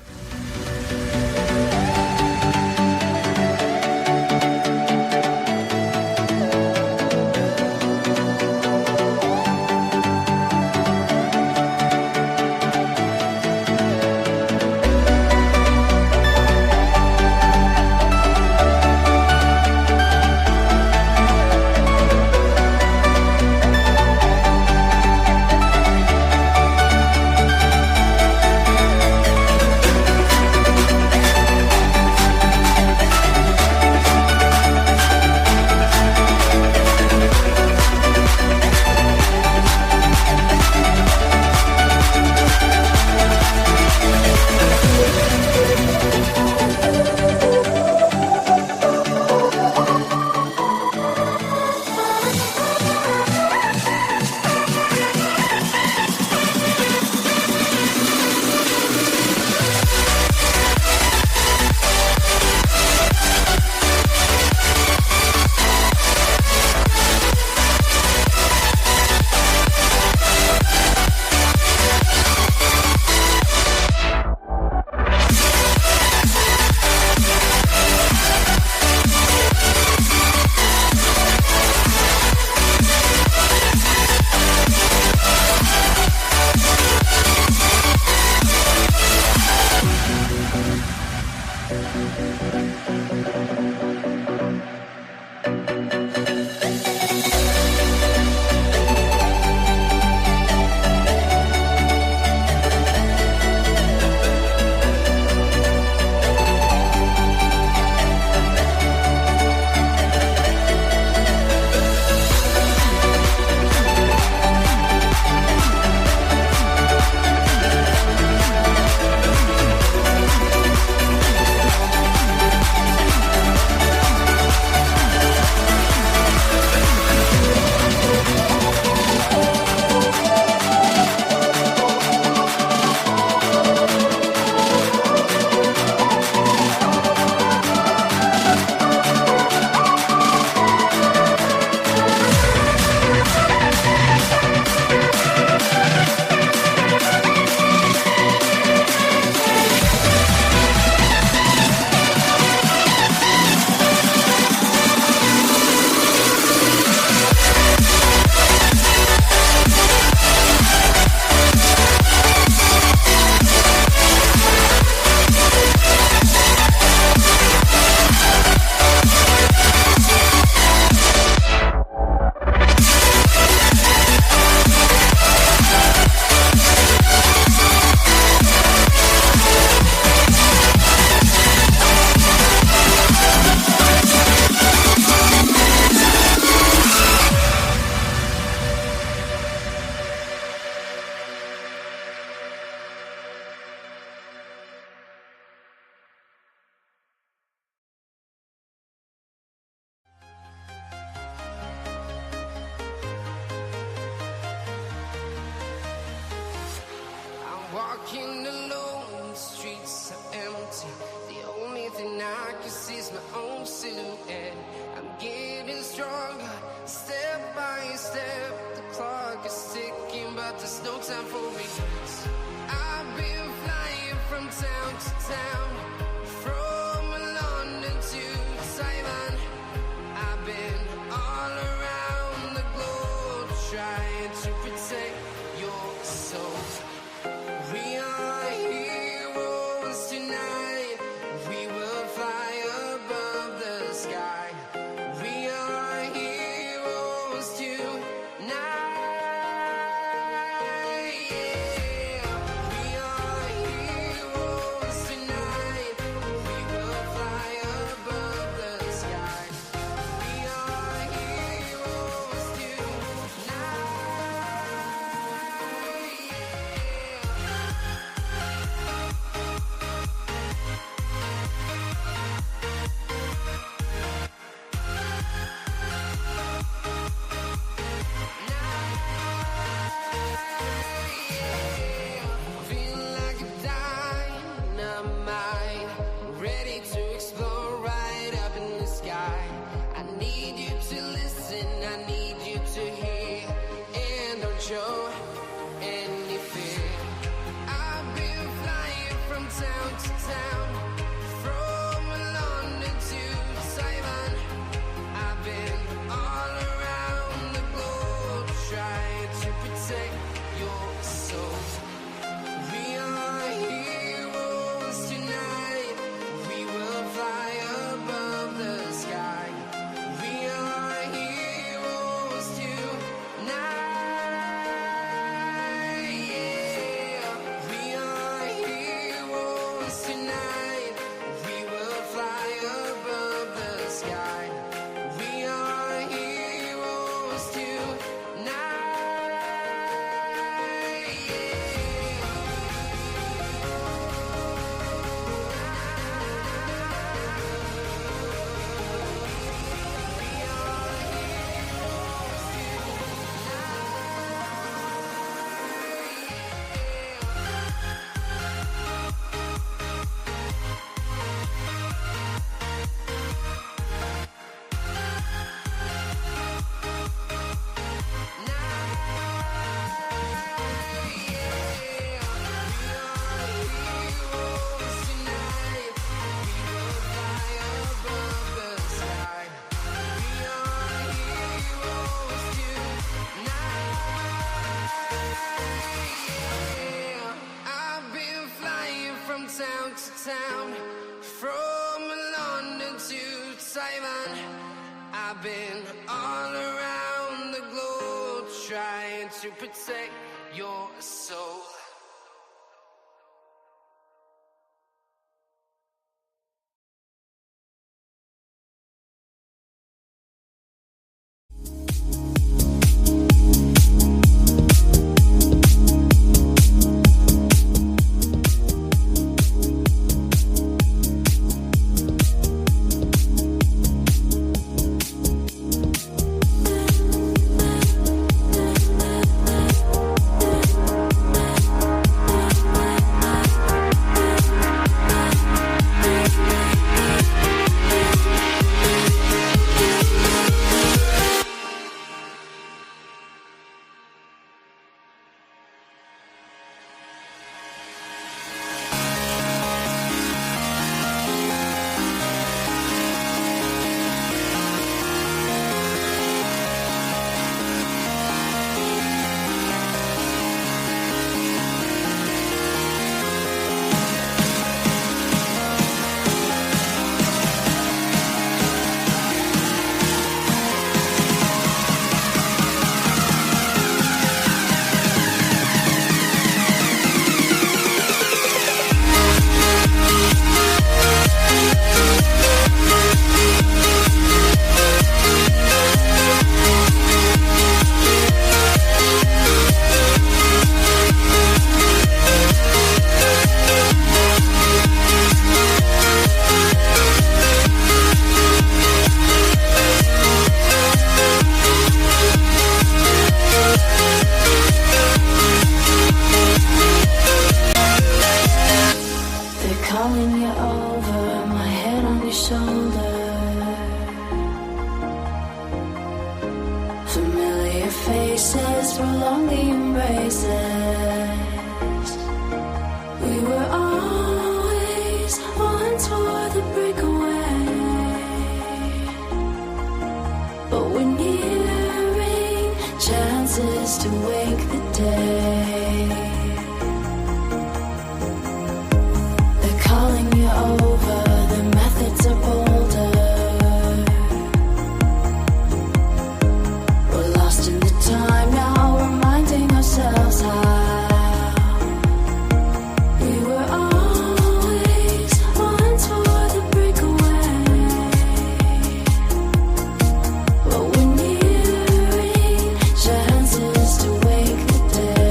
can see my own silhouette. I'm getting stronger, step by step. The clock is ticking, but there's no time for regrets. I've been flying from town to town, from London to Taiwan. I've been all around the globe, trying to protect your soul. We are heroes tonight. We will fly above the sky. We are heroes tonight. Yeah. We are heroes tonight. We will fly above the sky. We are heroes tonight. Feel like a dynamite, ready to explode right up in the sky. I need you to listen, I need you to hear, and don't show any fear. I've been flying from town to town, from London to Taiwan. I've been all around the globe, trying to protect your soul. We are heroes tonight. We will fly above the sky. We are heroes tonight. Yeah. We are heroes tonight. We will fly above the sky. We are heroes tonight. I've been flying from town to town, from London to Taiwan. I've been all around the globe, trying to protect your soul. shoulder. Familiar faces, prolong the embraces. We were always one toward the breakaway, but we're nearing chances to wake the day. They're calling you over, the methods are bolder. We're lost in the time now, reminding ourselves how we were always one toward the breakaway, but we're nearing chances to wake the day.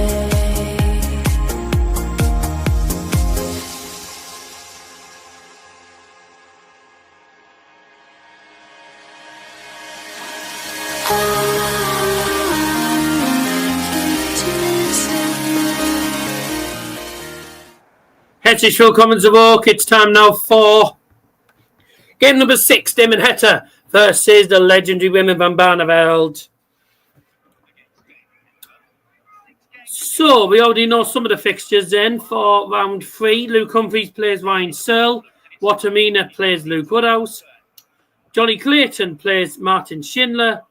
Heta's Phil Commons of Oak. It's time now for game number 6, Damon Heta versus the legendary women van Barneveld. So, we already know some of the fixtures then for round 3. Luke Humphries plays Ryan Searle. Wattimena plays Luke Woodhouse. Jonny Clayton plays Martin Schindler.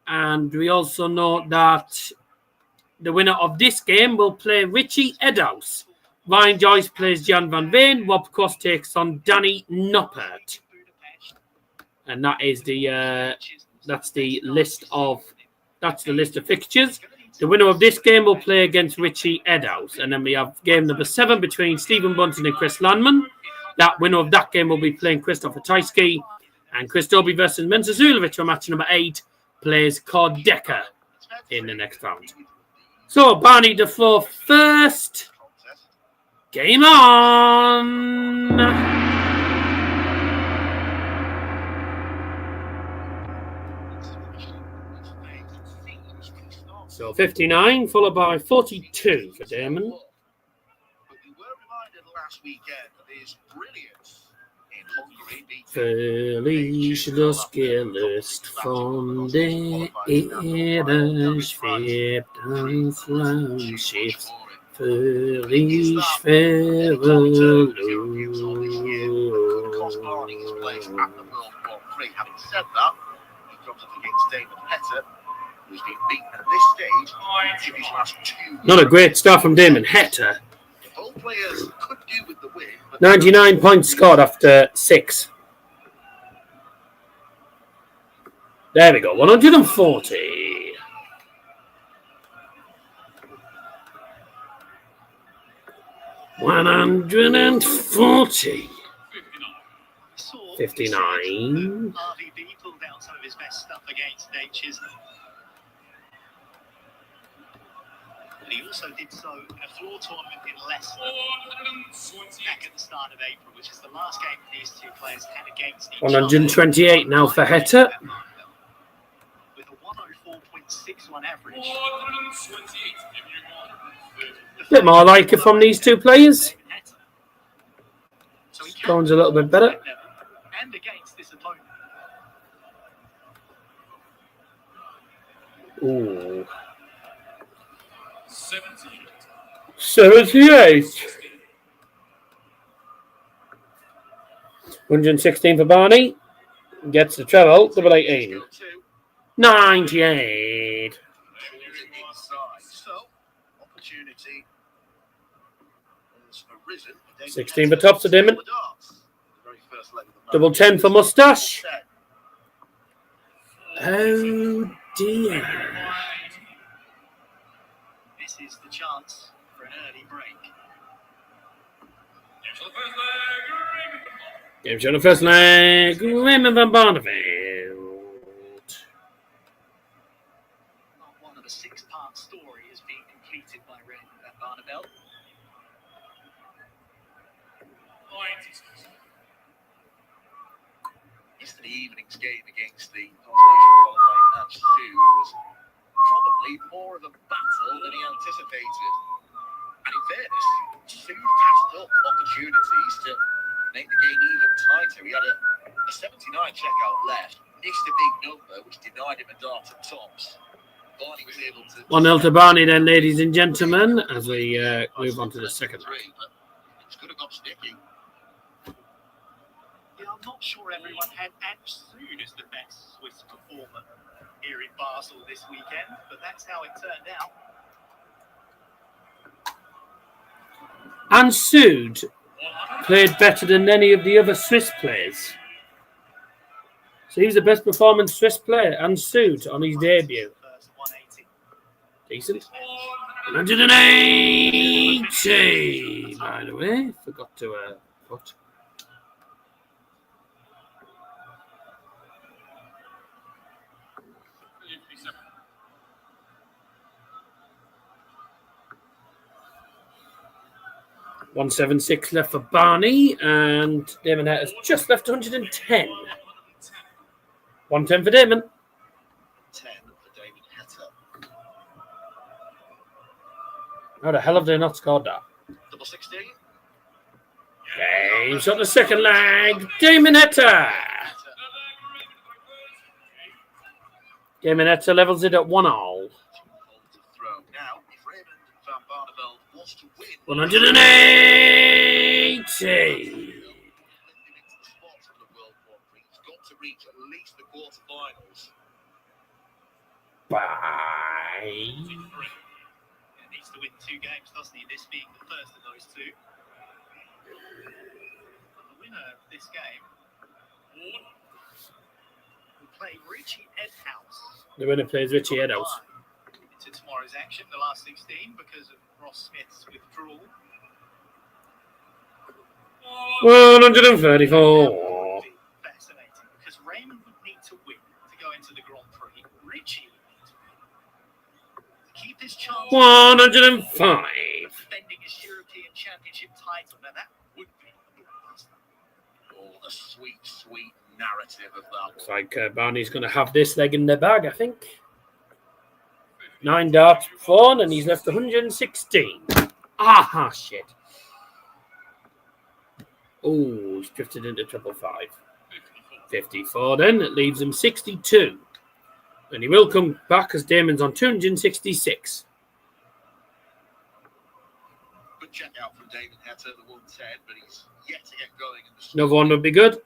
And we also know that the winner of this game will play Richie Edhouse. Ryan Joyce plays Jan van Veen. Rob Cross takes on Danny Noppert. And that is the list of fixtures. The winner of this game will play against Richie Edhouse. And then we have game number 7 between Stephen Bunting and Chris Landman. That winner of that game will be playing Christopher Tysky. And Chris Dobey versus Mensur Suljovic for match number 8 plays Cordecca in the next round. So, Barney, the floor first. Game on! So 59, followed by 42 for Damon. But we were reminded last weekend of his brilliance in Hungary. Verlies das Gelöst von der Erde, schwebt ans Flammschiff. Verlies verloren. Having said that, he drops up against Damon Heta, who's been beaten at this stage in his last 2 Not a great start from Damon Heta. Both players could do with the win, but 99 points scored after 6. There we go, 140. $140. 59. RVB pulled out some of his best stuff against Dave Chisholm. And he also did so in a floor tournament in Leicester back at the start of April, which is the last game these two players had against each 128 other. now for Heta. With a 104.61 average. Bit more like it from these two players. So he Scoring's a little bit better. and against this opponent. Ooh. 78. 116 for Barney. Gets the treble. Double 18. 98. So, opportunity has arisen. 16 for tops for Damon. Double 10 for Mustache. Oh dear. This is the chance for an early break. Game show on the first leg. Raymond van Barneveld. One of a 6-part story is being completed by Raymond van Barneveld. Yesterday evening's game against the consolation qualifying match 2 was probably more of a battle than he anticipated. And in fairness, soon passed up opportunities to make the game even tighter. He had a checkout left, missed a big number, which denied him a dart at tops. Barney was able to... 1-0 to Barney then, ladies and gentlemen, as we move on to the second. It's could have got sticky. Yeah, I'm not sure everyone had Mensur as the best Swiss performer here in Basel this weekend, but that's how it turned out. And Sud played better than any of the other Swiss players. So he was the best performing Swiss player, and Sud on his debut. Decent. 180, by the way. Forgot to put. $176 left for Barney, and Damon has just left 110. 110 for Damon. 10 for David Heta. How the hell have they not scored that? Double 16. Game's on the second leg. Damon Heta. Damon Heta levels it at 1-all. Now, if Raymond found Barneveld wants to win, 180. reach at least the quarterfinals. Bye. He needs to win 2 games, doesn't he? This being the first of those 2. The winner of this game will play Richie Edhouse. The winner plays Richie Edhouse. Into tomorrow's action, the last 16, because of Ross Smith's withdrawal. 134. Fascinating, because Raymond would need to win to go into the Grand Prix. Richie would need to win to keep his chance. 105. Defending his European Championship title. Now that would be a blockbuster. Oh, the sweet, sweet narrative of that. Looks like Barney's going to have this leg in the bag, I think. 9 darts for, and he's left 116. Aha, shit. Oh, he's drifted into 555. 54 then. It leaves him 62. And he will come back as Damon's on 266. Good check out from David Heta, the 110, but he's yet to get going in the Another one would be good.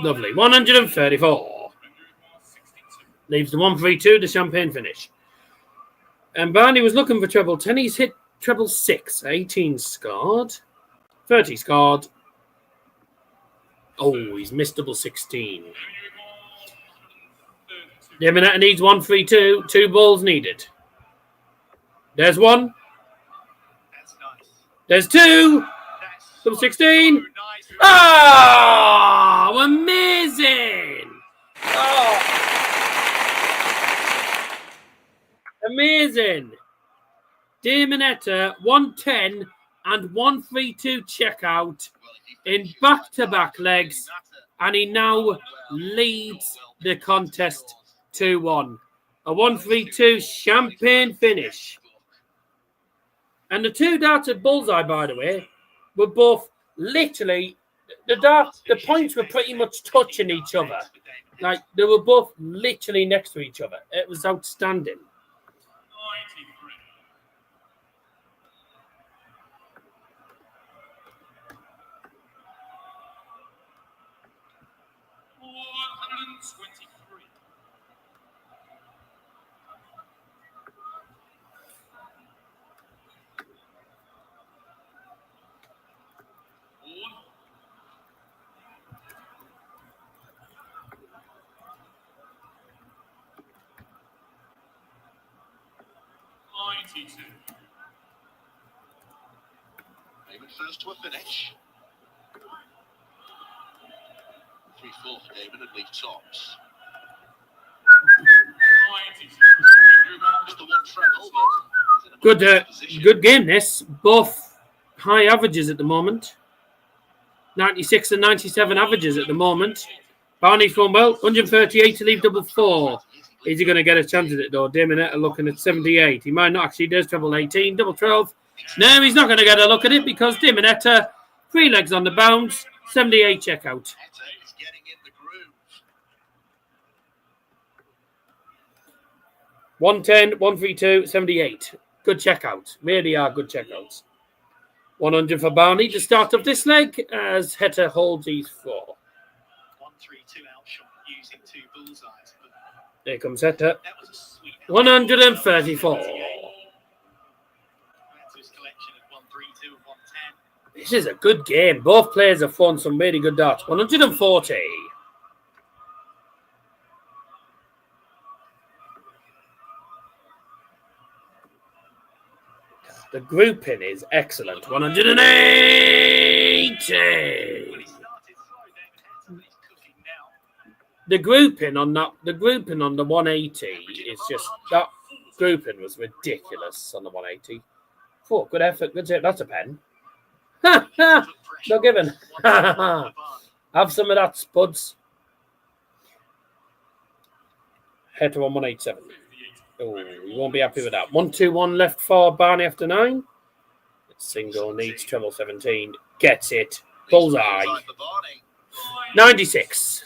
Lovely. 134. Leaves the 132, the champagne finish. And Barney was looking for treble 10. He's hit treble 6. 18 scored. 30 scored. Oh, he's missed double 16. Damon needs 132. 2 balls needed. There's 1. That's nice. There's 2. That's Double 16. nice. Oh, amazing. Oh. Amazing. Damon Heta, 110 and 132 checkout in back-to-back legs, and he now leads the contest 2-1. A 132 champagne finish. And the 2 darts at bullseye, by the way, were both literally, the points were pretty much touching each other. Like, they were both literally next to each other. It was outstanding. David first to a finish. 3-4 for David and leave tops. Just the 1 treble, but Good game, this. Both high averages at the moment. 96 and 97 averages at the moment. Barney's going well. 138 to leave double 4. Is he going to get a chance at it, though? Damon Heta looking at 78. He might not actually. There's treble 18, double 12. No, he's not going to get a look at it because Damon Heta, 3 legs on the bounce, 78 checkout. Heta is getting in the groove. 110, 132, 78. Good checkout. Really are good checkouts. 100 for Barney to start off this leg as Heta holds his 4. 1-3-2 outshot using 2 bullseyes. But There comes Heta. that was a sweet 134. That's his collection of 1-3-2 and 1-10. This is a good game. Both players have thrown some really good darts. 140. The grouping is excellent. 180. When he started slow, David Heta, but he's cooking now. The grouping on the 180 is just that grouping was ridiculous on the 180. Oh, good effort, good tip. That's a pen. Ha ha! No given. Have some of that, Spuds. Head to 187. Oh, you won't be happy with that. 121 left for Barney after 9. Single needs treble 17. Gets it. Bullseye. 96.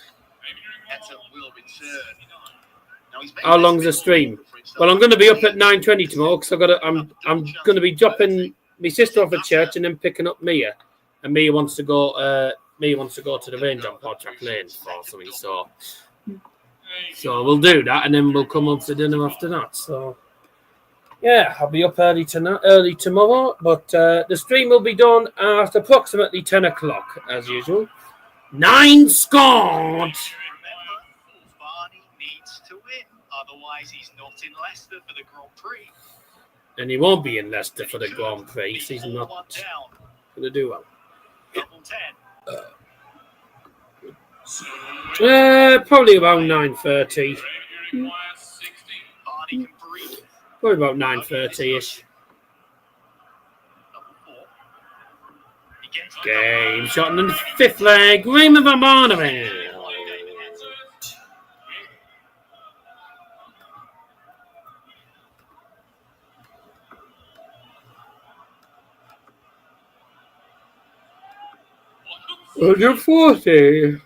How long's the stream? Well, I'm going to be up at 9:20 tomorrow because I'm going to be dropping my sister off at church and then picking up Mia. And Mia wants to go to the range on Pietreczko Lane for something. So we'll do that, and then we'll come up for dinner after that. So, yeah, I'll be up early tomorrow, but the stream will be done at approximately 10 o'clock, as usual. 9 scored! Remember, Barney needs to win, otherwise he's not in Leicester for the Grand Prix. And he won't be in Leicester for the Grand Prix. He's not going to do well. Double 10. Probably about 9:30. Barney can breathe. Probably about 9:30-ish. Double 4. He gets the Game shot in the 5th leg. Raymond van Barneveld. Under 40.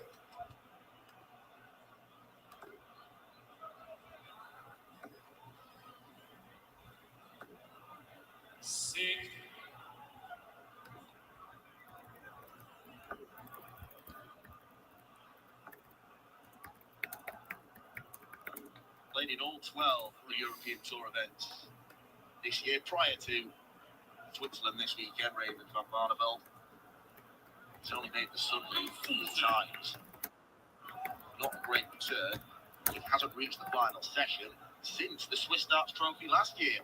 Played in all 12 of the European Tour events this year, prior to Switzerland this weekend. Raymond van Barneveld. He's only made the Sunday 4 times. Not a great return. He hasn't reached the final session since the Swiss Darts Trophy last year.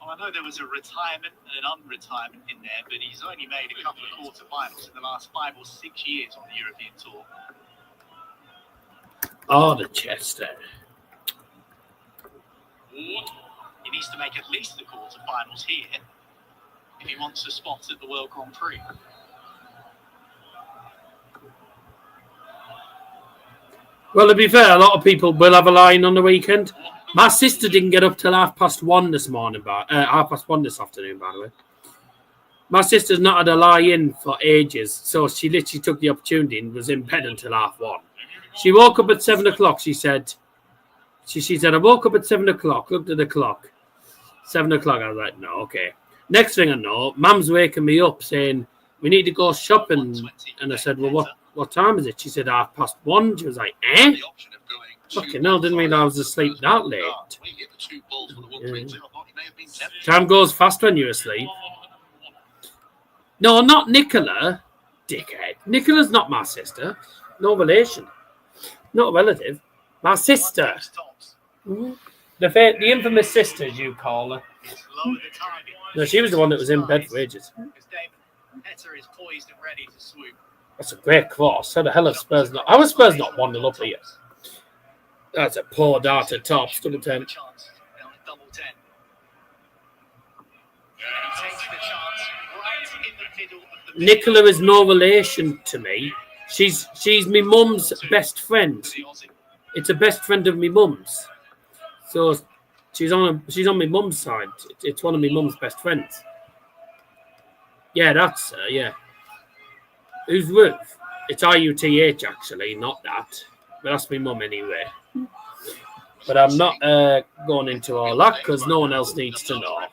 Well, I know there was a retirement and an unretirement in there, but he's only made a couple of quarterfinals in the last 5 or 6 years on the European Tour. Oh, the Chester. He needs to make at least the quarterfinals here if he wants a spot at the World Grand Prix. Well, to be fair, a lot of people will have a line on the weekend. My sister didn't get up till 1:30 this morning, 1:30 this afternoon, by the way. My sister's not had a lie-in for ages, so she literally took the opportunity and was in bed until 1:30. She woke up at 7 o'clock, she said. She said, I woke up at 7 o'clock, looked at the clock. 7 o'clock, I was like, no, okay. Next thing I know, Mum's waking me up saying, we need to go shopping. And I said, well, what time is it? She said, 1:30. She was like, eh? Fucking hell, didn't realise I was asleep that late. Yeah. Time goes fast when you're asleep. No, not Nicola. Dickhead. Nicola's not my sister. No relation. Not a relative. My sister. The infamous sister, as you call her. No, she was the one that was in bed for ages. Heta is poised and ready to swoop. That's a great cross. How the hell are Spurs not? How are Spurs not 1-0 up here? That's a poor dart at top. Double 10. Double 10. And he takes the chance right in the middle of the Nicola is no relation to me. She's my mum's best friend. It's a best friend of my mum's. So she's on my mum's side. It's one of my mum's best friends. Yeah, that's her, yeah. Who's Ruth? It's IUTH, actually, not that. But that's my mum anyway. But I'm not going into all that because no one else needs to know.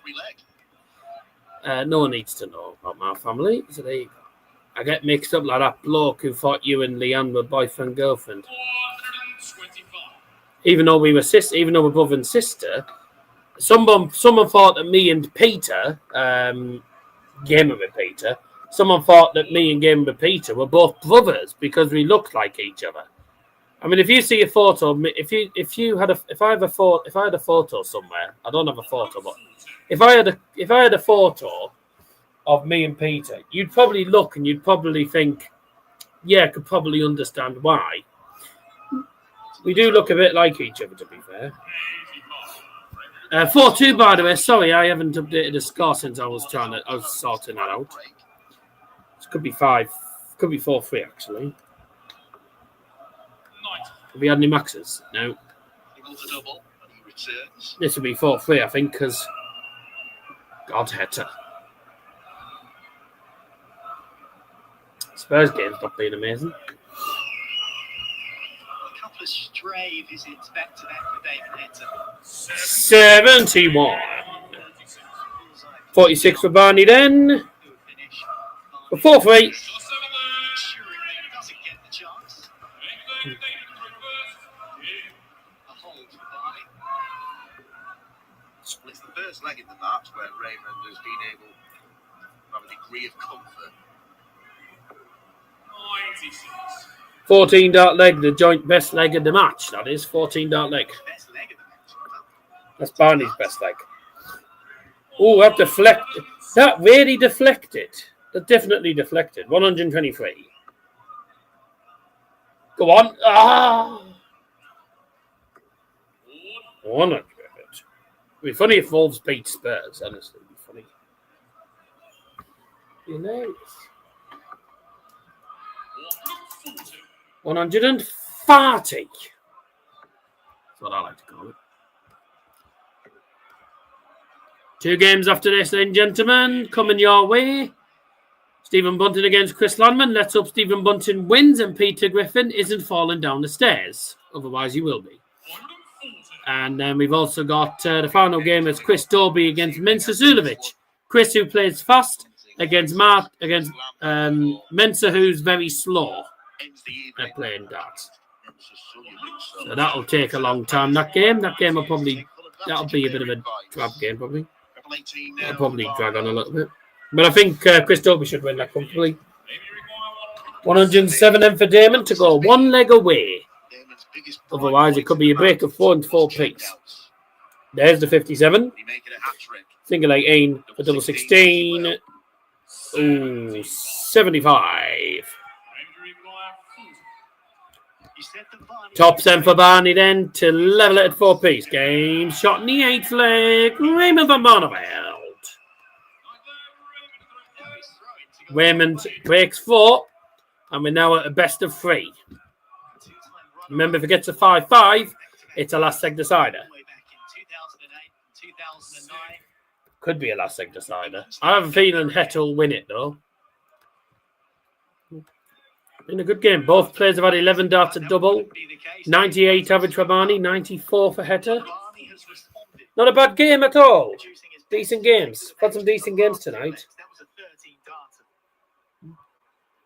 No one needs to know about my family. So there you go. I get mixed up like that bloke who thought you and Leanne were boyfriend girlfriend. Even though we were even though we're brother and sister, someone thought that me and Peter, Gamer with Peter, someone thought that me and Gamer with Peter were both brothers because we looked like each other. I mean, if you see a photo, if I had a photo somewhere, I don't have a photo, but if I had a photo of me and Peter, you'd probably look and you'd probably think, yeah, I could probably understand why. We do look a bit like each other, to be fair. 4-2, by the way. Sorry, I haven't updated the score since I was sorting that out. It could be 5. Could be 4-3, actually. Have we had any maxes? No. This would be 4-3, I think, because God, Heta. Spurs game's not been amazing. A couple of stray visits back to back for Damon Heta. 71. 46 for Barney then. For 4-3. It's the first leg in the match where Raymond has been able to have a degree of comfort. 14 dart leg, the joint best leg of the match. That is 14 dart leg. That's Barney's best leg. Oh, that deflected. That really deflected. That definitely deflected. 123. Go on. Ah. 100. It'd be funny if Wolves beat Spurs, honestly. It'd be funny. Be nice. 140. That's what I like to call it. 2 games after this, then, gentlemen, coming your way. Stephen Bunting against Chris Landman. Let's hope Stephen Bunting wins and Peter Griffin isn't falling down the stairs. Otherwise, he will be. And then we've also got the final game is Chris Dobey against Mensur Suljovic. Chris, who plays fast, against Mensur, who's very slow at playing darts. So that'll take a long time. That game will probably, that'll be a bit of a drab game, probably. It'll probably drag on a little bit. But I think Chris Dobey should win that comfortably. 107 then for Damon to go 1 leg away. Otherwise, it could be a break of 4 and 4 piece. There's the 57. Single 18 for double 16. Ooh, 75. Top 10 for Barney then to level it at 4 piece. Game shot in the 8th leg. Raymond from Barneveld. Raymond breaks 4. And we're now at a best of 3. Remember, if it gets a 5-5, it's a last leg decider. Could be a last leg decider. I have a feeling Heta will win it, though. Been a good game. Both players have had 11 darts at double. 98 average for Barney, 94 for Heta. Not a bad game at all. Decent games. Had some decent games tonight.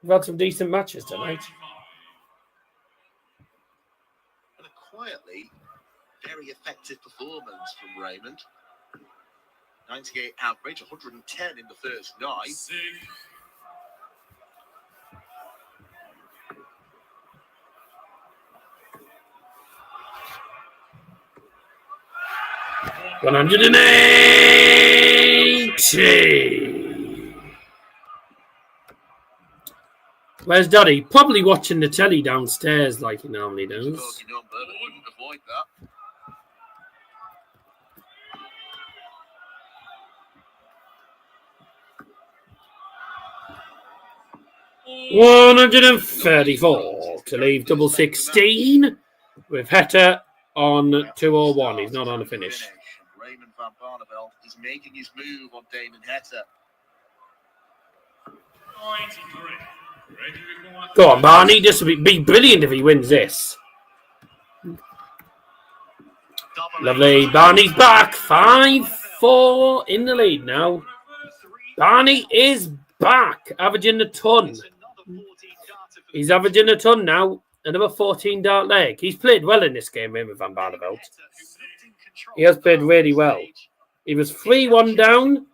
We've had some decent matches tonight. And a quietly very effective performance from Raymond. 98 average, 110 in the first 9. $180. Where's Daddy? Probably watching the telly downstairs like he normally does. Avoid that. 134 to leave double 16 with Heta on 201. He's not on the finish. Raymond van Barneveld is making his move on Damon Heta. Go on, Barney. This would be brilliant if he wins this. Lovely. Barney's back. 5-4 in the lead now. Barney is back, averaging a ton. He's averaging a ton now. Another 14 dart leg. He's played well in this game, with Van Barneveld. He has played really well. He was 3-1 down,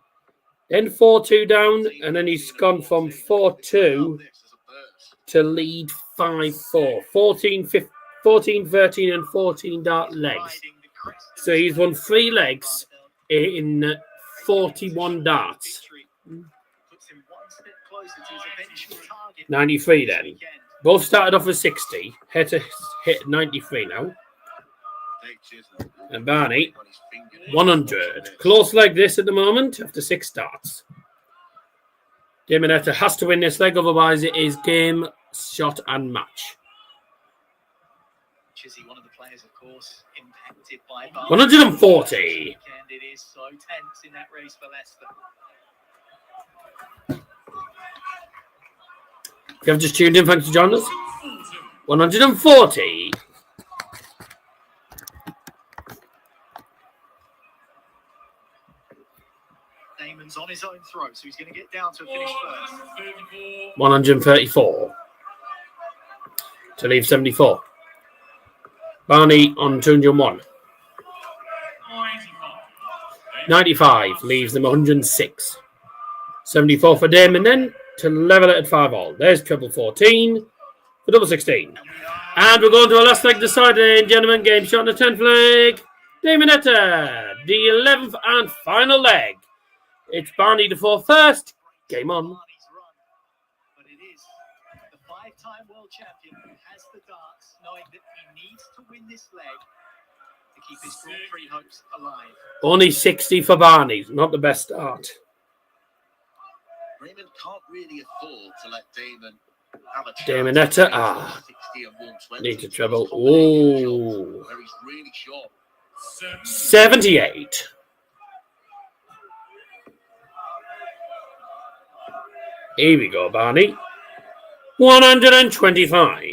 then 4-2 down, and then he's gone from 4-2 to lead 5-4. 14, 13, and 14 dart legs. So he's won 3 legs in 41 darts. 93 then. Both started off with 60. Heta hit 93 now. And Barney, 100. Close leg this at the moment after 6 starts. Damon Heta has to win this leg, otherwise it is game, shot and match. One of the players, of course, impacted by 140. It is so tense in that race for Leicester. If you have just tuned in, thanks for joining us. 140. Damon's on his own throw, so he's going to get down to a finish first. 134. To leave 74. Barney on 201. 95 leaves them 106. 74 for Damon then to level it at 5-all. There's treble 14 for double 16. And we're going to our last leg decided, gentlemen. Game shot on the 10th leg. Damon Heta, the 11th and final leg. It's Barney to 4 first. Game on. But it is the 5-time world champion who has the darts, knowing that he needs to win this leg to keep his Grand Prix hopes alive. Only 60 for Barney. Not the best start. Raymond can't really afford to let Damon have a Damon Heta, 60 and 120. need to treble. Oh. Where he's really short. 78. Here we go, Barney. 125. Well, away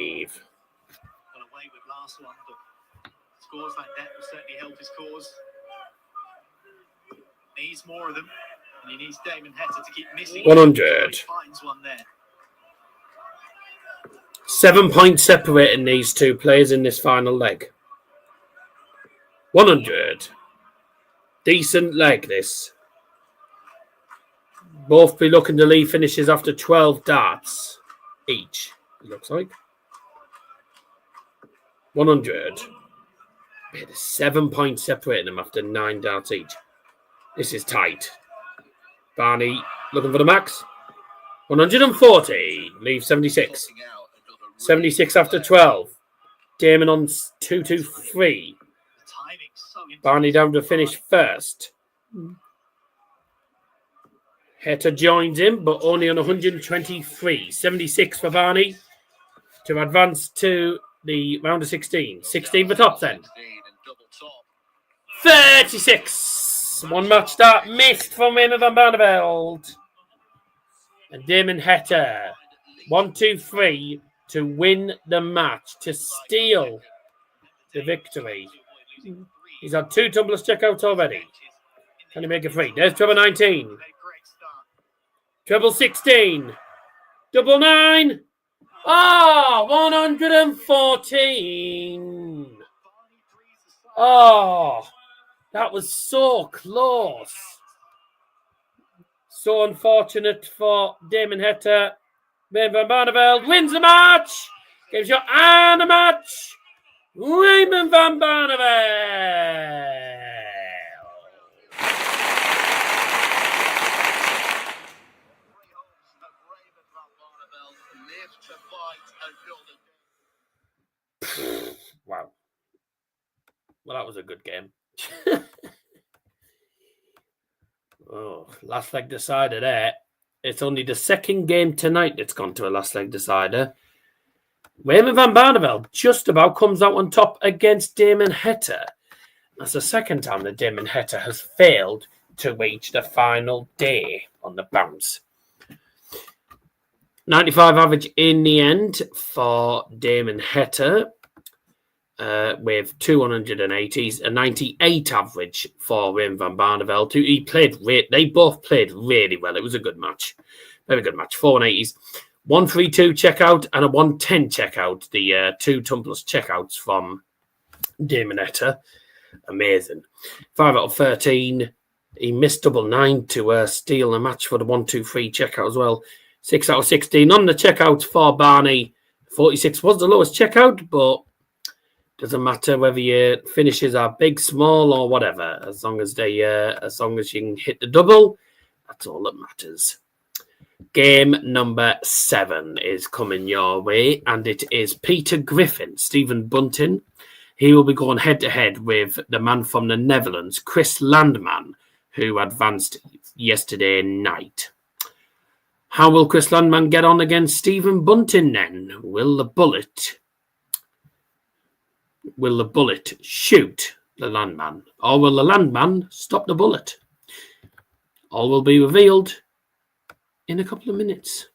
with last one, but scores like that will certainly help his cause. Needs more of them, and he needs Damon Heta to keep missing. 100. He finds one there. 7 points separating these two players in this final leg. 100. Decent leg, this. Both be looking to leave finishes after 12 darts each, it looks like. 100. 7 points separating them after 9 darts each. This is tight. Barney looking for the max. 140. Leave 76. 76 after 12. Damon on 223. Barney down to finish first. Heta joins him, but only on 123. 76 for Barney to advance to the round of 16. 16 for top then. 36. 1 match start missed from Raymond Van Barneveld. And Damon Heta. 1-2-3 to win the match, to steal the victory. He's had 2 tumblers checkouts already. Can he make a 3? There's treble 19. Treble 16. Double 9. Oh, 114. Oh, that was so close. So unfortunate for Damon Heta. Raymond Van Barneveld wins the match. Gives you and a match. Raymond Van Barneveld. Wow. Well, that was a good game. Oh, last leg decider there. It's only the second game tonight that's gone to a last leg decider. Raymond Van Barneveld just about comes out on top against Damon Heta. That's the second time that Damon Heta has failed to reach the final day on the bounce. 95 average in the end for Damon Heta, with 280s, a 98 average for Raymond van Barneveld. They both played really well. It was a good match. Very good match. 480s. 132 checkout and a 110 checkout. The two tumblers checkouts from Damon Heta. Amazing. 5 out of 13. He missed double 9 to steal the match for the 1-2-3 checkout as well. 6 out of 16 on the checkouts for Barney. 46 was the lowest checkout, but doesn't matter whether your finishes are big, small, or whatever. As long as you can hit the double, that's all that matters. Game number 7 is coming your way, and it is Peter Griffin, Stephen Bunting. He will be going head-to-head with the man from the Netherlands, Chris Landman, who advanced yesterday night. How will Chris Landman get on against Stephen Bunting then? Will the bullet shoot the Landman, or will the Landman stop the bullet? All will be revealed in a couple of minutes.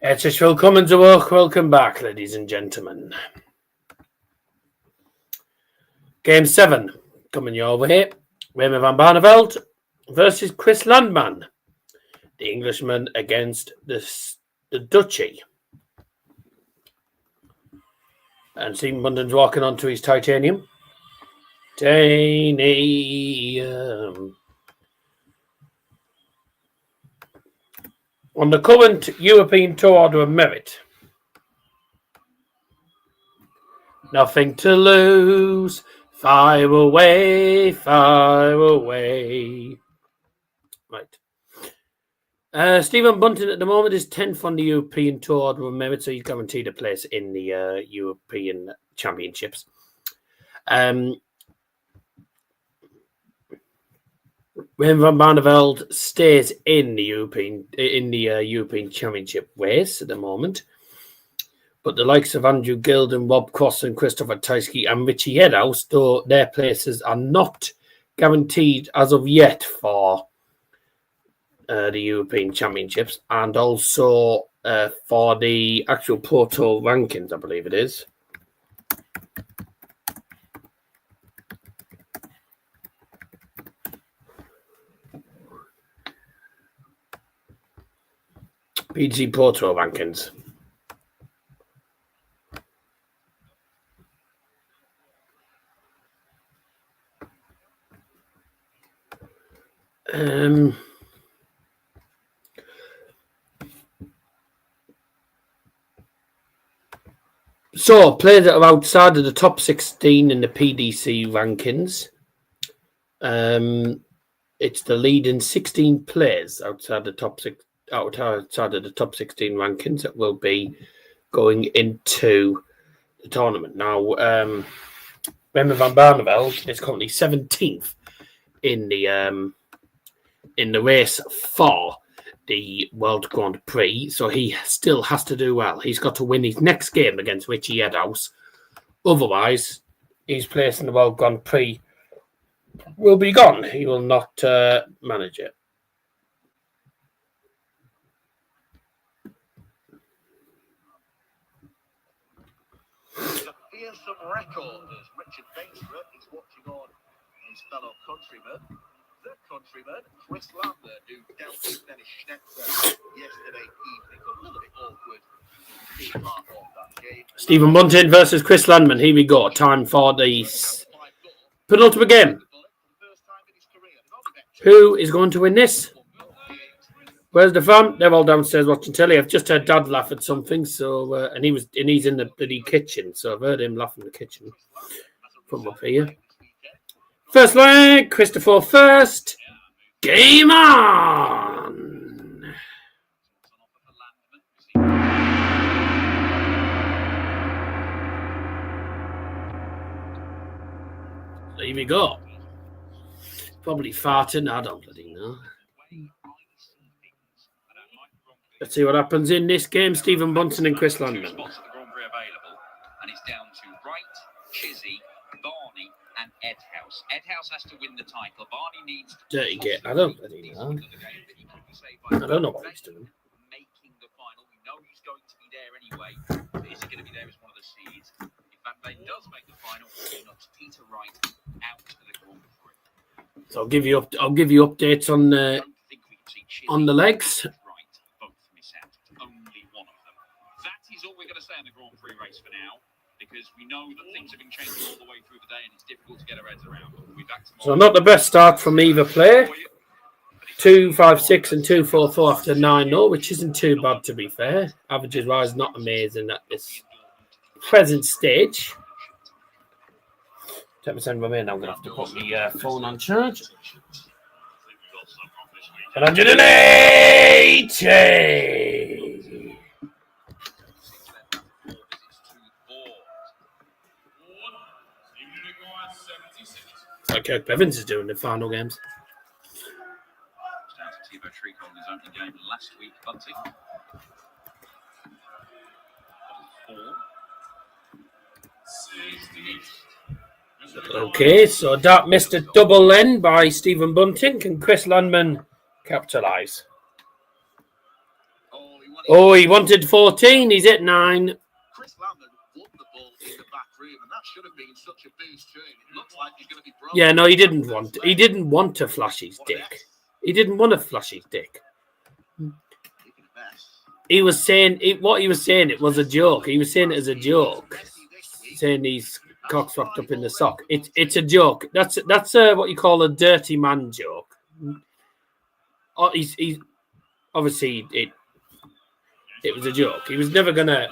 Herzlich willkommen zurück. Welcome back, ladies and gentlemen. Game 7 coming your way. Raymond van Barneveld versus Chris Landman. The Englishman against the Dutchie. And Stephen Bunting's walking onto his titanium. Titanium. On the current European Tour Order of Merit. Nothing to lose. Fire away, fire away. Right. Stephen Bunting at the moment is 10th on the European Tour Order of Merit, so he's guaranteed a place in the European Championships. Raymond van Barneveld stays in the European Championship race at the moment, but the likes of Andrew Gilden, Rob Cross, and Christopher Tyskie and Richie Headhouse, though their places are not guaranteed as of yet for the European Championships, and also for the actual Pro Tour rankings, I believe it is. PG Pro Tour rankings. So, players that are outside of the top 16 in the PDC rankings. It's the leading 16 players outside of the top 16 rankings that will be going into the tournament. Now, Raymond van Barneveld is currently 17th in the race for the World Grand Prix, so he still has to do well. He's got to win his next game against Richie Headhouse. Otherwise, his place in the World Grand Prix will be gone. He will not manage it. It's a fearsome record as Richard Mensur is watching on his fellow countryman. The countryman, Chris Landman, who dealt with Dennis Schnetzler yesterday evening. A little bit awkward being part of that game. Stephen Bunting versus Chris Landman. Here we go. Time for the penultimate game. Who is going to win this? Where's the fam? They're all downstairs watching telly. I've just heard Dad laugh at something, so and he's in the bloody kitchen, so I've heard him laugh in the kitchen from up here. First leg, Christopher first. Game on! So here we go. Probably farting. I don't bloody know. Let's see what happens in this game. Stephen Bunting and Chris Landman. And it's down to Wright, Chizzy, Barney, and Edhouse. Edhouse has to win the title. Barney needs to Dirty git. I don't bloody know. I don't know what he's doing. Making the final. We know he's going to be there anyway. But is he going to be there as one of the seeds? If Van Veen does make the final, he knocks Peter Wright out to the Grand Prix. So I'll give you updates on the legs. All we're going to say on the Grand Prix race for now, because we know that things have been changing all the way through the day and it's difficult to get our heads around. We'll be back tomorrow. So not the best start from either player. 2.56 and 2.44 after 9-0, which isn't too bad to be fair. Averages wise, not amazing at this present stage. 10% remain. I'm going to have to put my phone on charge. 180. Like Kirk Bevins is doing the final games. Down to Pietreczko in his opening game last week, Bunting. 4. Okay, so that missed a double then by Stephen Bunting. Can Chris Landman capitalise? Oh, he Oh, he wanted 14. He's at 9. Chris Landman won the ball in the back room, and that should have been such a boost to him. It looks like he's going to be broken. Yeah, no, he didn't want. He didn't want to flash his dick. He didn't want to flash his dick. He was saying what he was saying. It was a joke. He was saying it as a joke, saying he's cock's wrapped up in the sock. It's a joke. That's what you call a dirty man joke. Oh, he's obviously it was a joke. He was never gonna.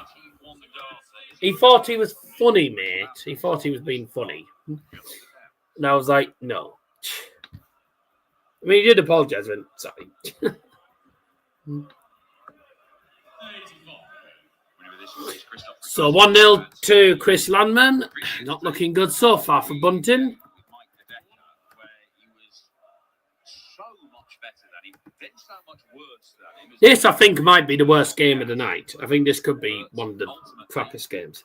He thought he was funny, mate. He thought he was being funny. And I was like, no. I mean, he did apologise. Sorry. So 1-0 to Chris Landman. Not looking good so far for Bunting. This, I think, might be the worst game of the night. I think this could be one of the crappiest games.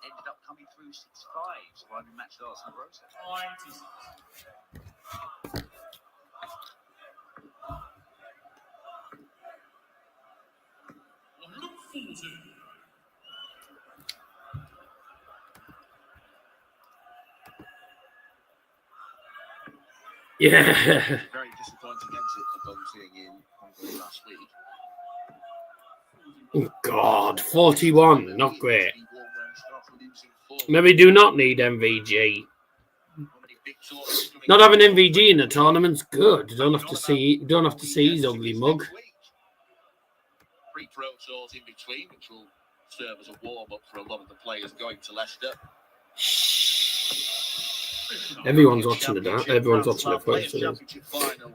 Yeah. Very disappointing exit for Bunting in Hungary last week. Oh, God, 41. Not great. Maybe do not need MVG. Not having MVG in the tournament's good. Don't have to see his ugly mug. Pre-pro tours in between, which will serve as a warm-up for a lot of the players going to Leicester. Everyone's watching the dance. Everyone's watching the first.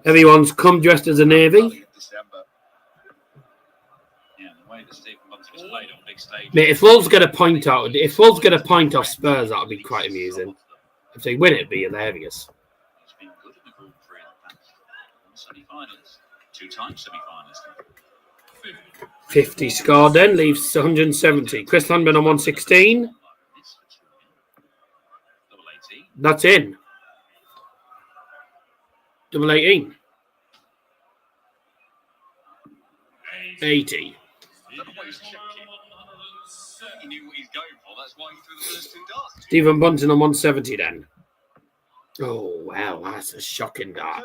Everyone's come dressed as a navy. Mate, if Wolves get a point out, if Wolves get a point off Spurs, that'll be quite amusing. If they win, it'd be hilarious. He's been good in the Group 3 in the past. Semi-finals, 2 times semi-finals. 50 scored then, leaves 170. Chris Landman on 116. That's in. Double 18. 80. He knew what he's going for. That's why he threw the first 2 darts. Stephen Bunting on 170 then. Oh, wow, that's a shocking dart.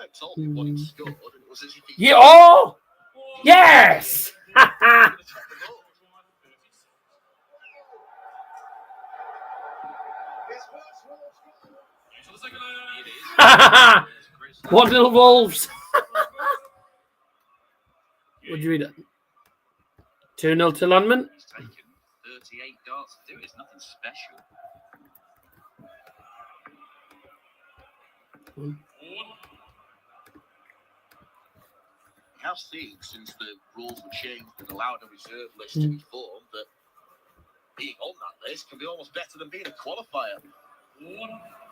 Yeah, oh! Yes! What little Wolves? Would you read it? 2-0 to Landman. He's taken 38 darts to do it. It's nothing special. We have seen since the rules were changed and allowed a reserve list to be formed that being on that list can be almost better than being a qualifier.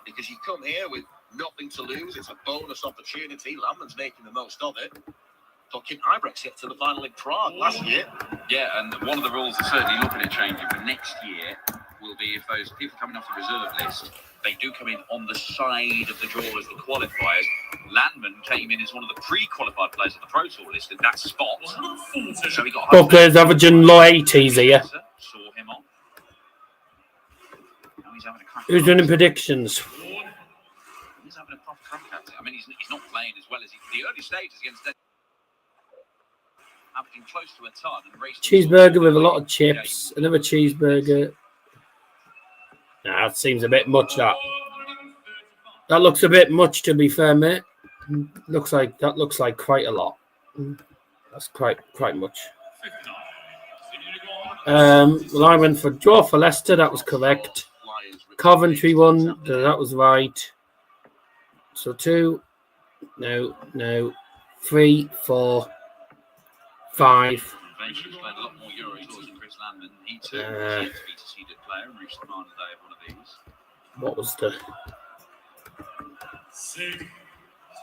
Because you come here with nothing to lose. It's a bonus opportunity. Landman's making the most of it. Fucking Ibrex hit to the final in Prague last year. Yeah, and one of the rules they're certainly looking at changing for next year will be if those people coming off the reserve list, they do come in on the side of the draw as the qualifiers. Landman came in as one of the pre-qualified players on the Pro Tour list in that spot. So he got both players averaging low 80s here. Saw him on. Now he's having a crack. Who's doing predictions? He's having a proper crack at it. I mean, he's not playing as well as the early stages against averaging close to a ton and racing. Cheeseburger with a lot of chips. Another cheeseburger. Nah, that seems a bit much. That looks a bit much, to be fair, mate. Looks like quite a lot. That's quite much. Well, I went for draw for Leicester. That was correct. Coventry won. That was right. So 2. No. 3, 4, 5. He's played a lot more Euro tours than Chris Landman. He too was yet to be a seeded player and reached the final day of one of these. What was the? 6.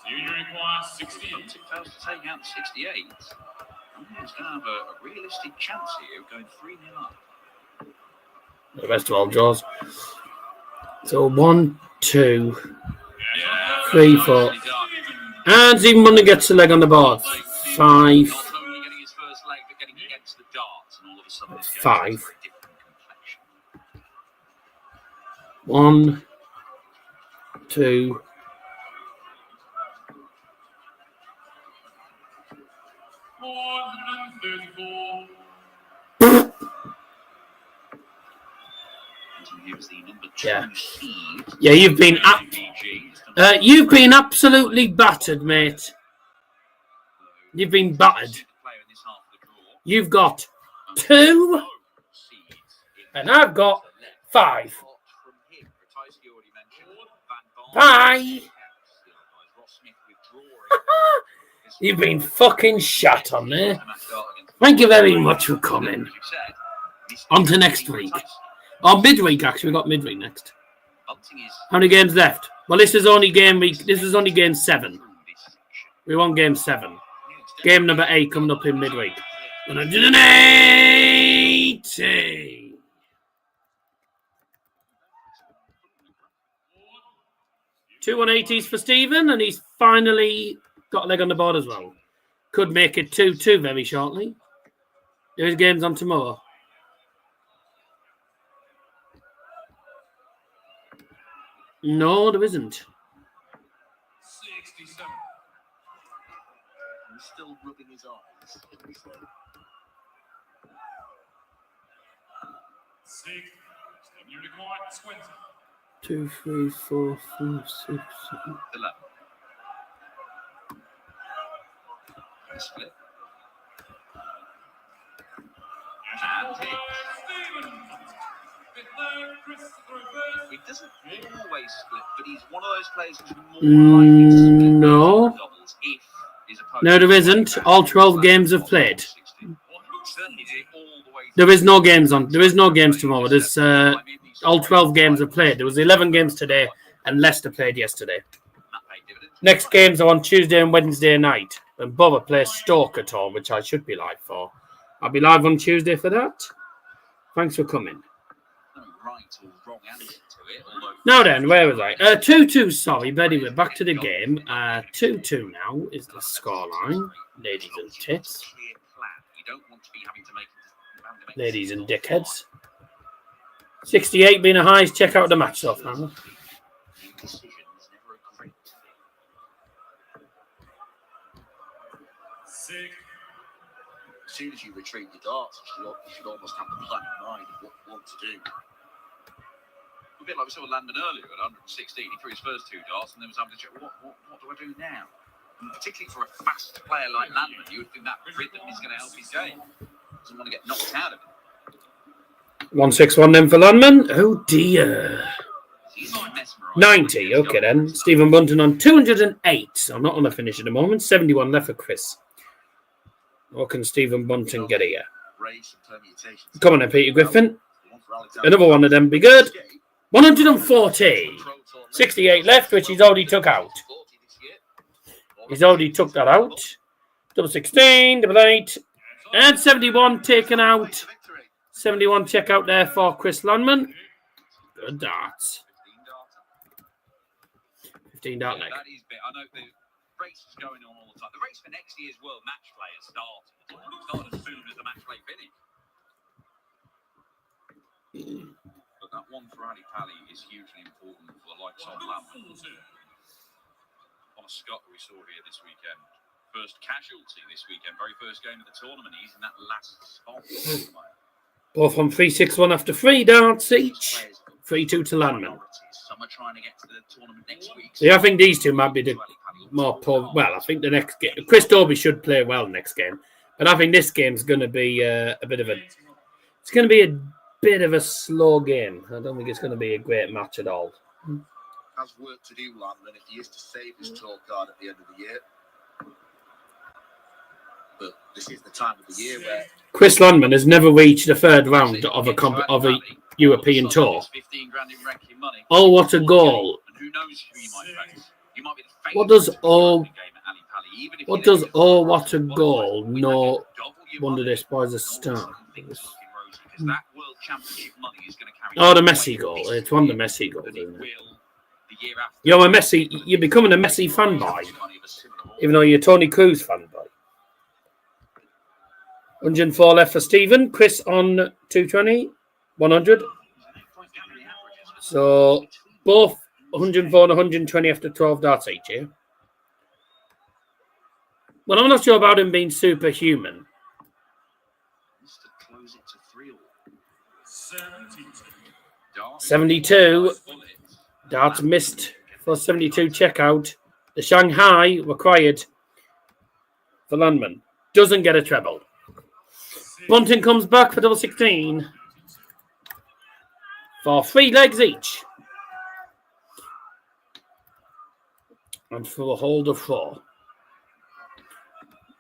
Junior requires 68. Bunting fails to take out the 68. He's going to have a realistic chance here of going 3-0 up. The best of all draws. So 1, 2, 3, 4. And Stephen Bunting gets the leg on the board. 5. Not only getting his first leg, but getting against the darts. And all of a 5. 1, 2. Yeah. Yeah, you've been absolutely battered, mate. You've been battered. You've got 2, and I've got 5. Bye. You've been fucking shut on there. Thank you very much for coming. On to next week. Or midweek, actually. We've got midweek next. How many games left? Well, this is only game week. This is only game 7. We won game 7. Game number 8 coming up in midweek. 180. Two 180s for Stephen, and he's finally got a leg on the board as well. Could make it 2-2 very shortly. There is games on tomorrow. No, there isn't. 67. He's still rubbing his eyes. 6. You require 20. 2, 3, 4, 5, 6, 7. 11. Split. And hit. He doesn't always split, but he's one of those players who's more likely to split No. doubles if his opponent. No, there isn't. All 12 games have played. Certainly did it all the way There is no games on. There is no games tomorrow. There's all 12 games have played. There was 11 games today, and Leicester played yesterday. Next games are on Tuesday and Wednesday night. And Bobber plays Stoke at all, which I should be live for. I'll be live on Tuesday for that. Thanks for coming. Now then, where was I? 2-2, sorry, but anyway, back to the game. 2-2 now is the scoreline. Ladies and tits. Ladies and dickheads. 68 being a highest. Check out the match so far. As soon as you retrieve the darts, you should almost have the plan in mind of what you want to do. A bit like we saw with Landman earlier at 116. He threw his first 2 darts and then was having to check, what do I do now? And particularly for a fast player like Landman, you would think that rhythm is going to help his game. Doesn't want to get knocked out of it. 161 then for Landman. Oh dear. 90. Okay then. Stephen Bunting on 208. So I'm not on the finish at the moment. 71 left for Chris. What can Stephen Bunting get here? Come on then, Peter Griffin. Another one of them be good. 140. 68 left, which he's already took out. He's already took that out. Double 16, double 8. And 71 taken out. 71 check out there for Chris Landman. Good darts. 15 dart leg. I know the race is going on all the time. The race for next year's World Match Players started as soon as the match play finished. But that one for Ali Pally is hugely important for the likes of Landman. On a Scott we saw here this weekend. First casualty this weekend. Very first game of the tournament. He's in that last spot. Both on 3-6-1 after 3 darts each. 3-2 to Landman. Some are trying to get to the tournament next week. Yeah, I think these two might be the more poor. Well, I think the next game, Chris Dobey should play well next game, but I think this game's going to be a bit of a. It's going to be a bit of a slow game. I don't think it's going to be a great match at all. Has work to do, Landman, if he is to save his tour card at the end of the year. But this is the time of the year where Chris Landman has never reached the third round of a European tour. Oh, what a goal! What does what a goal? No wonder this boy's a star. Oh, the Messi goal! It's one of the Messi goals, isn't it? You're a Messi. You're becoming a Messi fanboy, even though you're a Tony Cruz fanboy. 104 left for Stephen. Chris on 220, 100. So both 104 and 120 after 12 darts each, yeah? Well, I'm not sure about him being superhuman. 72. Darts missed for 72 checkout. The Shanghai required for Landman. Doesn't get a treble. Bunting comes back for double 16 for 3 legs each. And for a hold of 4.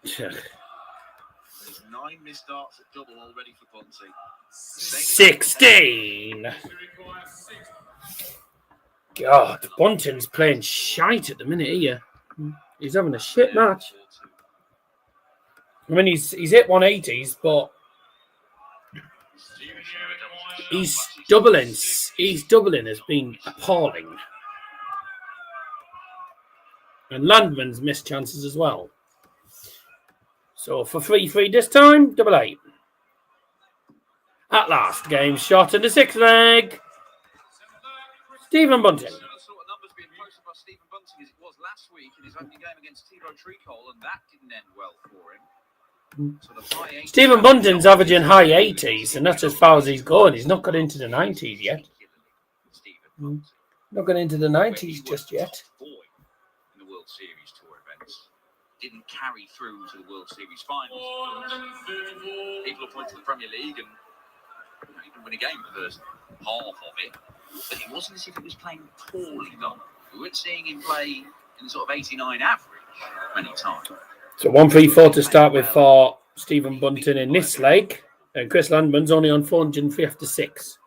There's 9 missed darts at double already for Bunting. 16. God, Bunting's playing shite at the minute here. He's having a shit match. I mean, he's hit 180s, but he's doubling. His doubling has been appalling. And Landman's missed chances as well. So for 3-3 this time, double 8. At last, game shot in the 6th leg. Stephen Bunting. Similar sort of numbers being posted by Stephen Bunting as it was last week in his opening game against Pietreczko, and that didn't end well for him. So the high 80s. Stephen Bunting's averaging high 80s, and that's as far as he's going. He's not got into the 90s yet. Not got into the 90s just yet. In the World Series Tour events, didn't carry through to the World Series finals. People are pointing to the Premier League, and he didn't win a game for the first half of it. But it wasn't as if he was playing poorly, though. We weren't seeing him play in the sort of 89 average many times. So 1-3-4 to start with for Stephen Bunting in this leg. And Chris Landman's only on 403 after 6.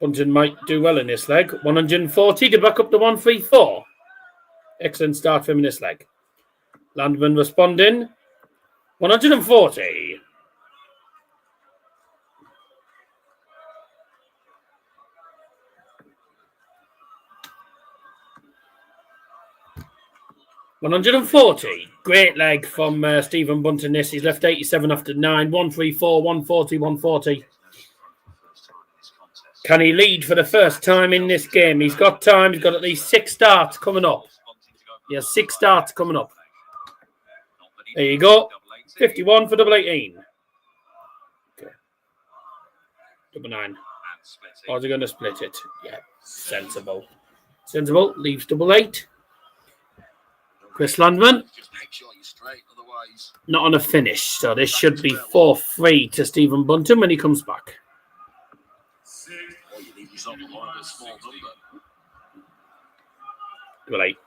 Bunting might do well in this leg. 140 to back up the 1-3-4. Excellent start for him in this leg. Landman responding. 140. $140. Great leg from Stephen Bunting. This he's left 87 after 9. 1-3-4, 140, 140. Can he lead for the first time in this game? He's got time. He's got at least 6 starts coming up. He has 6 starts coming up. There you go. 51 for double 18. Okay. Double 9. Or is he going to split it? Yeah, sensible. Sensible. Leaves double 8. Chris Landman. Not on a finish. So this should be 4-3 to Stephen Bunting when he comes back. Double 8.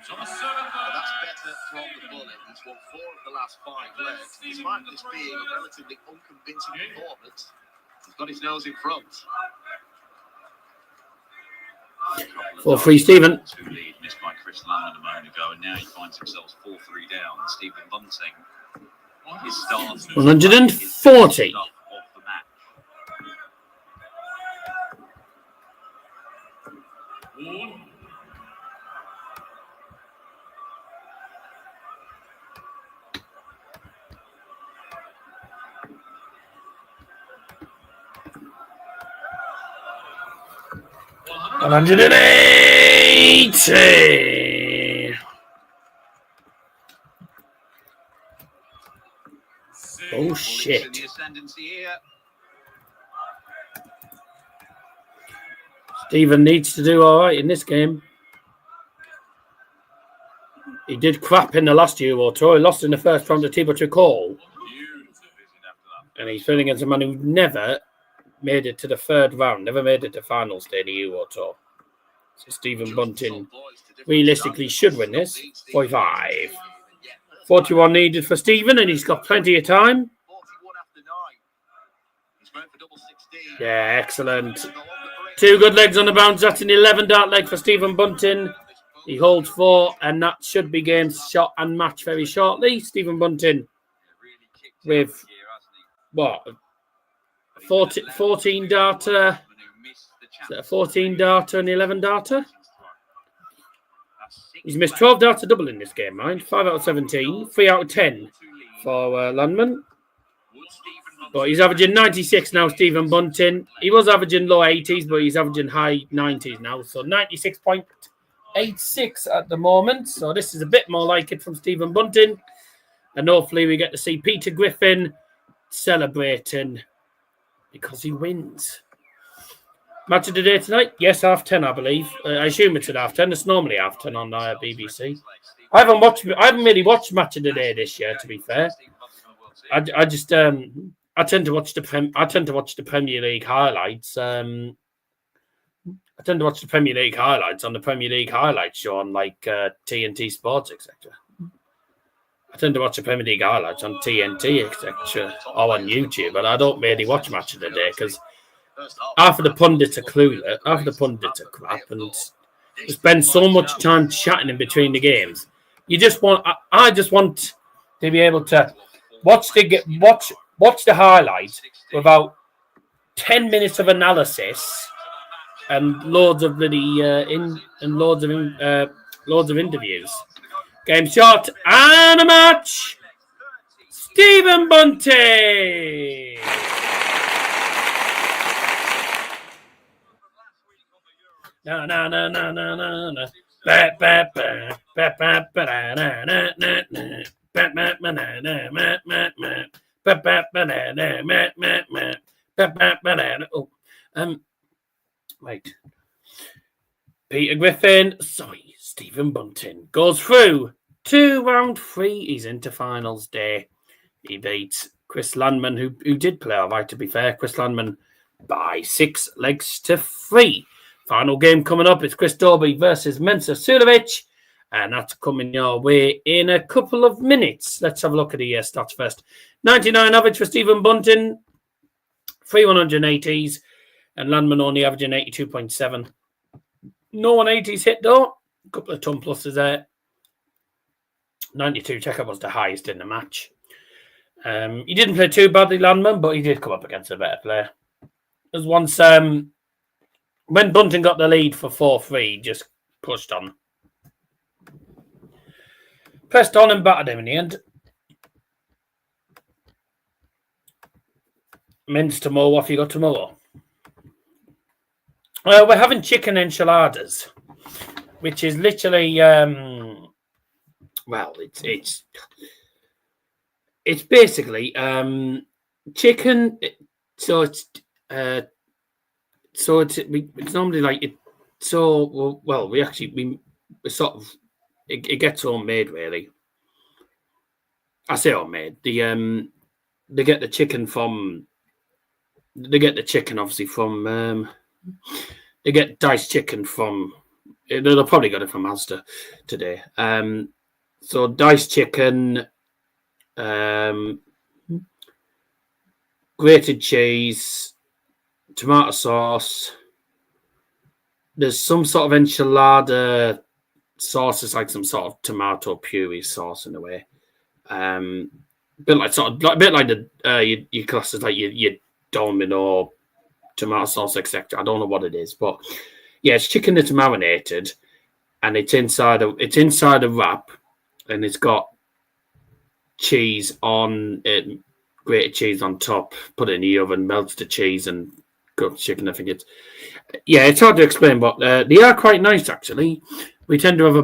Well, that's better from the bullet. He's won 4 of the last 5 legs. Despite this being a relatively unconvincing performance, he's got his nose in front. 4-3 Stephen. 2 lead missed by Chris Landman a moment ago, and now he finds himself 4-3 down. And Stephen Bunting, his start 140. $180. Oh shit. Stephen needs to do all right in this game. He did crap in the last Euro Tour. He lost in the first round to Pietreczko. And he's playing against a man who never made it to the 3rd round, never made it to final stage in the Euro Tour. So Stephen Bunting realistically should win this. 45. 41 needed for Stephen, and he's got plenty of time. Yeah, excellent. 2 good legs on the bounce. That's an 11 dart leg for Stephen Bunting. He holds 4, and that should be game, shot, and match very shortly. Stephen Bunting with what? 14 darter. Is that a 14 darter and 11 darter? He's missed 12 darter double in this game, mind. 5 out of 17. 3 out of 10 for Landman. But he's averaging 96 now, Stephen Bunting. He was averaging low 80s, but he's averaging high 90s now. So 96.86 at the moment. So this is a bit more like it from Stephen Bunting. And hopefully we get to see Peter Griffin celebrating because he wins. Match of the day tonight? Yes, 10:30, I believe. I assume it's at 10:30. It's normally 10:30 on BBC. I haven't really watched Match of the Day this year, to be fair. I tend to watch the Premier League highlights. I tend to watch the Premier League highlights on the Premier League highlights show on like TNT Sports, etc. I tend to watch the Premier League highlights on TNT, etc. or on YouTube, but I don't really watch Match of the Day because half of the pundits are clueless, half of the pundits are crap, and they spend so much time chatting in between the games. I just want to be able to watch the highlight without 10 minutes of analysis and loads of loads of interviews. Game shot and a match. Stephen Bunting. No. Wait. Peter Griffin, Stephen Bunting goes through to round 3. He's into finals day. He beats Chris Landman, who did play all right, to be fair. Chris Landman by 6 legs to 3. Final game coming up. It's Chris Dobey versus Mensur Suljovic. And that's coming your way in a couple of minutes. Let's have a look at the stats first. 99 average for Stephen Bunting. 3 180s. And Landman only averaging 82.7. No 180s hit though. A couple of ton pluses there. 92 checker was the highest in the match. He didn't play too badly, Landman, but he did come up against a better player. There's once when Bunting got the lead for 4-3, just pushed on. Pressed on and battered him in the end. Mince tomorrow. What have you got tomorrow? We're having chicken enchiladas, which is literally, it's basically chicken. So it's normally like it. So well, we sort of it gets homemade really. I say homemade. They get the chicken from. They get the chicken obviously from. They get diced chicken from. They'll probably got it from Asda today. So diced chicken, grated cheese, tomato sauce. There's some sort of enchilada sauce. It's like some sort of tomato puree sauce in a way. A bit like the you class as like your Domino tomato sauce, etc. I don't know what it is, but yeah, it's chicken that's marinated, and it's inside a wrap, and it's got cheese on it, grated cheese on top. Put it in the oven, melts the cheese, and cooked chicken. I think it's hard to explain, but they are quite nice actually. We tend to have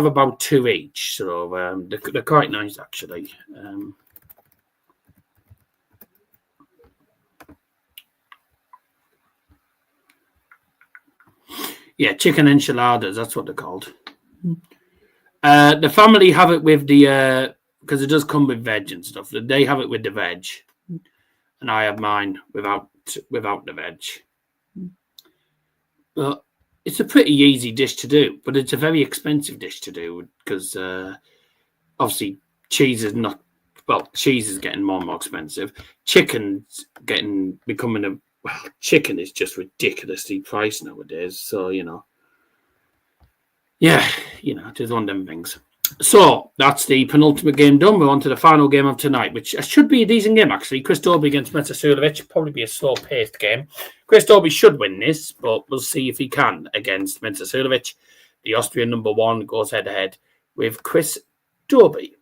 about 2 each, so they're quite nice actually. Yeah, chicken enchiladas, that's what they're called. The family have it with the, because it does come with veg and stuff. They have it with the veg. And I have mine without the veg. But it's a pretty easy dish to do, but it's a very expensive dish to do because obviously cheese is getting more and more expensive. Chicken's becoming chicken is just ridiculously priced nowadays. So, it is one of them things. So that's the penultimate game done. We're on to the final game of tonight, which should be a decent game, actually. Chris Dobey against Mensur Suljovic. Probably be a slow-paced game. Chris Dobey should win this, but we'll see if he can against Mensur Suljovic. The Austrian number 1 goes head-to-head with Chris Dobey.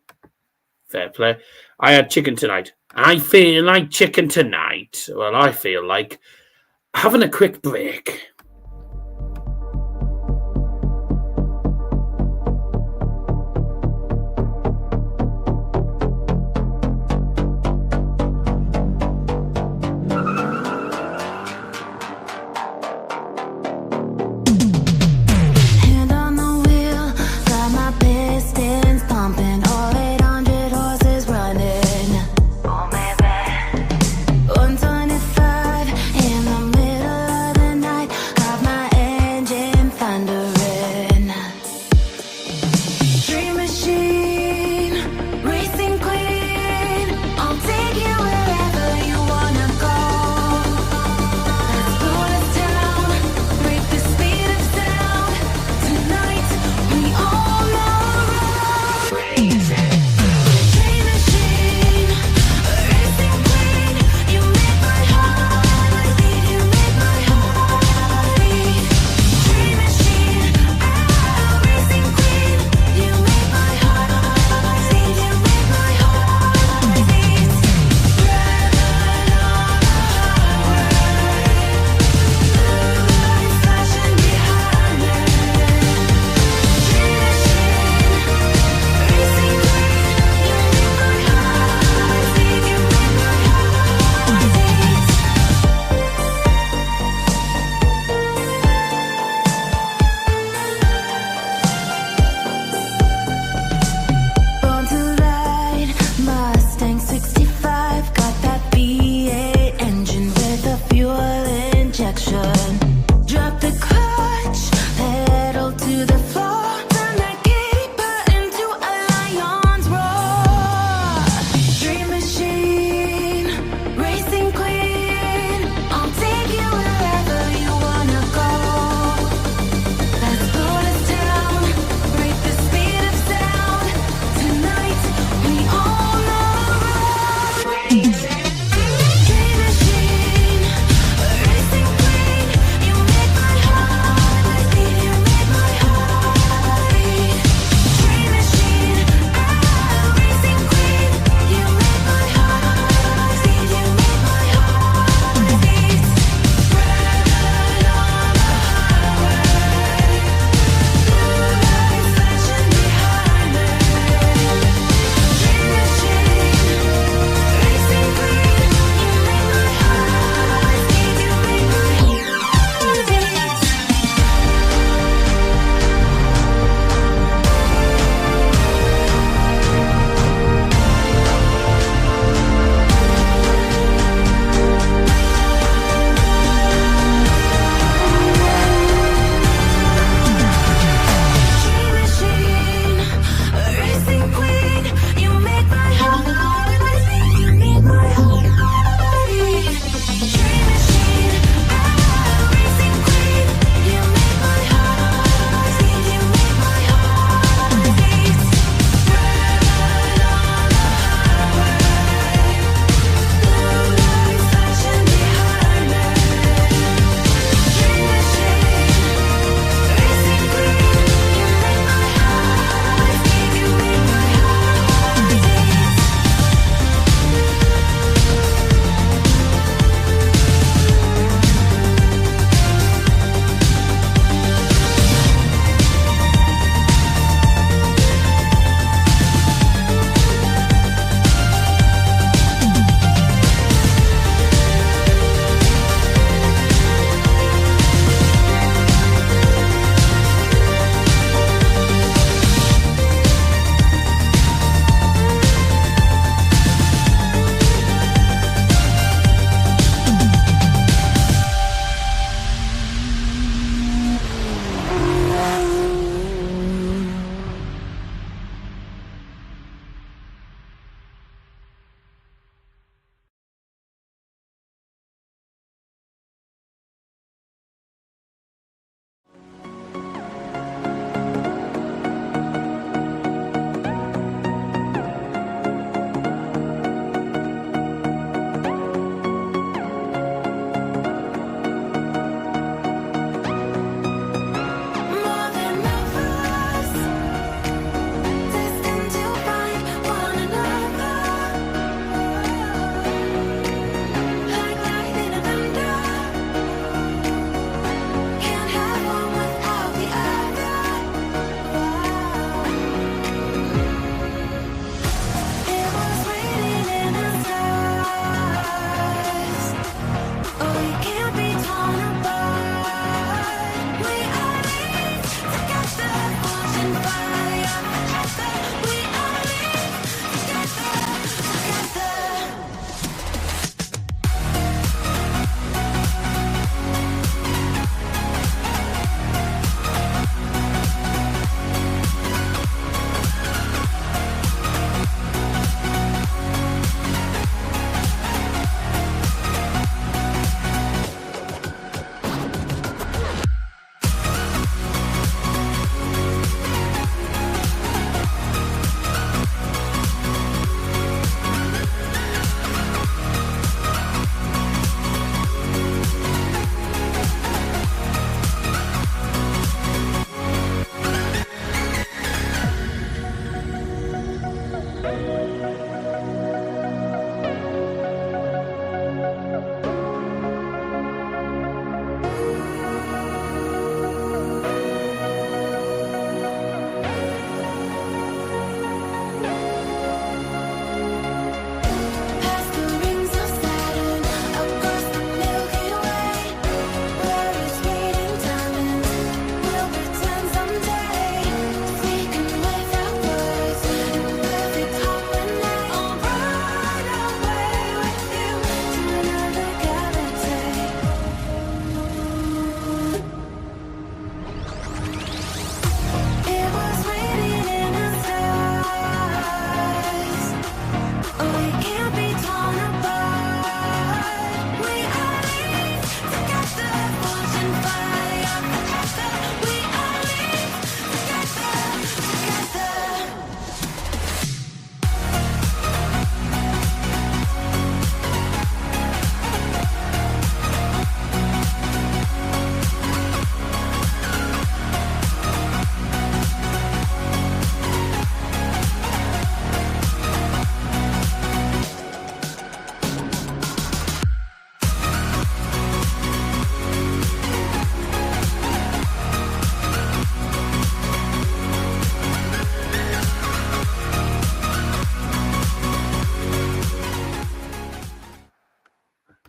Fair play. I had chicken tonight. I feel like chicken tonight. Well, I feel like having a quick break.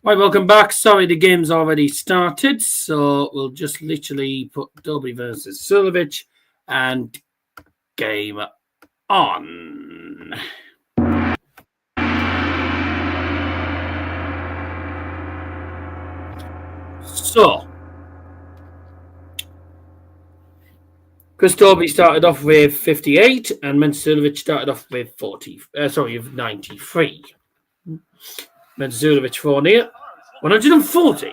Right, welcome back. Sorry, the game's already started, so we'll just literally put Dobey versus Suljovic and game on. So, Dobey started off with 58, and Mensur started off with 93. Mensur 4 near 140.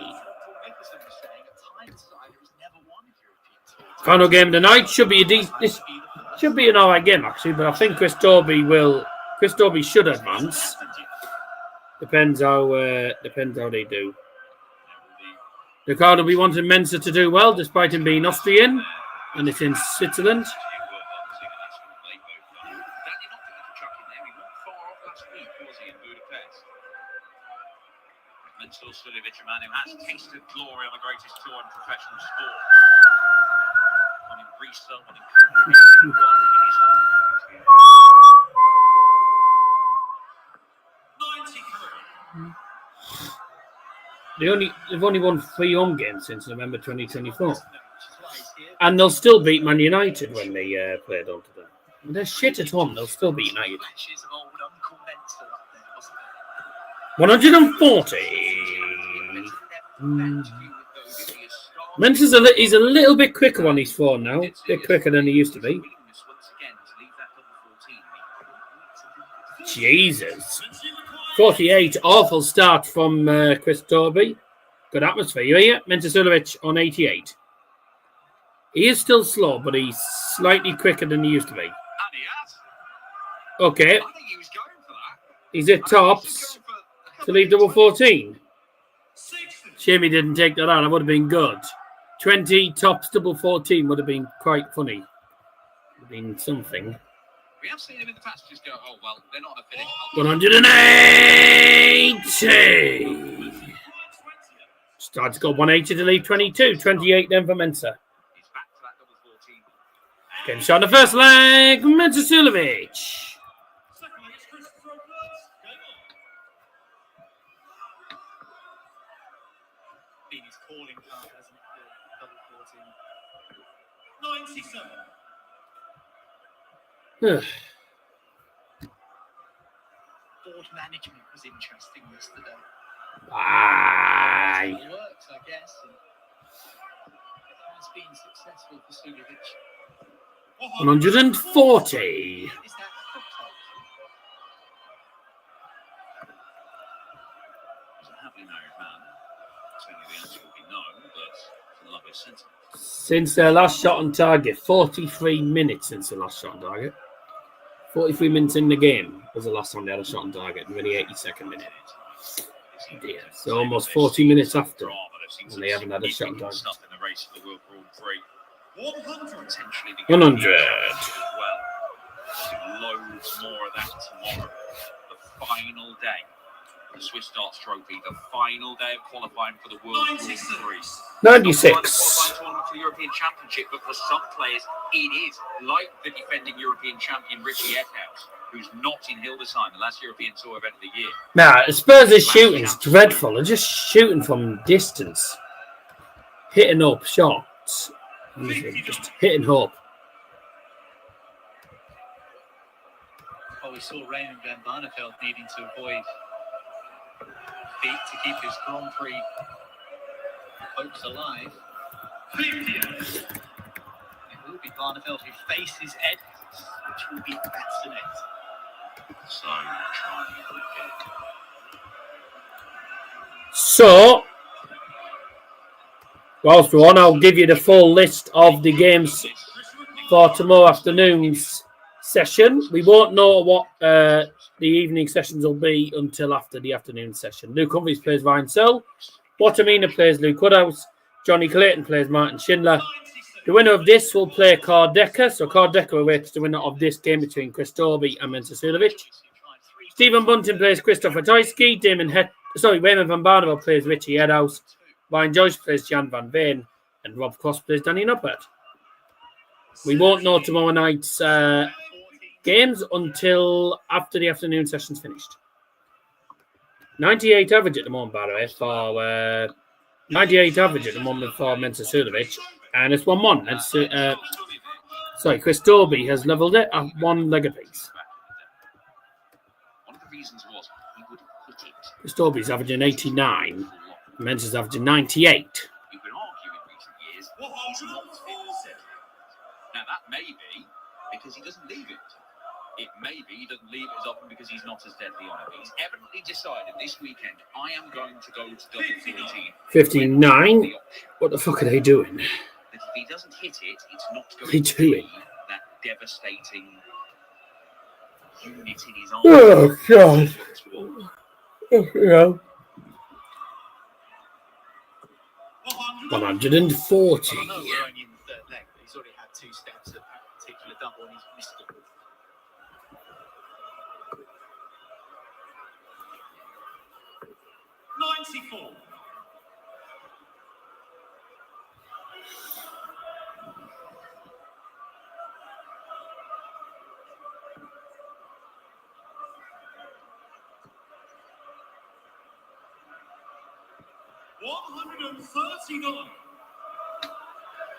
Final game of the night should be this should be an alright game actually, but I think Dobey should advance. Depends how they do. Ricardo, we wanted Mensur to do well despite him being Austrian, and it's in Switzerland. Mensur Suljovic, a man who has tasted glory on the greatest tour in professional sport. One in Greece, one in Copenhagen, one in his home. They've only won 3 home games since November 2024. And they'll still beat Man United when they play at Old Trafford. They're shit at home, they'll still beat United. 140. Mensur he's a little bit quicker on his phone now. A bit quicker than he used to be. Jesus. 48. Awful start from Dobey. Good atmosphere. You hear? Mensur Suljovic on 88. He is still slow, but he's slightly quicker than he used to be. Okay. He's at tops to leave double 14. Shame he didn't take that out. That would have been good. 20 tops double 14 would have been quite funny. Would have been something. We have seen him in the past just go, oh, well, they're not a finish. 180. Starts to go 180 to leave 22. 28 then for Mensur. Getting shot in the first leg. Mensur Suljovic. He's calling card, hasn't it? Double 14. 97. Board management was interesting yesterday. Aye. It works, I guess. And it has been successful for Suljovic. 140. Is that He's a happily married man. Certainly the answer would be no, but it's a lovely sentence. Since their last shot on target, 43 minutes since the last shot on target. 43 minutes in the game was the last time they had a shot on target, in the 82nd minute. Dear. So almost 40 minutes after, and they haven't had a shot on target. 100. Loads more of that tomorrow. The final day. The Swiss Darts Trophy, the final day of qualifying for the World Grand Prix. 96. Qualifying tournament for the European Championship, but for some players, it is like the defending European champion Richie Eckhouse, who's not in Hildesheim, the last European Tour event of the year. Nah, Spurs' shooting's dreadful. They're just shooting from distance, hitting up shots, just hitting up. Well, we saw Raymond and Barneveld needing to avoid feet to keep his Grand Prix hopes alive. It will be Barneveld who faces Ed, which will be fascinating. So trying again. So, whilst we're on, I'll give you the full list of the games for tomorrow afternoon's session. We won't know what the evening sessions will be until after the afternoon session. Luke Humphries plays Ryan Searle. Wattimena plays Luke Woodhouse. Jonny Clayton plays Martin Schindler. The winner of this will play Cardecca. So Cardecca awaits the winner of this game between Dobey and Mensur Suljovic. Stephen Bunting plays Christopher Toysky. Raymond van Barneveld plays Richie Edhouse. Ryan Joyce plays Jan van Veen. And Rob Cross plays Danny Noppert. We won't know tomorrow night's games until after the afternoon session's finished. 98 average at the moment, by the way, for 98 average at the moment for Mensur Suljovic, and it's 1-1. Chris Dobey has levelled it at 1 leg apiece. One of the reasons was he would hit it. Chris Dobey's averaging 89, Mensur's averaging 98. You can argue in recent years he's not fit. Now that may be because he doesn't leave it. It may be he doesn't leave it as often because he's not as deadly on it. He's evidently decided this weekend, I am going to go to double 14. 59. What the fuck are they doing? That if he doesn't hit it, it's not going to be that devastating unit in his arm. Oh, God. Yeah. 140. I know we're only in the third leg, but he's already had 2 steps at that particular double and he's missed it. 94.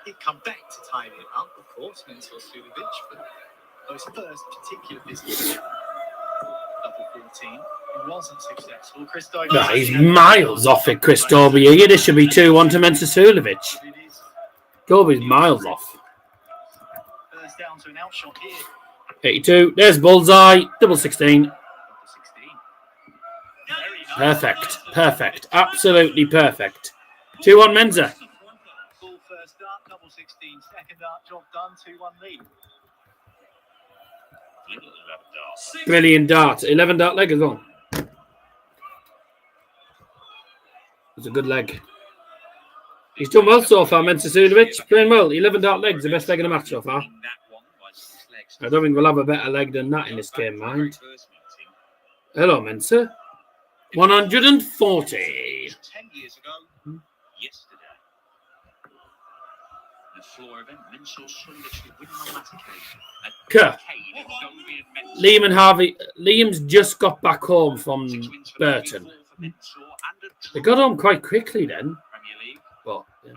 He'd come back to tie it up, of course, Mensur Suljovic, but those first particular business, double 14, it wasn't successful. Chris Dobey. No, he's miles off it, Chris Dobey. This should be 2-1 to Mensur Suljovic. Dobey's miles off. First down to an outshot here. 82. There's bullseye. Double 16. Perfect. Absolutely perfect. 2-1 Mensur. Full first dart, double 16, second dart, job done, 2-1 lead. Brilliant dart. 11 dart leg as well. It's a good leg. He's done well so far, Mensur Suljovic. Playing well. 11 dart legs, the best leg in the match so far. I don't think we'll have a better leg than that in this game, mind. Hello, Mensur. 140. 10 years ago, yesterday. In a floor event, Mensur Suljovic would win on that occasion. Liam and Harvey. Liam's just got back home from Burton. They got home quite quickly then. But yeah.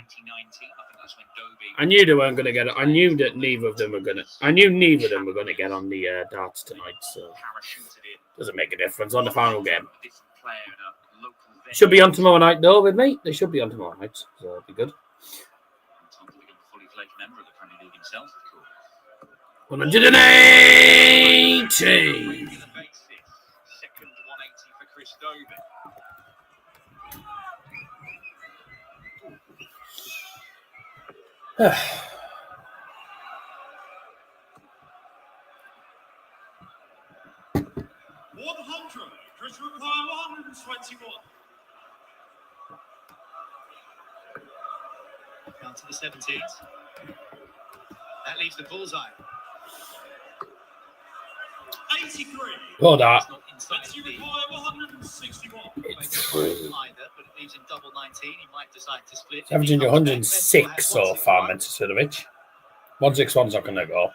I knew they weren't going to get it. I knew that neither of them were going to. I knew neither of them were going to get on the darts tonight. So doesn't make a difference on the final game. Should be on tomorrow night though with me. They should be on tomorrow night, so it'll be good. 180. Second 180 for Chris Dobey. Chris require 121. Down to the 17s. That leaves the bullseye. 83. Well, that. But you require 161. It's true. Either, but it leaves him double 19. He might decide to split. Averaging 106 so far, Mensur Suljovic. 161's not going to go.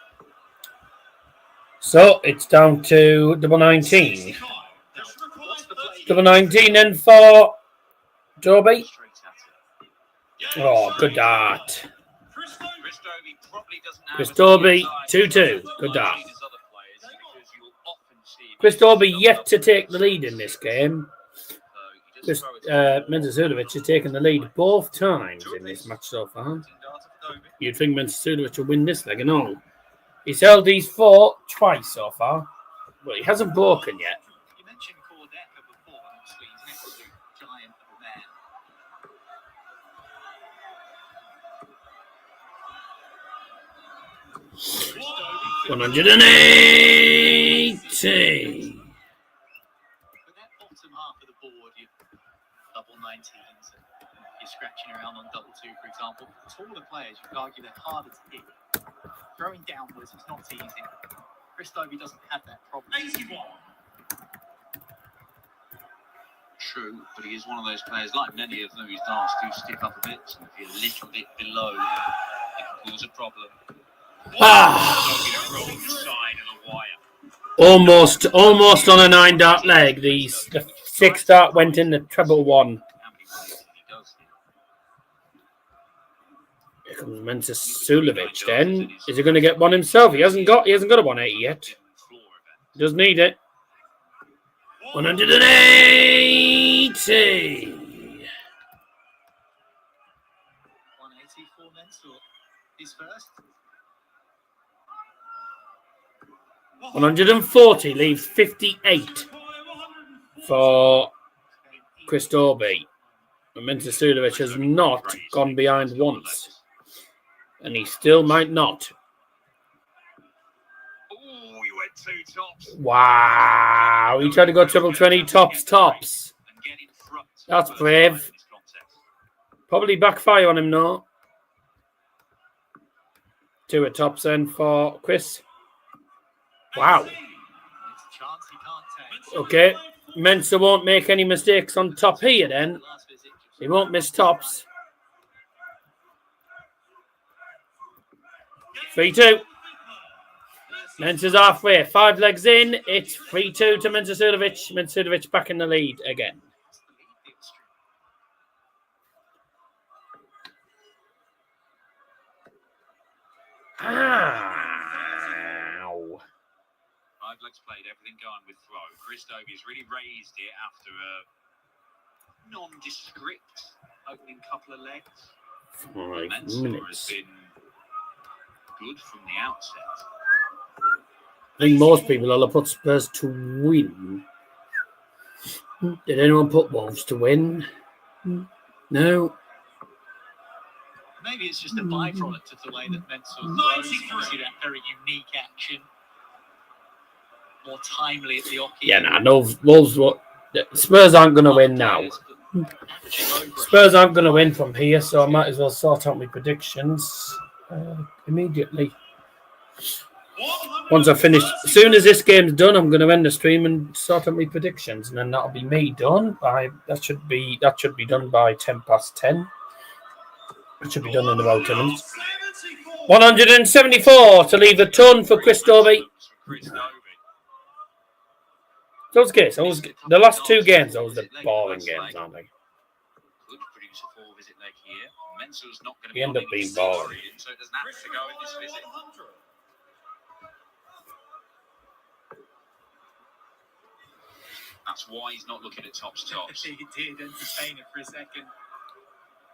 So it's down to double 19. Double 19 then for Dobey. Oh, good dart. Chris Dobey, 2-2. Good dart. Chris Dobey yet to take the lead in this game. Mensur Suljovic has taken the lead both times in this match so far. You'd think Mensur Suljovic will win this leg and all. He's held these 4 twice so far. Well, he hasn't broken yet. You mentioned Cordecca before, obviously. He's an absolute giant of a man. 180. But that bottom half of the board, you double 19s and you're scratching around on double 2, for example. Taller players, you could argue they're harder to hit. Throwing downwards is not easy. Chris Dobey doesn't have that problem. 81. True, but he is one of those players, like many of them, his darts do stick up a bit. So if you're a little bit below, it can cause a problem. Almost on a 9 dart leg. The 6 start went in the treble 1. Here comes Mensur Suljovic then. Is he going to get one himself? He hasn't got a 180 yet. Does need it. 180. 180 for Mensur. He's first. 140 leaves 58 for Chris Dobey. And Mensur Suljovic has not gone behind once. And he still might not. Wow. He tried to go triple 20 tops. That's brave. Probably backfire on him now. 2 at tops then for Chris. Wow. Okay. Mensur won't make any mistakes on top here then. He won't miss tops. 3-2. Mensur's halfway. 5 legs in. It's 3-2 to Mensur Suljovic. Mensur Suljovic back in the lead again. Ow. 5 legs played, everything going with throw. Chris Dobey's really raised it after a nondescript opening couple of legs. 5 Mensur minutes. has been good from the outset. I think most people will have put Spurs to win. Did anyone put Wolves to win? No. Maybe it's just a byproduct of the way that Mensur throws. You see that very unique action. More timely at the hockey. Yeah, nah, no, Wolves. Spurs aren't going to win now. Spurs aren't going to win from here, so I might as well sort out my predictions immediately. Once I finish, as soon as this game's done, I'm going to end the stream and sort out my predictions, and then that'll be me done. That should be done by 10:10. It should be done in about 10 minutes. 174 to leave a ton for Chris Dobey. Those games, the last 2 games, those are the boring games, aren't they? They end up being boring. So it doesn't have to go in this visit. That's why he's not looking at tops. He did entertain it for a second.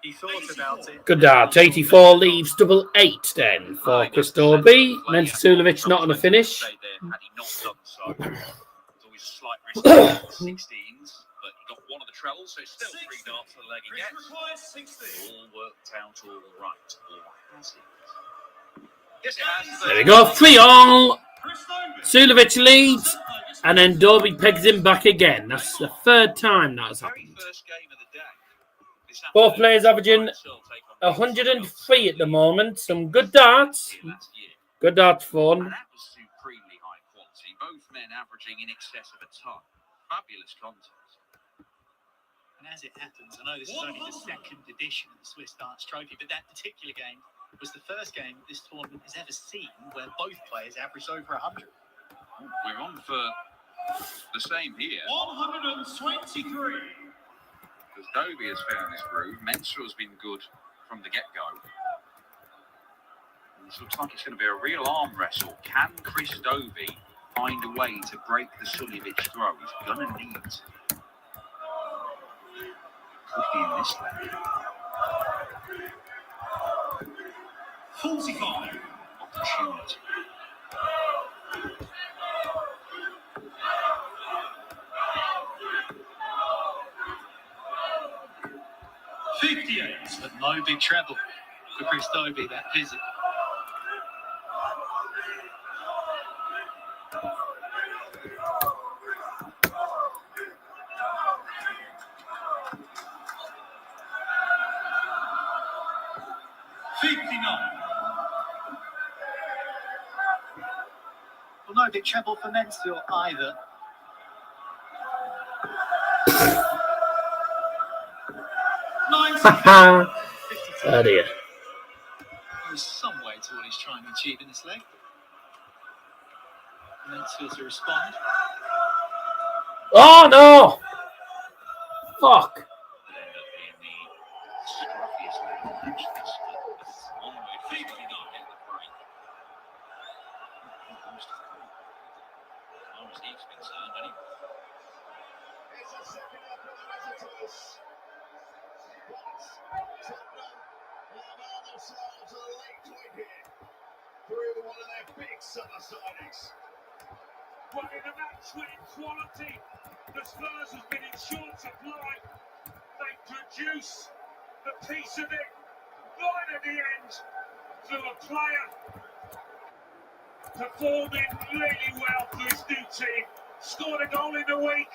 He thought about it. Good dart. 84 leaves double 8 then for Chris Dobey. Mensur Suljovic not on the finish. Had he not done so, there's always a slight risk of 16s, but he got one of the trebles, so it's still 3 darts for the leg he gets. All worked out all right. Or has it? Yes, it has. There we go. 3-all. Suljovic leads, and then Dobey pegs him back again. That's the 3rd time that has happened. Both players averaging 103 at the moment. Some good darts. Good darts fun. And that was supremely high quality. Both men averaging in excess of a ton. Fabulous contest. And as it happens, I know this is only the 2nd edition of the Swiss Darts Trophy, but that particular game was the first game this tournament has ever seen where both players averaged over 100. We're on for the same here. 123. Because Dobey has found his groove. Mensur has been good from the get-go. And this looks like it's going to be a real arm wrestle. Can Chris Dobey find a way to break the Suljovic throw? He's going to need to. Could be in this leg. 45. Opportunity. But no big treble for Chris Dobey that visit. Well, no big treble for Mensur either. Oh dear. There's some way to what he's trying to achieve in this leg. Mensur to respond. Oh no! fuck? It's a second up for the visitors. But Tottenham have earned themselves a late win here through one of their big summer signings. But in a match winning quality, the Spurs has been in short supply. They produce a piece of it right at the end through a player performing really well for his new team. Scored a goal in the week,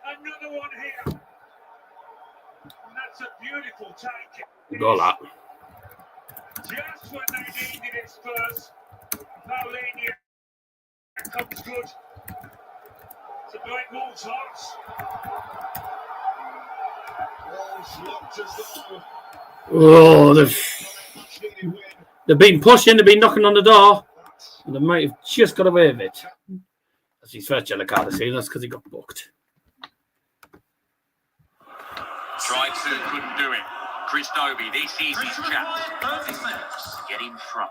another one here. And that's a beautiful take. Goal that. Just when they needed it, Spurs. Paulinho comes good to break Wolves' hearts. Wolves looked as though Oh, much needed win. they've been pushing, they've been knocking on the door. And they might have just got away with it. That's his first yellow card, I see. That's because he got booked. Tried to, couldn't do it. Chris Dobey, this is his chance. Get in front.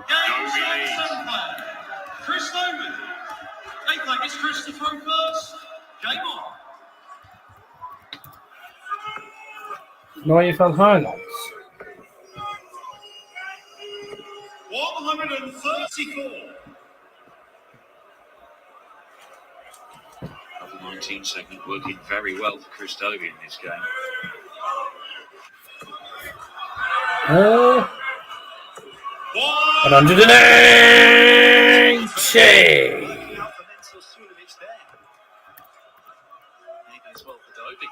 Dobey leads. Chris Dobey. They think it's Christopher first. Game on. No EFL highlights. 134. The 19 segment working very well for Chris Dobey in this game. 180. For Mensur Suljovic there. Maybe as well for Dobey.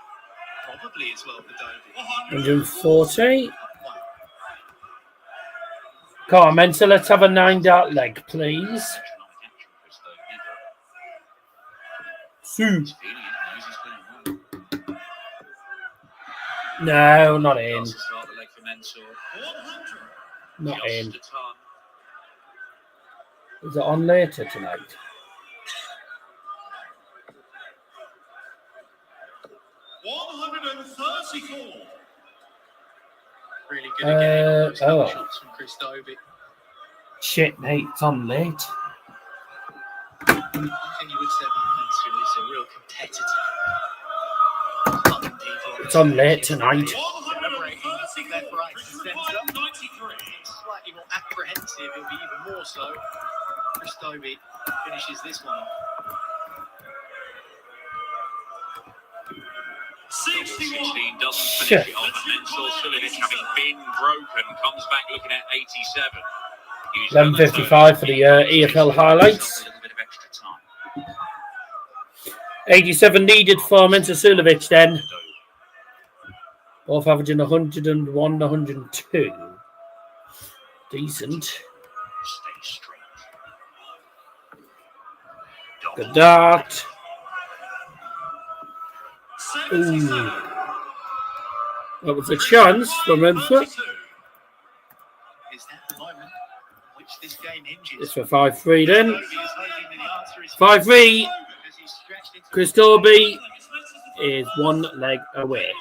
Probably as well for Dobey. 140. Come on, Mensur, let's have a 9-dart leg, please. Sue. No, not in. Not in. Is it on later tonight? Really good again. Oh. Shots from Chris Dobey. Shit, mate, it's on late. One thing you would say about Mensur is a real competitor. It's on late tonight. Left, right, centre. Slightly more apprehensive, it'll be even more so. Chris Dobey finishes this one off. 16 doesn't Shit. finish it off. Mensur Suljovic, having been broken, comes back looking at 87. 11:55 for the EFL highlights. A little bit of extra time. 87 needed for Mensur Suljovic then. Both averaging 101, 102. Decent. Stay straight. Good dart. Ooh. That was a chance for Mensur. Is that the moment on which this game hinges? It's for 5-3 then. Dobey is hoping that the answer is 5-3. because he's stretched into Chris Dobey is one leg away.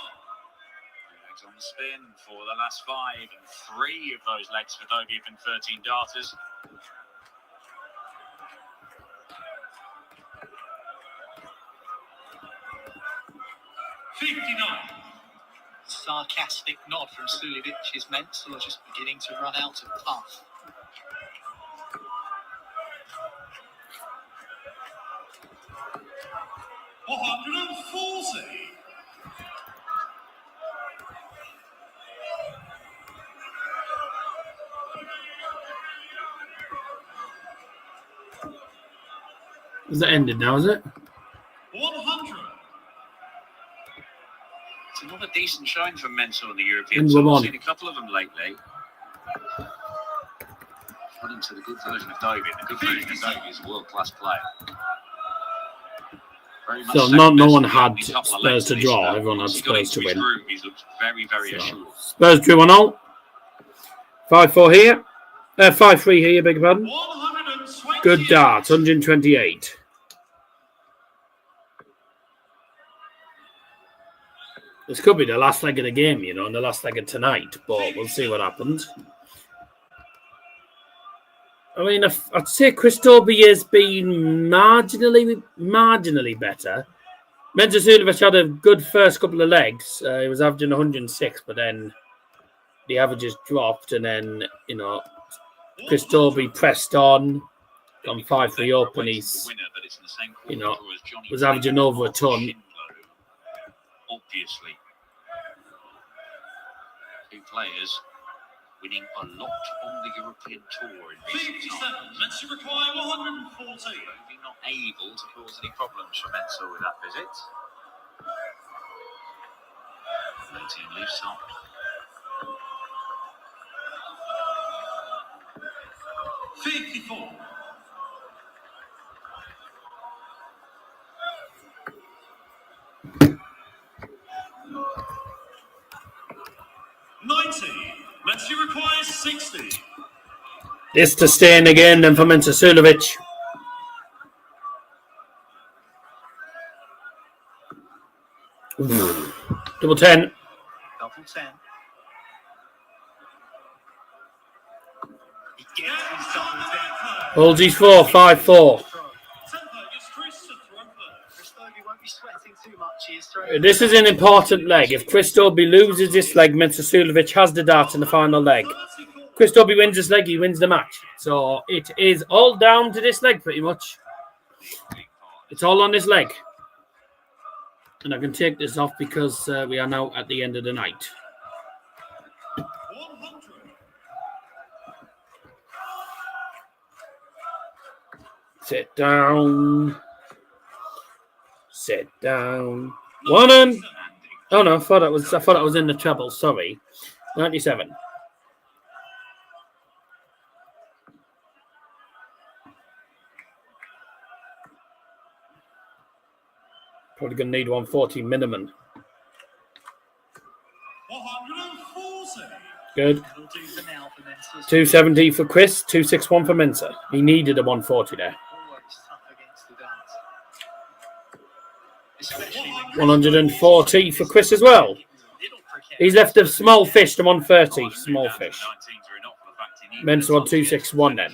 Legs on the spin for the last 5, and 3 of those legs for Dobey have been 13 darters. sarcastic nod from Suljovic is Mensur just beginning to run out of puff. Is that ended now, is it? 100. It's another decent showing from Mensur on the European And tour. we're I've on. seen a couple of them lately. Got into the good version of Dobey. The good version of Dobey is a world-class player. Very much So second no best one in the had opening couple of Spurs legs to this draw. time. Everyone had Once he got Spurs into to his win. groove, He looked very, very So, assured. Spurs drew 1-0. 5-4 here. 5-3 here, beg your pardon. 120. Good darts, 128. This could be the last leg of the game, you know, and the last leg of tonight, but we'll see what happens. I mean, I'd say Chris Dobey has been marginally better. Mensur Suljovic had a good first couple of legs. He was averaging 106, but then the averages dropped, and then, you know, Chris Dobey pressed on 5-3 up, and he's, you know, was averaging over a ton. Obviously, two players winning a lot on the European tour in recent times. Mensur require 140. Not able to cause any problems for Mensur with that visit. 19 loose up. $54. Mensur requires 60. This to stay in again, then for Mensur Suljovic. Double 10. Double 10. He gets his double 10. Holds his 4, 5-4. This is an important leg. If Chris Dobey loses this leg, Mensur Suljovic has the dart in the final leg. Chris Dobey wins this leg, he wins the match. So it is all down to this leg, pretty much. It's all on this leg. And I can take this off because we are now at the end of the night. Sit down. Sit down. One and... Oh no, I thought it was in the treble, sorry. 97. Probably going to need 140 minimum. 140. Good. 270 for Chris, 261 for Mensur. He needed a 140 there. 140 for Chris as well. He's left a small fish to 130. Small fish. Mensur on 261 then.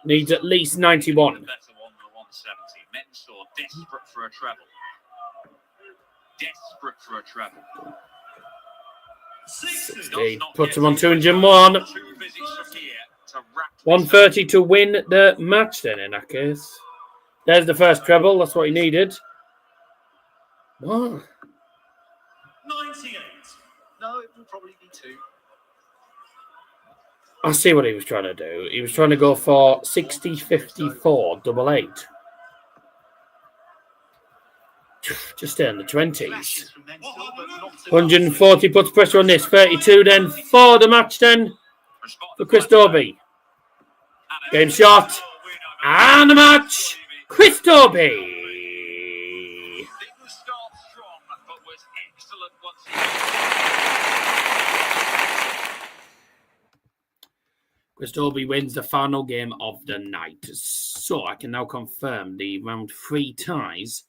Needs at least 91. Desperate for a treble. Desperate for a treble. 60. Puts him on 201. 130 to win the match then in that case. There's the first treble. That's what he needed. What? 98. No, it will probably be 2. I see what he was trying to do. He was trying to go for 60, 54, double 8. Just stay in the 20s. 140 puts pressure on this. 32 then for the match then for Chris Dobey. Game shot. And the match. Chris Dobey. Chris Dobey wins the final game of the night. So I can now confirm the round 3 ties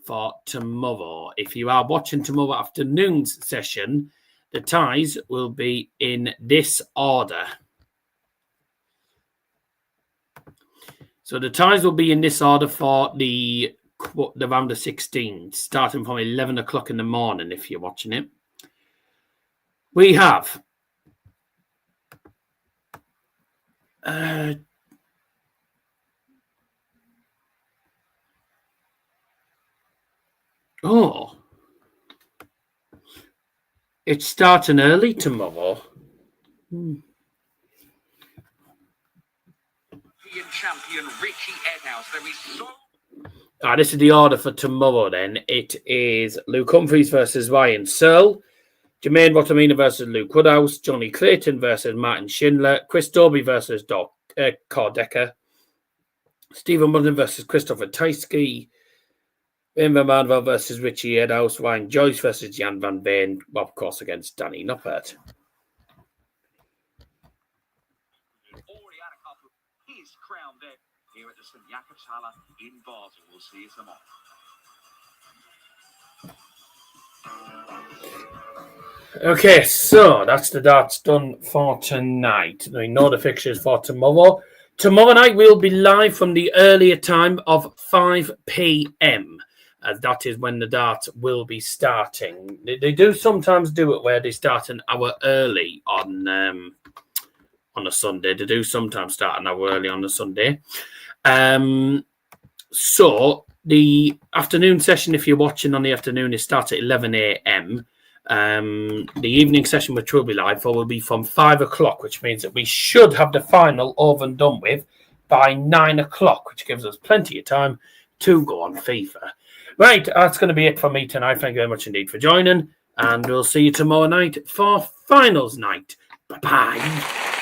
for tomorrow. If you are watching tomorrow afternoon's session, the ties will be in this order. So the ties will be in this order for the round of 16, starting from 11 o'clock in the morning if you're watching it. We have it's starting early tomorrow. Champion Richie Edhouse. There is so... This is the order for tomorrow then. It is Luke Humphries versus Ryan Searle, Jermaine Wattimena versus Luke Woodhouse, Jonny Clayton versus Martin Schindler, Chris Dobey versus Cordecker, Stephen Bunting versus Christopher Tysky, Raymond Barneveld versus Richie Edhouse, Ryan Joyce versus Jan van Veen, of course against Danny Noppert. Already had a couple of his crown there here at the St. Jacobs Halle in Basel. We'll see you tomorrow. Okay, so that's the darts done for tonight. We know the fixtures for tomorrow. Tomorrow night we'll be live from the earlier time of 5 p.m. That is when the darts will be starting. They do sometimes do it where they start an hour early on a Sunday. They do sometimes start an hour early on a Sunday. So the afternoon session, if you're watching on the afternoon, it starts at 11 a.m. The evening session, which will be live for, will be from 5 o'clock, which means that we should have the final over and done with by 9 o'clock, which gives us plenty of time to go on FIFA. Right, that's going to be it for me tonight. Thank you very much indeed for joining, and we'll see you tomorrow night for finals night. Bye-bye.